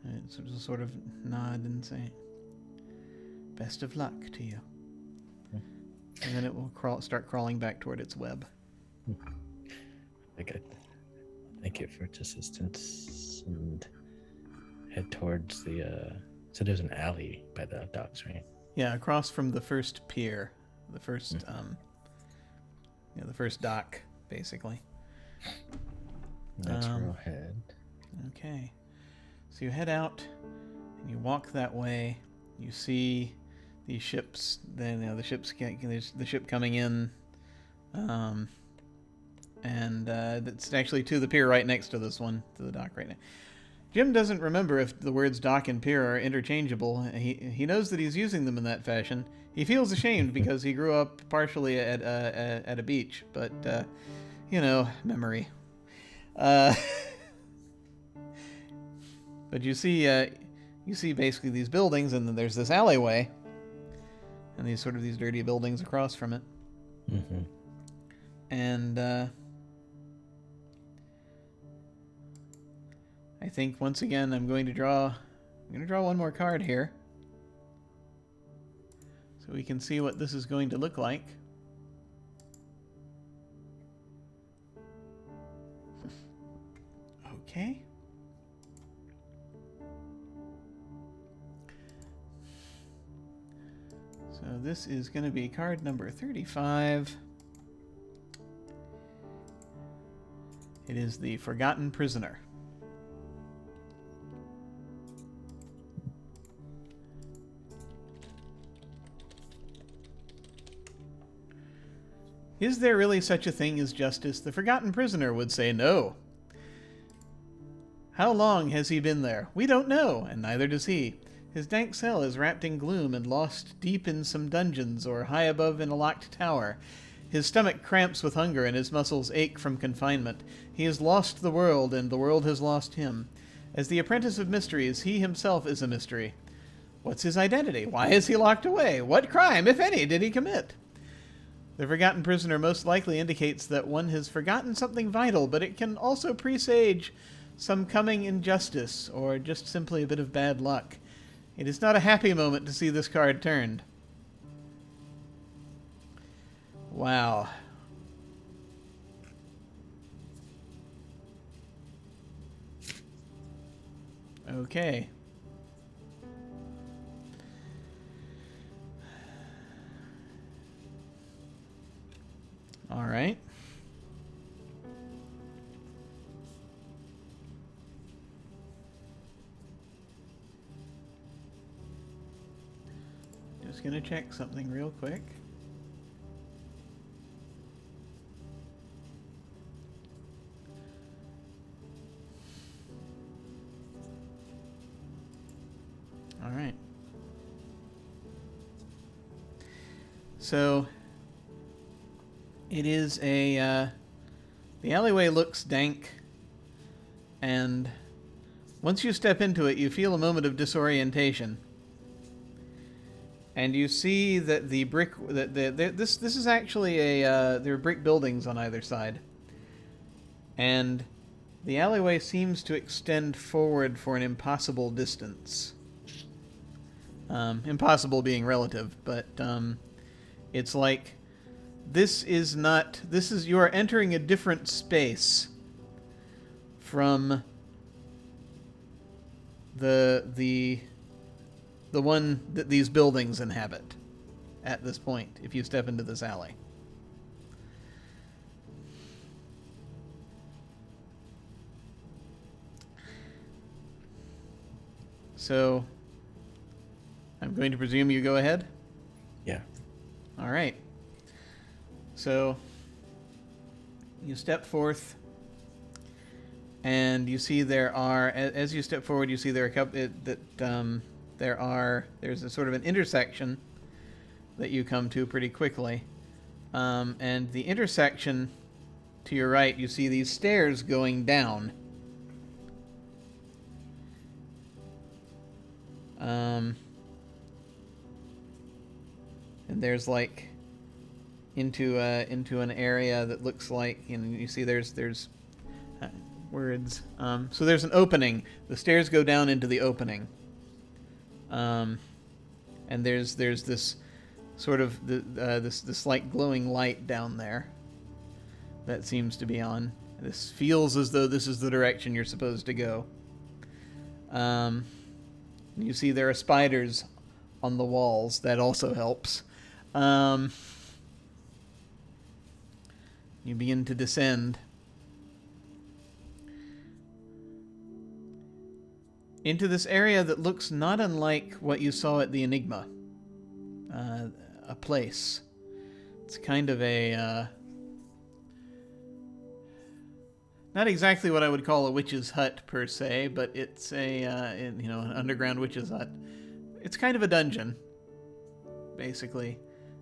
S1: And sort of nod and say, "Best of luck to you." And then it will start crawling back toward its web.
S2: Okay. Thank you for its assistance, and head towards the. So there's an alley by the docks, right?
S1: Yeah, across from the first pier, the first the first dock, basically.
S2: That's where I'll head.
S1: Okay, so you head out and you walk that way. You see these ships. Then the ship coming in, and it's actually to the pier right next to this one, to the dock right now. Jim doesn't remember if the words dock and pier are interchangeable. He knows that he's using them in that fashion. He feels ashamed because he grew up partially at a beach, but memory. But you see basically these buildings, and then there's this alleyway, and these dirty buildings across from it.
S2: Mm-hmm.
S1: And I think once again I'm going to draw one more card here, so we can see what this is going to look like. Okay. So this is going to be card number 35. It is the Forgotten Prisoner. Is there really such a thing as justice? The Forgotten Prisoner would say no. How long has he been there? We don't know, and neither does he. His dank cell is wrapped in gloom and lost deep in some dungeons or high above in a locked tower. His stomach cramps with hunger and his muscles ache from confinement. He has lost the world, and the world has lost him. As the apprentice of mysteries, he himself is a mystery. What's his identity? Why is he locked away? What crime, if any, did he commit? The forgotten prisoner most likely indicates that one has forgotten something vital, but it can also presage some coming injustice, or just simply a bit of bad luck. It is not a happy moment to see this card turned. Wow. Okay. All right. Just gonna check something real quick. All right. So it is a the alleyway looks dank, and once you step into it, you feel a moment of disorientation. And you see that the brick this is actually a there are brick buildings on either side. And the alleyway seems to extend forward for an impossible distance. Impossible being relative, but it's like you are entering a different space from the one that these buildings inhabit at this point, if you step into this alley. So I'm going to presume you go ahead?
S2: Yeah.
S1: All right. So you step forth, and you see there are, as you step forward, you see there are a couple there's a sort of an intersection that you come to pretty quickly, and the intersection to your right, you see these stairs going down. And there's like into an area that looks like, you see there's words. So there's an opening. The stairs go down into the opening. And there's this sort of this like glowing light down there that seems to be on. This feels as though this is the direction you're supposed to go. You see there are spiders on the walls. That also helps. You begin to descend into this area that looks not unlike what you saw at the Enigma. A place. It's kind of a... not exactly what I would call a witch's hut, per se, but it's an underground witch's hut. It's kind of a dungeon, basically,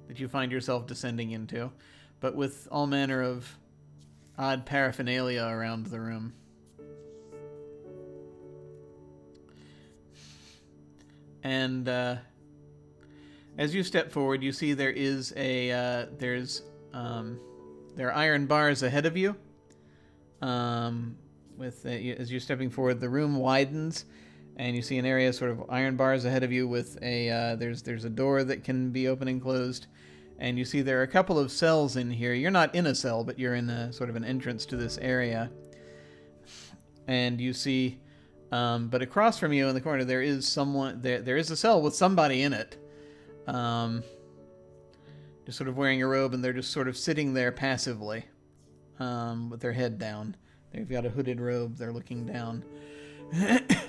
S1: that you find yourself descending into, but with all manner of odd paraphernalia around the room. And as you step forward, you see there is there are iron bars ahead of you. As you're stepping forward, the room widens, and you see an area sort of iron bars ahead of you with there's a door that can be open and closed, and you see there are a couple of cells in here. You're not in a cell, but you're in a sort of an entrance to this area, and you see, but across from you in the corner there is someone. There is a cell with somebody in it, just sort of wearing a robe, and they're just sort of sitting there passively. With their head down. They've got a hooded robe. They're looking down.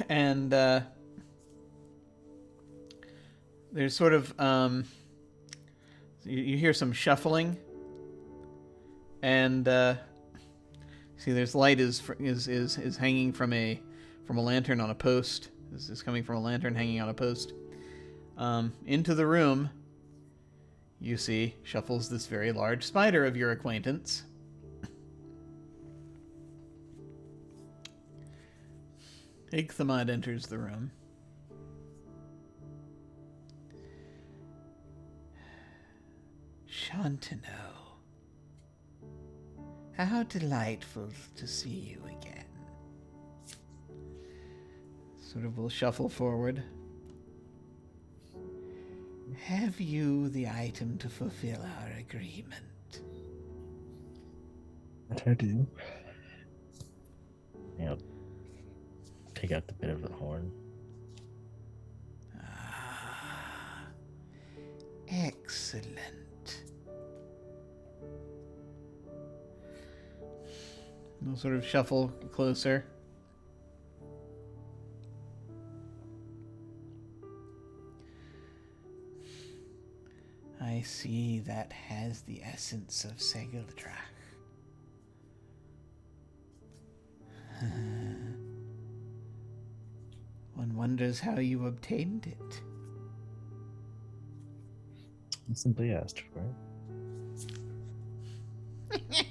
S1: And there's sort of... you hear some shuffling. And see, there's light is hanging from a lantern on a post. This is coming from a lantern hanging on a post. Into the room, you see, shuffles this very large spider of your acquaintance. Igthamod enters the room. Shantano, how delightful to see you again. Sort of will shuffle forward. Have you the item to fulfill our agreement?
S2: What I do? Take out the bit of the horn.
S1: Ah, excellent. We'll sort of shuffle closer. I see that has the essence of Segeldrach. One wonders how you obtained it.
S2: I simply asked for it.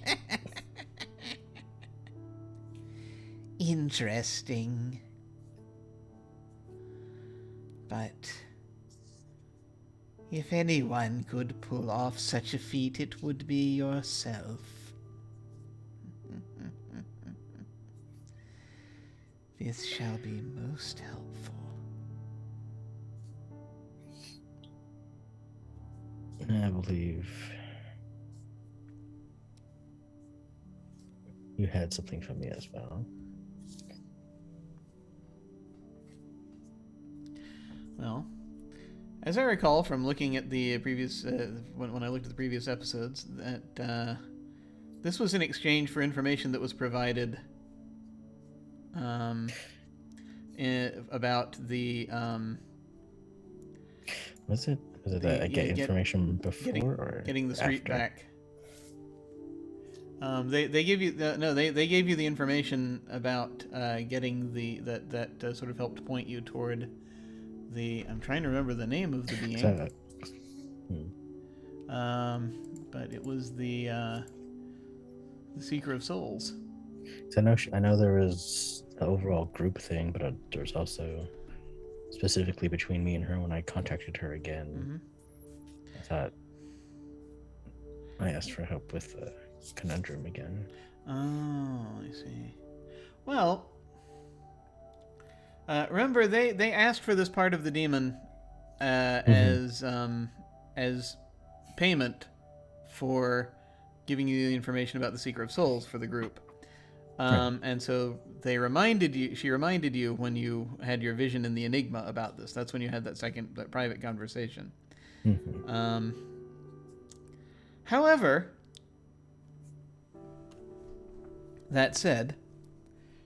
S1: Interesting. But if anyone could pull off such a feat, it would be yourself. This shall be most helpful.
S2: I believe you had something for me as well.
S1: Well, as I recall from looking at the previous, when I looked at the previous episodes, that this was in exchange for information that was provided about the
S2: Was it that I get information before or
S1: getting the street
S2: after?
S1: back? They give you they gave you the information about getting that sort of helped point you toward the, I'm trying to remember the name of the being. But it was the Seeker of Souls.
S2: So I know there was the overall group thing, but there was also specifically between me and her when I contacted her again. Mm-hmm. I thought I asked for help with the conundrum again.
S1: Oh, I see. Well, remember they asked for this part of the demon as payment for giving you the information about the Seeker of Souls for the group. Right. And so she reminded you when you had your vision in the Enigma about this. That's when you had that private conversation. Mm-hmm. However, that said,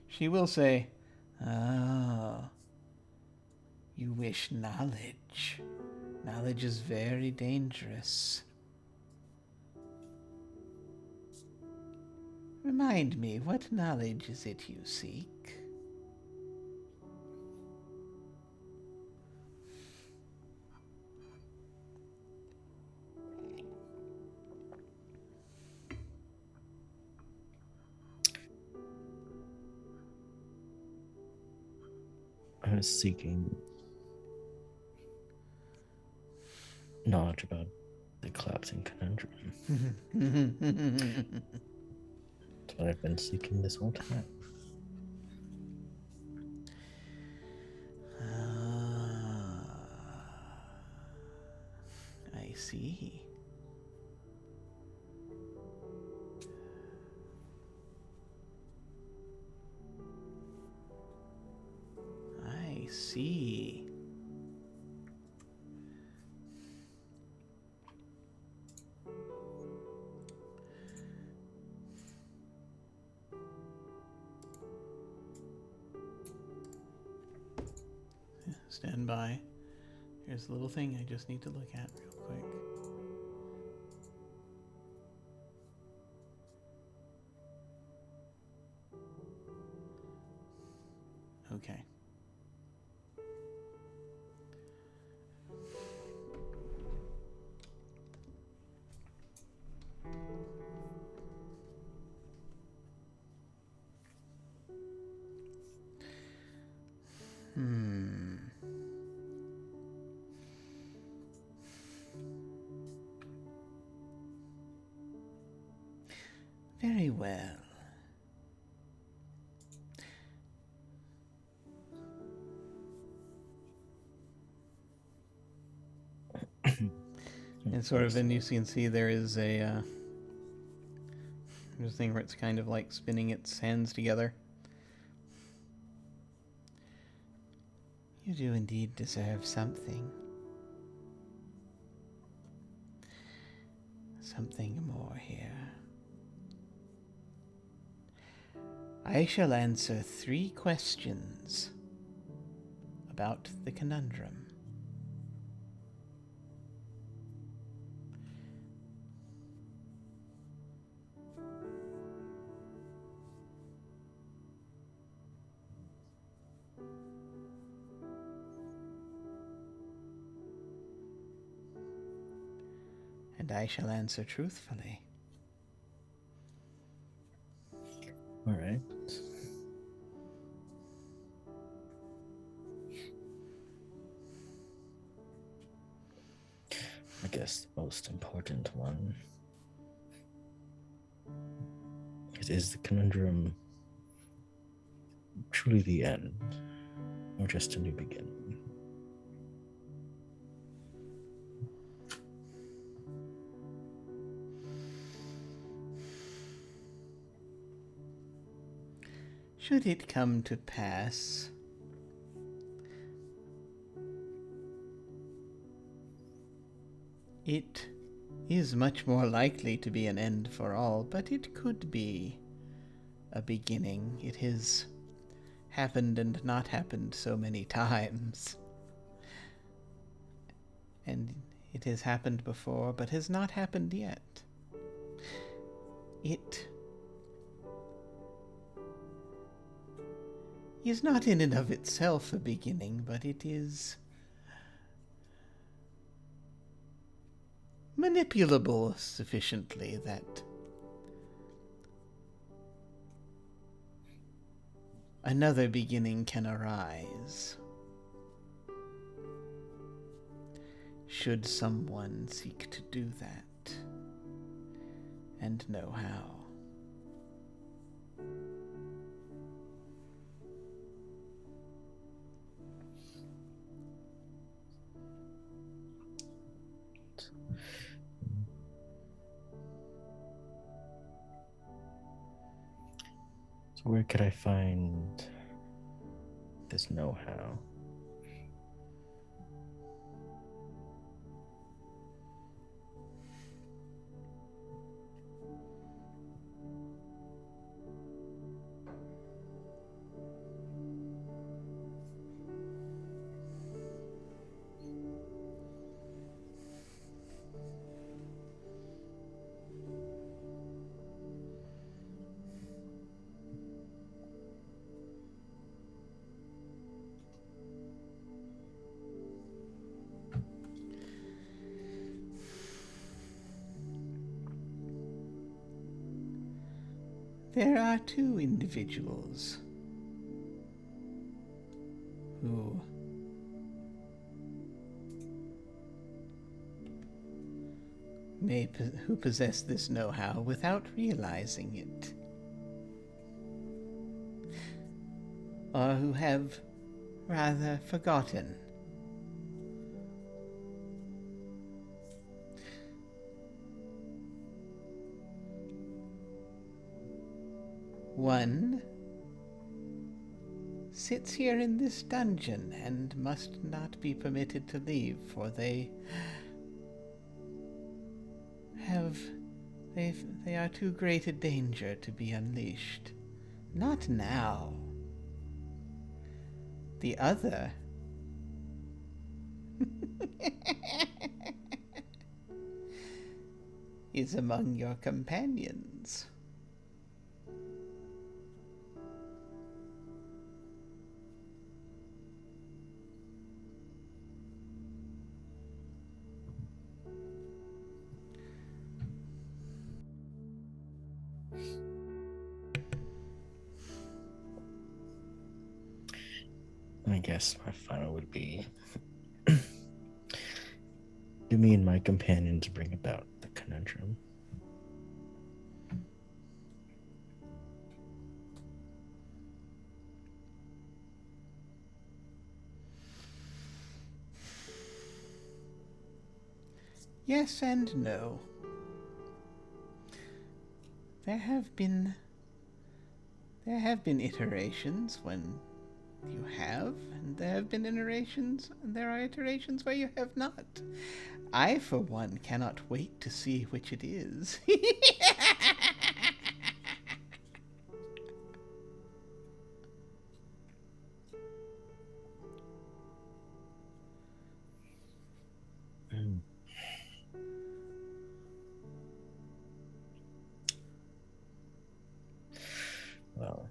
S1: she will say, "Oh, you wish knowledge. Knowledge is very dangerous. Remind me, what knowledge is it you seek?"
S2: I was seeking knowledge about the collapsing conundrum. That's what I've been seeking this whole time.
S1: I see. I see. Stand by. Here's the little thing I just need to look at real quick. Okay. Very well. And sort of, and you can see there is a there's a thing where it's kind of like spinning its hands together. You do indeed deserve something. Something more here. I shall answer 3 questions about the conundrum. And I shall answer truthfully.
S2: All right. I guess the most important one is the conundrum truly the end, or just a new beginning?
S1: Should it come to pass it is much more likely to be an end for all, but it could be a beginning. It has happened and not happened so many times. And it has happened before, but has not happened yet. It is not in and of itself a beginning, but it is manipulable sufficiently that another beginning can arise, should someone seek to do that, and know how.
S2: Where could I find this know-how?
S1: There are 2 individuals who possess this know-how without realizing it, or who have rather forgotten. One sits here in this dungeon and must not be permitted to leave, for they are too great a danger to be unleashed. Not now. The other is among your companions.
S2: I guess my final would be do me and my companions bring about the conundrum.
S1: Yes and no. There have been iterations when you have, and there have been iterations, and there are iterations where you have not. I, for one, cannot wait to see which it is.
S2: Well,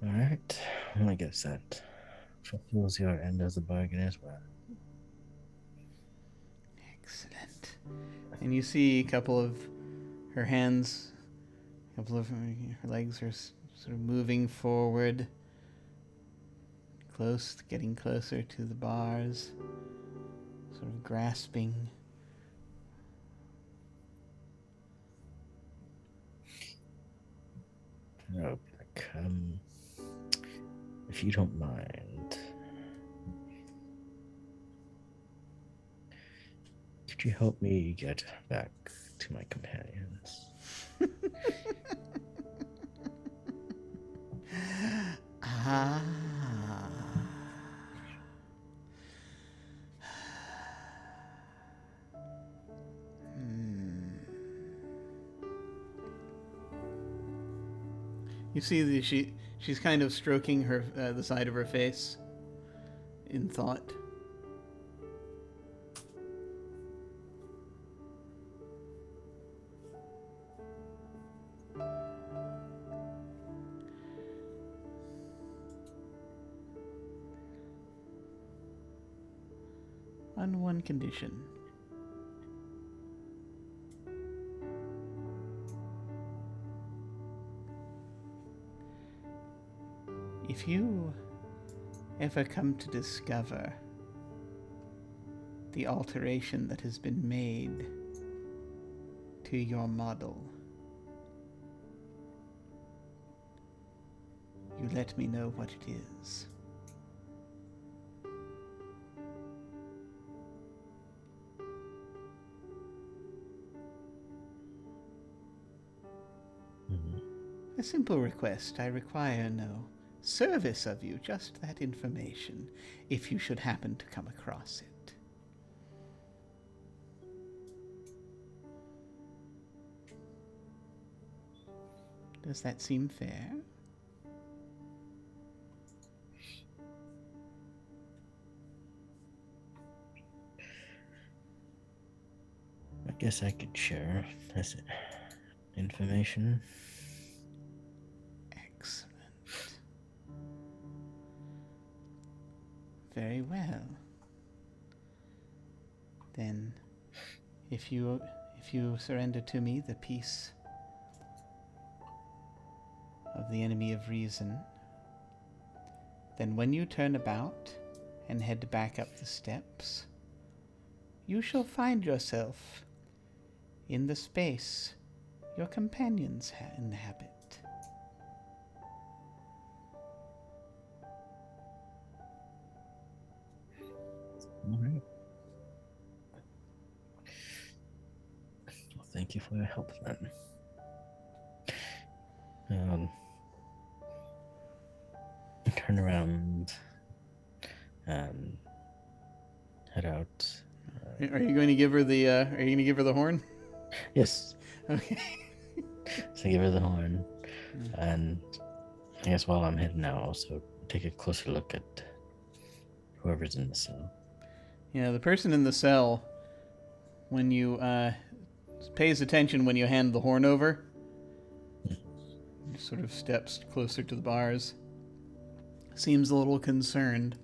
S2: all right. Well, I guess that fulfills your end of the bargain as well.
S1: Excellent. And you see a couple of her hands, a couple of her legs are sort of moving forward, getting closer to the bars, sort of grasping.
S2: Oh, if you don't mind, could you help me get back to my companions?
S1: Ah. You see she's kind of stroking her the side of her face in thought. On one condition. If you ever come to discover the alteration that has been made to your model, you let me know what it is. A simple request. I require no service of you, just that information, if you should happen to come across it. Does that seem fair?
S2: I guess I could share this information.
S1: Excellent. Very well. Then, if you surrender to me the piece of the enemy of reason, then when you turn about and head back up the steps, you shall find yourself in the space your companions inhabit.
S2: All right. Well, thank you for your help then. Turn around and head out.
S1: Are you going to give her the? Are you going to give her the horn?
S2: Yes.
S1: Okay.
S2: So give her the horn, and I guess while I'm heading out, also take a closer look at whoever's in the cell.
S1: Yeah, the person in the cell, when you pays attention when you hand the horn over, sort of steps closer to the bars. Seems a little concerned.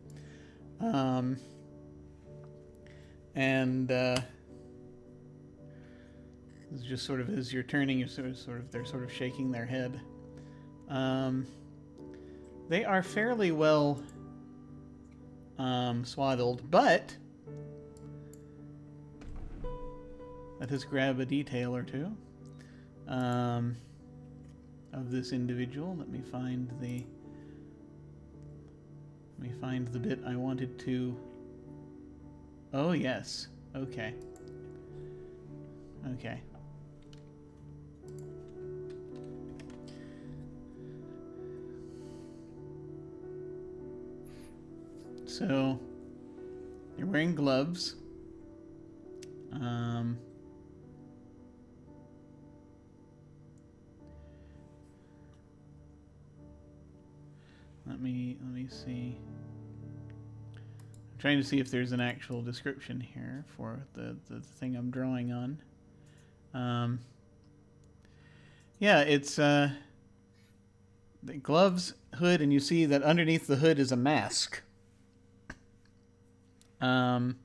S1: It's just sort of as you're turning, you're they're sort of shaking their head. They are fairly well swaddled, but let us grab a detail or two of this individual. Let me find the find the bit I wanted to... Oh, yes. Okay. Okay. So, you're wearing gloves. Let me see. I'm trying to see if there's an actual description here for the thing I'm drawing on. Yeah, it's the gloves, hood, and you see that underneath the hood is a mask. And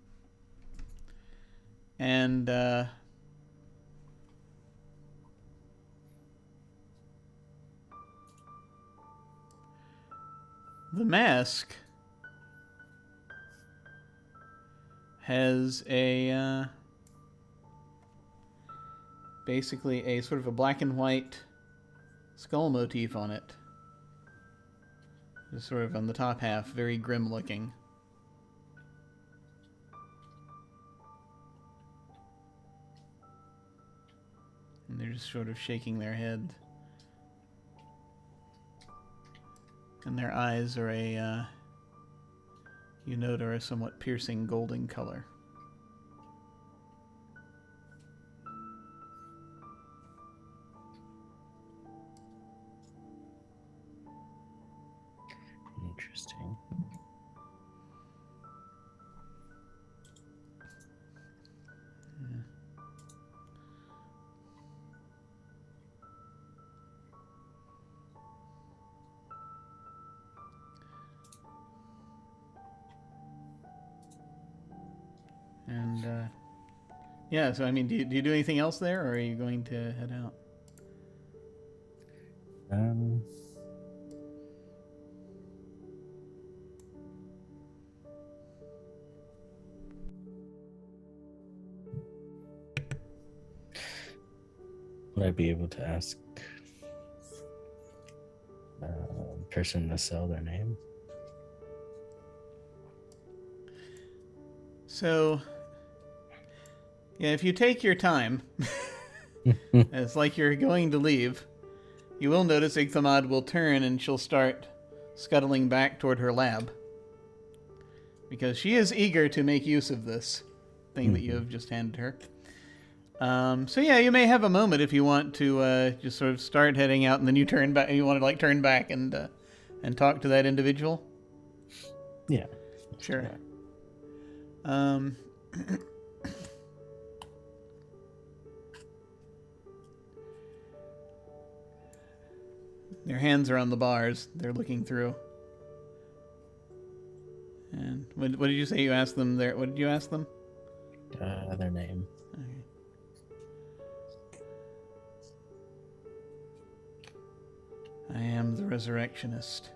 S1: the mask has a basically a sort of a black and white skull motif on it. Just sort of on the top half, very grim looking. And they're just sort of shaking their head. And their eyes are you note, are a somewhat piercing golden color.
S2: Interesting.
S1: And, yeah, so, I mean, do you do anything else there, or are you going to head out?
S2: Would I be able to ask the person to sell their name?
S1: So, yeah, if you take your time, it's like you're going to leave, you will notice Igthamad will turn and she'll start scuttling back toward her lab. Because she is eager to make use of this thing that you have just handed her. So yeah, you may have a moment if you want to just sort of start heading out, and then you turn back. You want to like turn back and talk to that individual.
S2: Yeah,
S1: sure. Their hands are on the bars. They're looking through. And what did you say? You asked them there. What did you ask them?
S2: Their name.
S1: Okay. I am the Resurrectionist.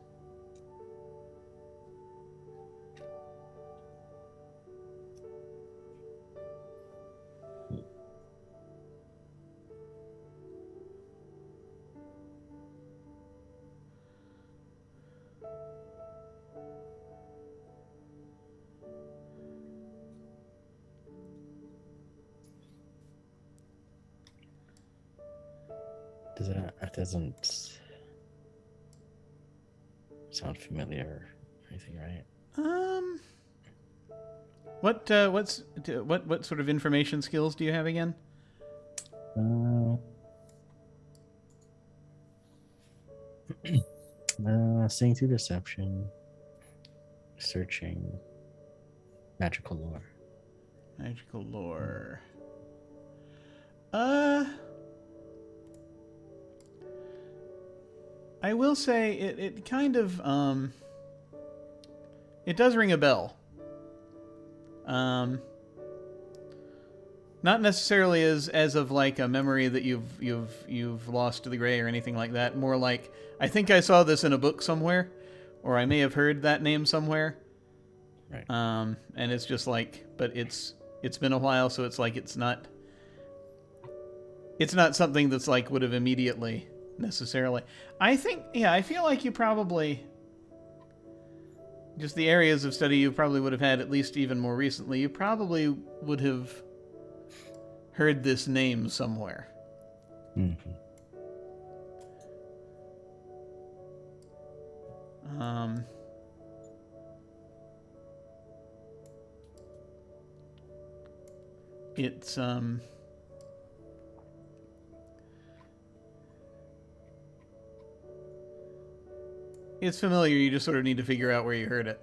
S2: That doesn't sound familiar or anything, right?
S1: What sort of information skills do you have again?
S2: Seeing through deception, searching, magical lore.
S1: Magical lore. I will say it kind of it does ring a bell. Not necessarily as of like a memory that you've lost to the gray or anything like that. More like, I think I saw this in a book somewhere, or I may have heard that name somewhere.
S2: Right.
S1: And it's just like, but it's been a while, so it's like it's not something that's like would have immediately necessarily. I think, yeah, I feel like you probably just the areas of study you probably would have had at least even more recently, you probably would have heard this name somewhere.
S2: Mm-hmm.
S1: It's familiar, you just sort of need to figure out where you heard it.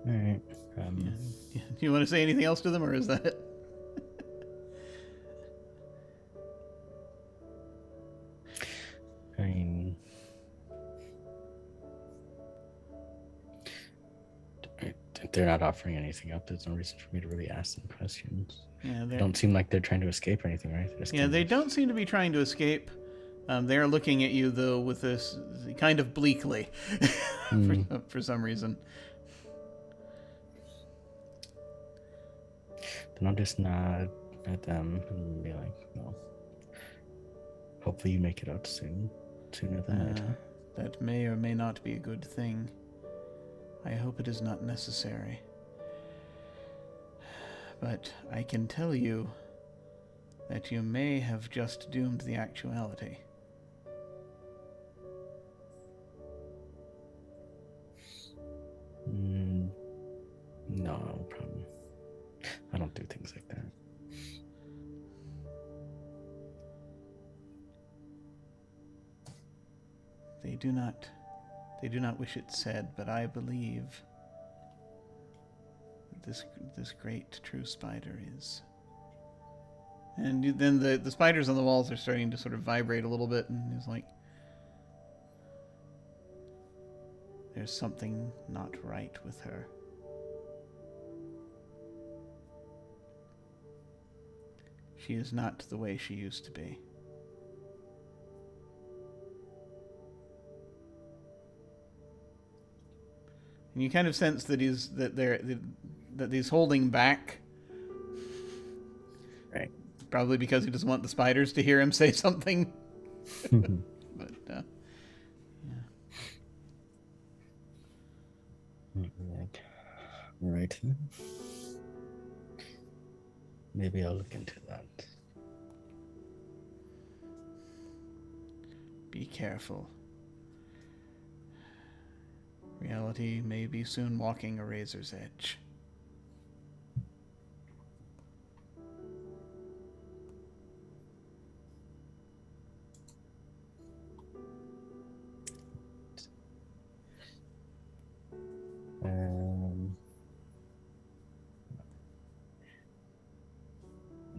S2: All right.
S1: Do you want to say anything else to them, or is that it?
S2: I mean, if they're not offering anything up, there's no reason for me to really ask them questions.
S1: Yeah,
S2: they don't seem like they're trying to escape or anything, right?
S1: They don't seem to be trying to escape. They're looking at you, though, with this kind of bleakly for some reason.
S2: Then I'll just nod at them and be like, well, hopefully you make it out sooner than later.
S1: That may or may not be a good thing. I hope it is not necessary. But I can tell you that you may have just doomed the actuality.
S2: No problem. I don't do things like that.
S1: They do not wish it said, but I believe that this great true spider is. And then the spiders on the walls are starting to sort of vibrate a little bit, and he's like, there's something not right with her. She is not the way she used to be. And you kind of sense that he's holding back.
S2: Right.
S1: Probably because he doesn't want the spiders to hear him say something. But yeah.
S2: Right. Maybe I'll look into that.
S1: Be careful. Reality may be soon walking a razor's edge.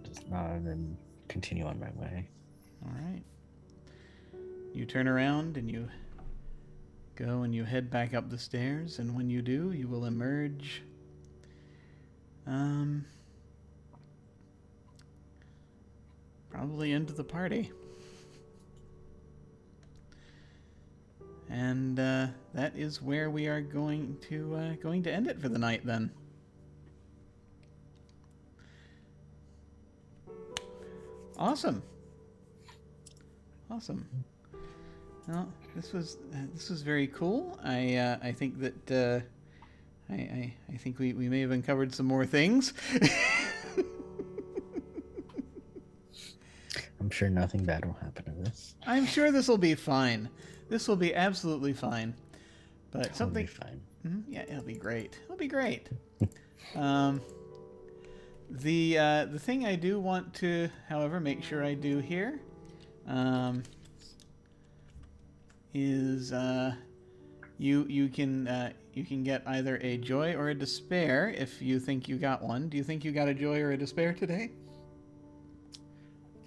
S2: Just nod and continue on my way.
S1: All right. You turn around and you go and you head back up the stairs, and when you do, you will emerge probably into the party. And that is where we are going to end it for the night then. Awesome. Well, this was very cool. I think that I think we may have uncovered some more things.
S2: I'm sure nothing bad will happen to this.
S1: I'm sure this will be fine. This will be absolutely fine. But
S2: It'll
S1: something.
S2: be fine.
S1: Yeah, it'll be great. It'll be great. The thing I do want to, however, make sure I do here, is you can get either a joy or a despair if you think you got one. Do you think you got a joy or a despair today?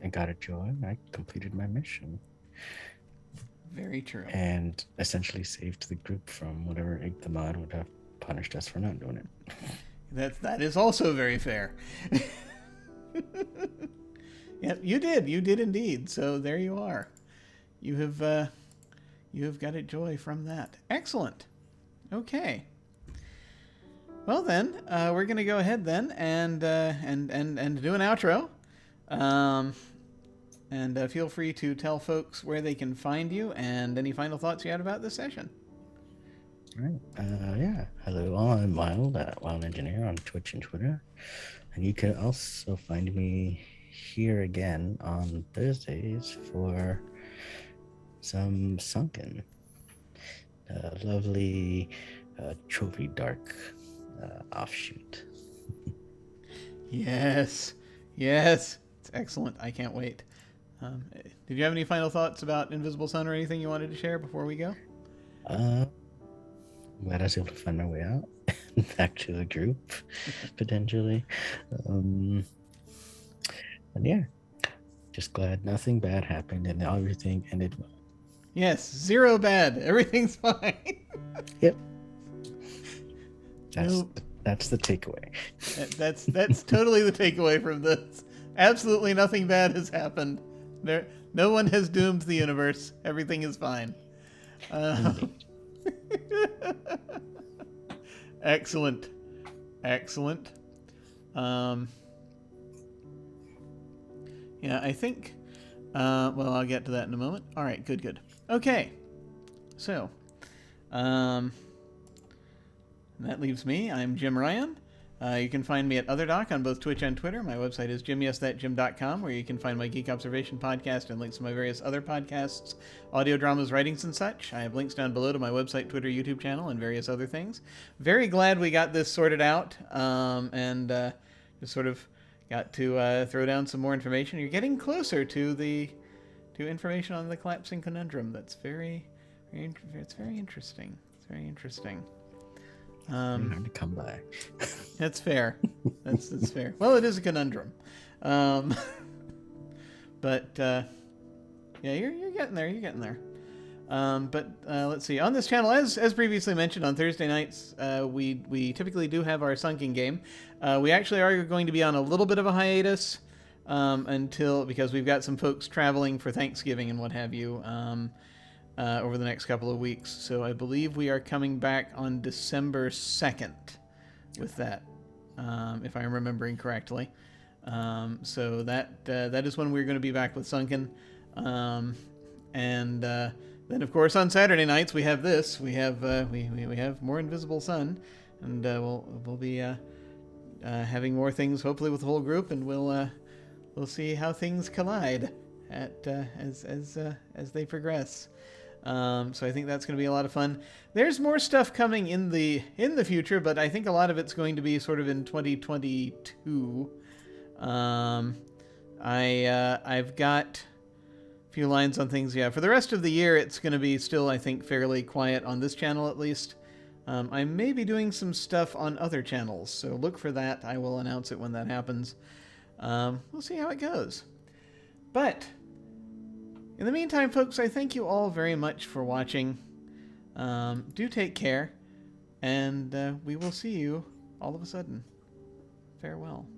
S2: I got a joy. I completed my mission.
S1: Very true.
S2: And essentially saved the group from whatever Igthamad would have punished us for not doing it.
S1: That is also very fair. Yep, you did indeed. So there you are. You you have got a joy from that. Excellent. Okay. Well then, we're gonna go ahead then and do an outro. And feel free to tell folks where they can find you and any final thoughts you had about this session.
S2: All right. Yeah. Hello, all. I'm Wilde at Wilde Engineer on Twitch and Twitter. And you can also find me here again on Thursdays for some Sunken. Lovely trophy dark offshoot.
S1: Yes. It's excellent. I can't wait. Did you have any final thoughts about Invisible Sun or anything you wanted to share before we go?
S2: I'm glad I was able to find my way out back to the group, potentially. And yeah, just glad nothing bad happened and everything ended well.
S1: Yes, 0 bad. Everything's fine.
S2: Yep. That's the takeaway.
S1: That's totally the takeaway from this. Absolutely nothing bad has happened. No one has doomed the universe. Everything is fine. Excellent. Yeah, I think... well, I'll get to that in a moment. All right, good. Okay. So, that leaves me. I'm Jim Ryan. You can find me at OtherDoc on both Twitch and Twitter. My website is jimyesthatjim.com, where you can find my Geek Observation podcast and links to my various other podcasts, audio dramas, writings, and such. I have links down below to my website, Twitter, YouTube channel, and various other things. Very glad we got this sorted out, and just sort of got to throw down some more information. You're getting closer to information on the collapsing conundrum. That's very interesting. It's very interesting.
S2: Hard to come by.
S1: That's fair. That's fair. Well, it is a conundrum. But yeah, you're getting there. You're getting there. But let's see. On this channel, as previously mentioned, on Thursday nights, we typically do have our Sunken game. We actually are going to be on a little bit of a hiatus because we've got some folks traveling for Thanksgiving and what have you. Over the next couple of weeks. So I believe we are coming back on December 2nd with that, if I'm remembering correctly. So that is when we're going to be back with Sunken. And then, of course, on Saturday nights, we have this. We have more Invisible Sun, and we'll be having more things, hopefully with the whole group, and we'll see how things collide as they progress. So I think that's going to be a lot of fun. There's more stuff coming in the future, but I think a lot of it's going to be sort of in 2022. I've got a few lines on things. Yeah, for the rest of the year, it's going to be still, I think, fairly quiet on this channel at least. I may be doing some stuff on other channels, so look for that. I will announce it when that happens. We'll see how it goes. But in the meantime, folks, I thank you all very much for watching. Do take care, and we will see you all of a sudden. Farewell.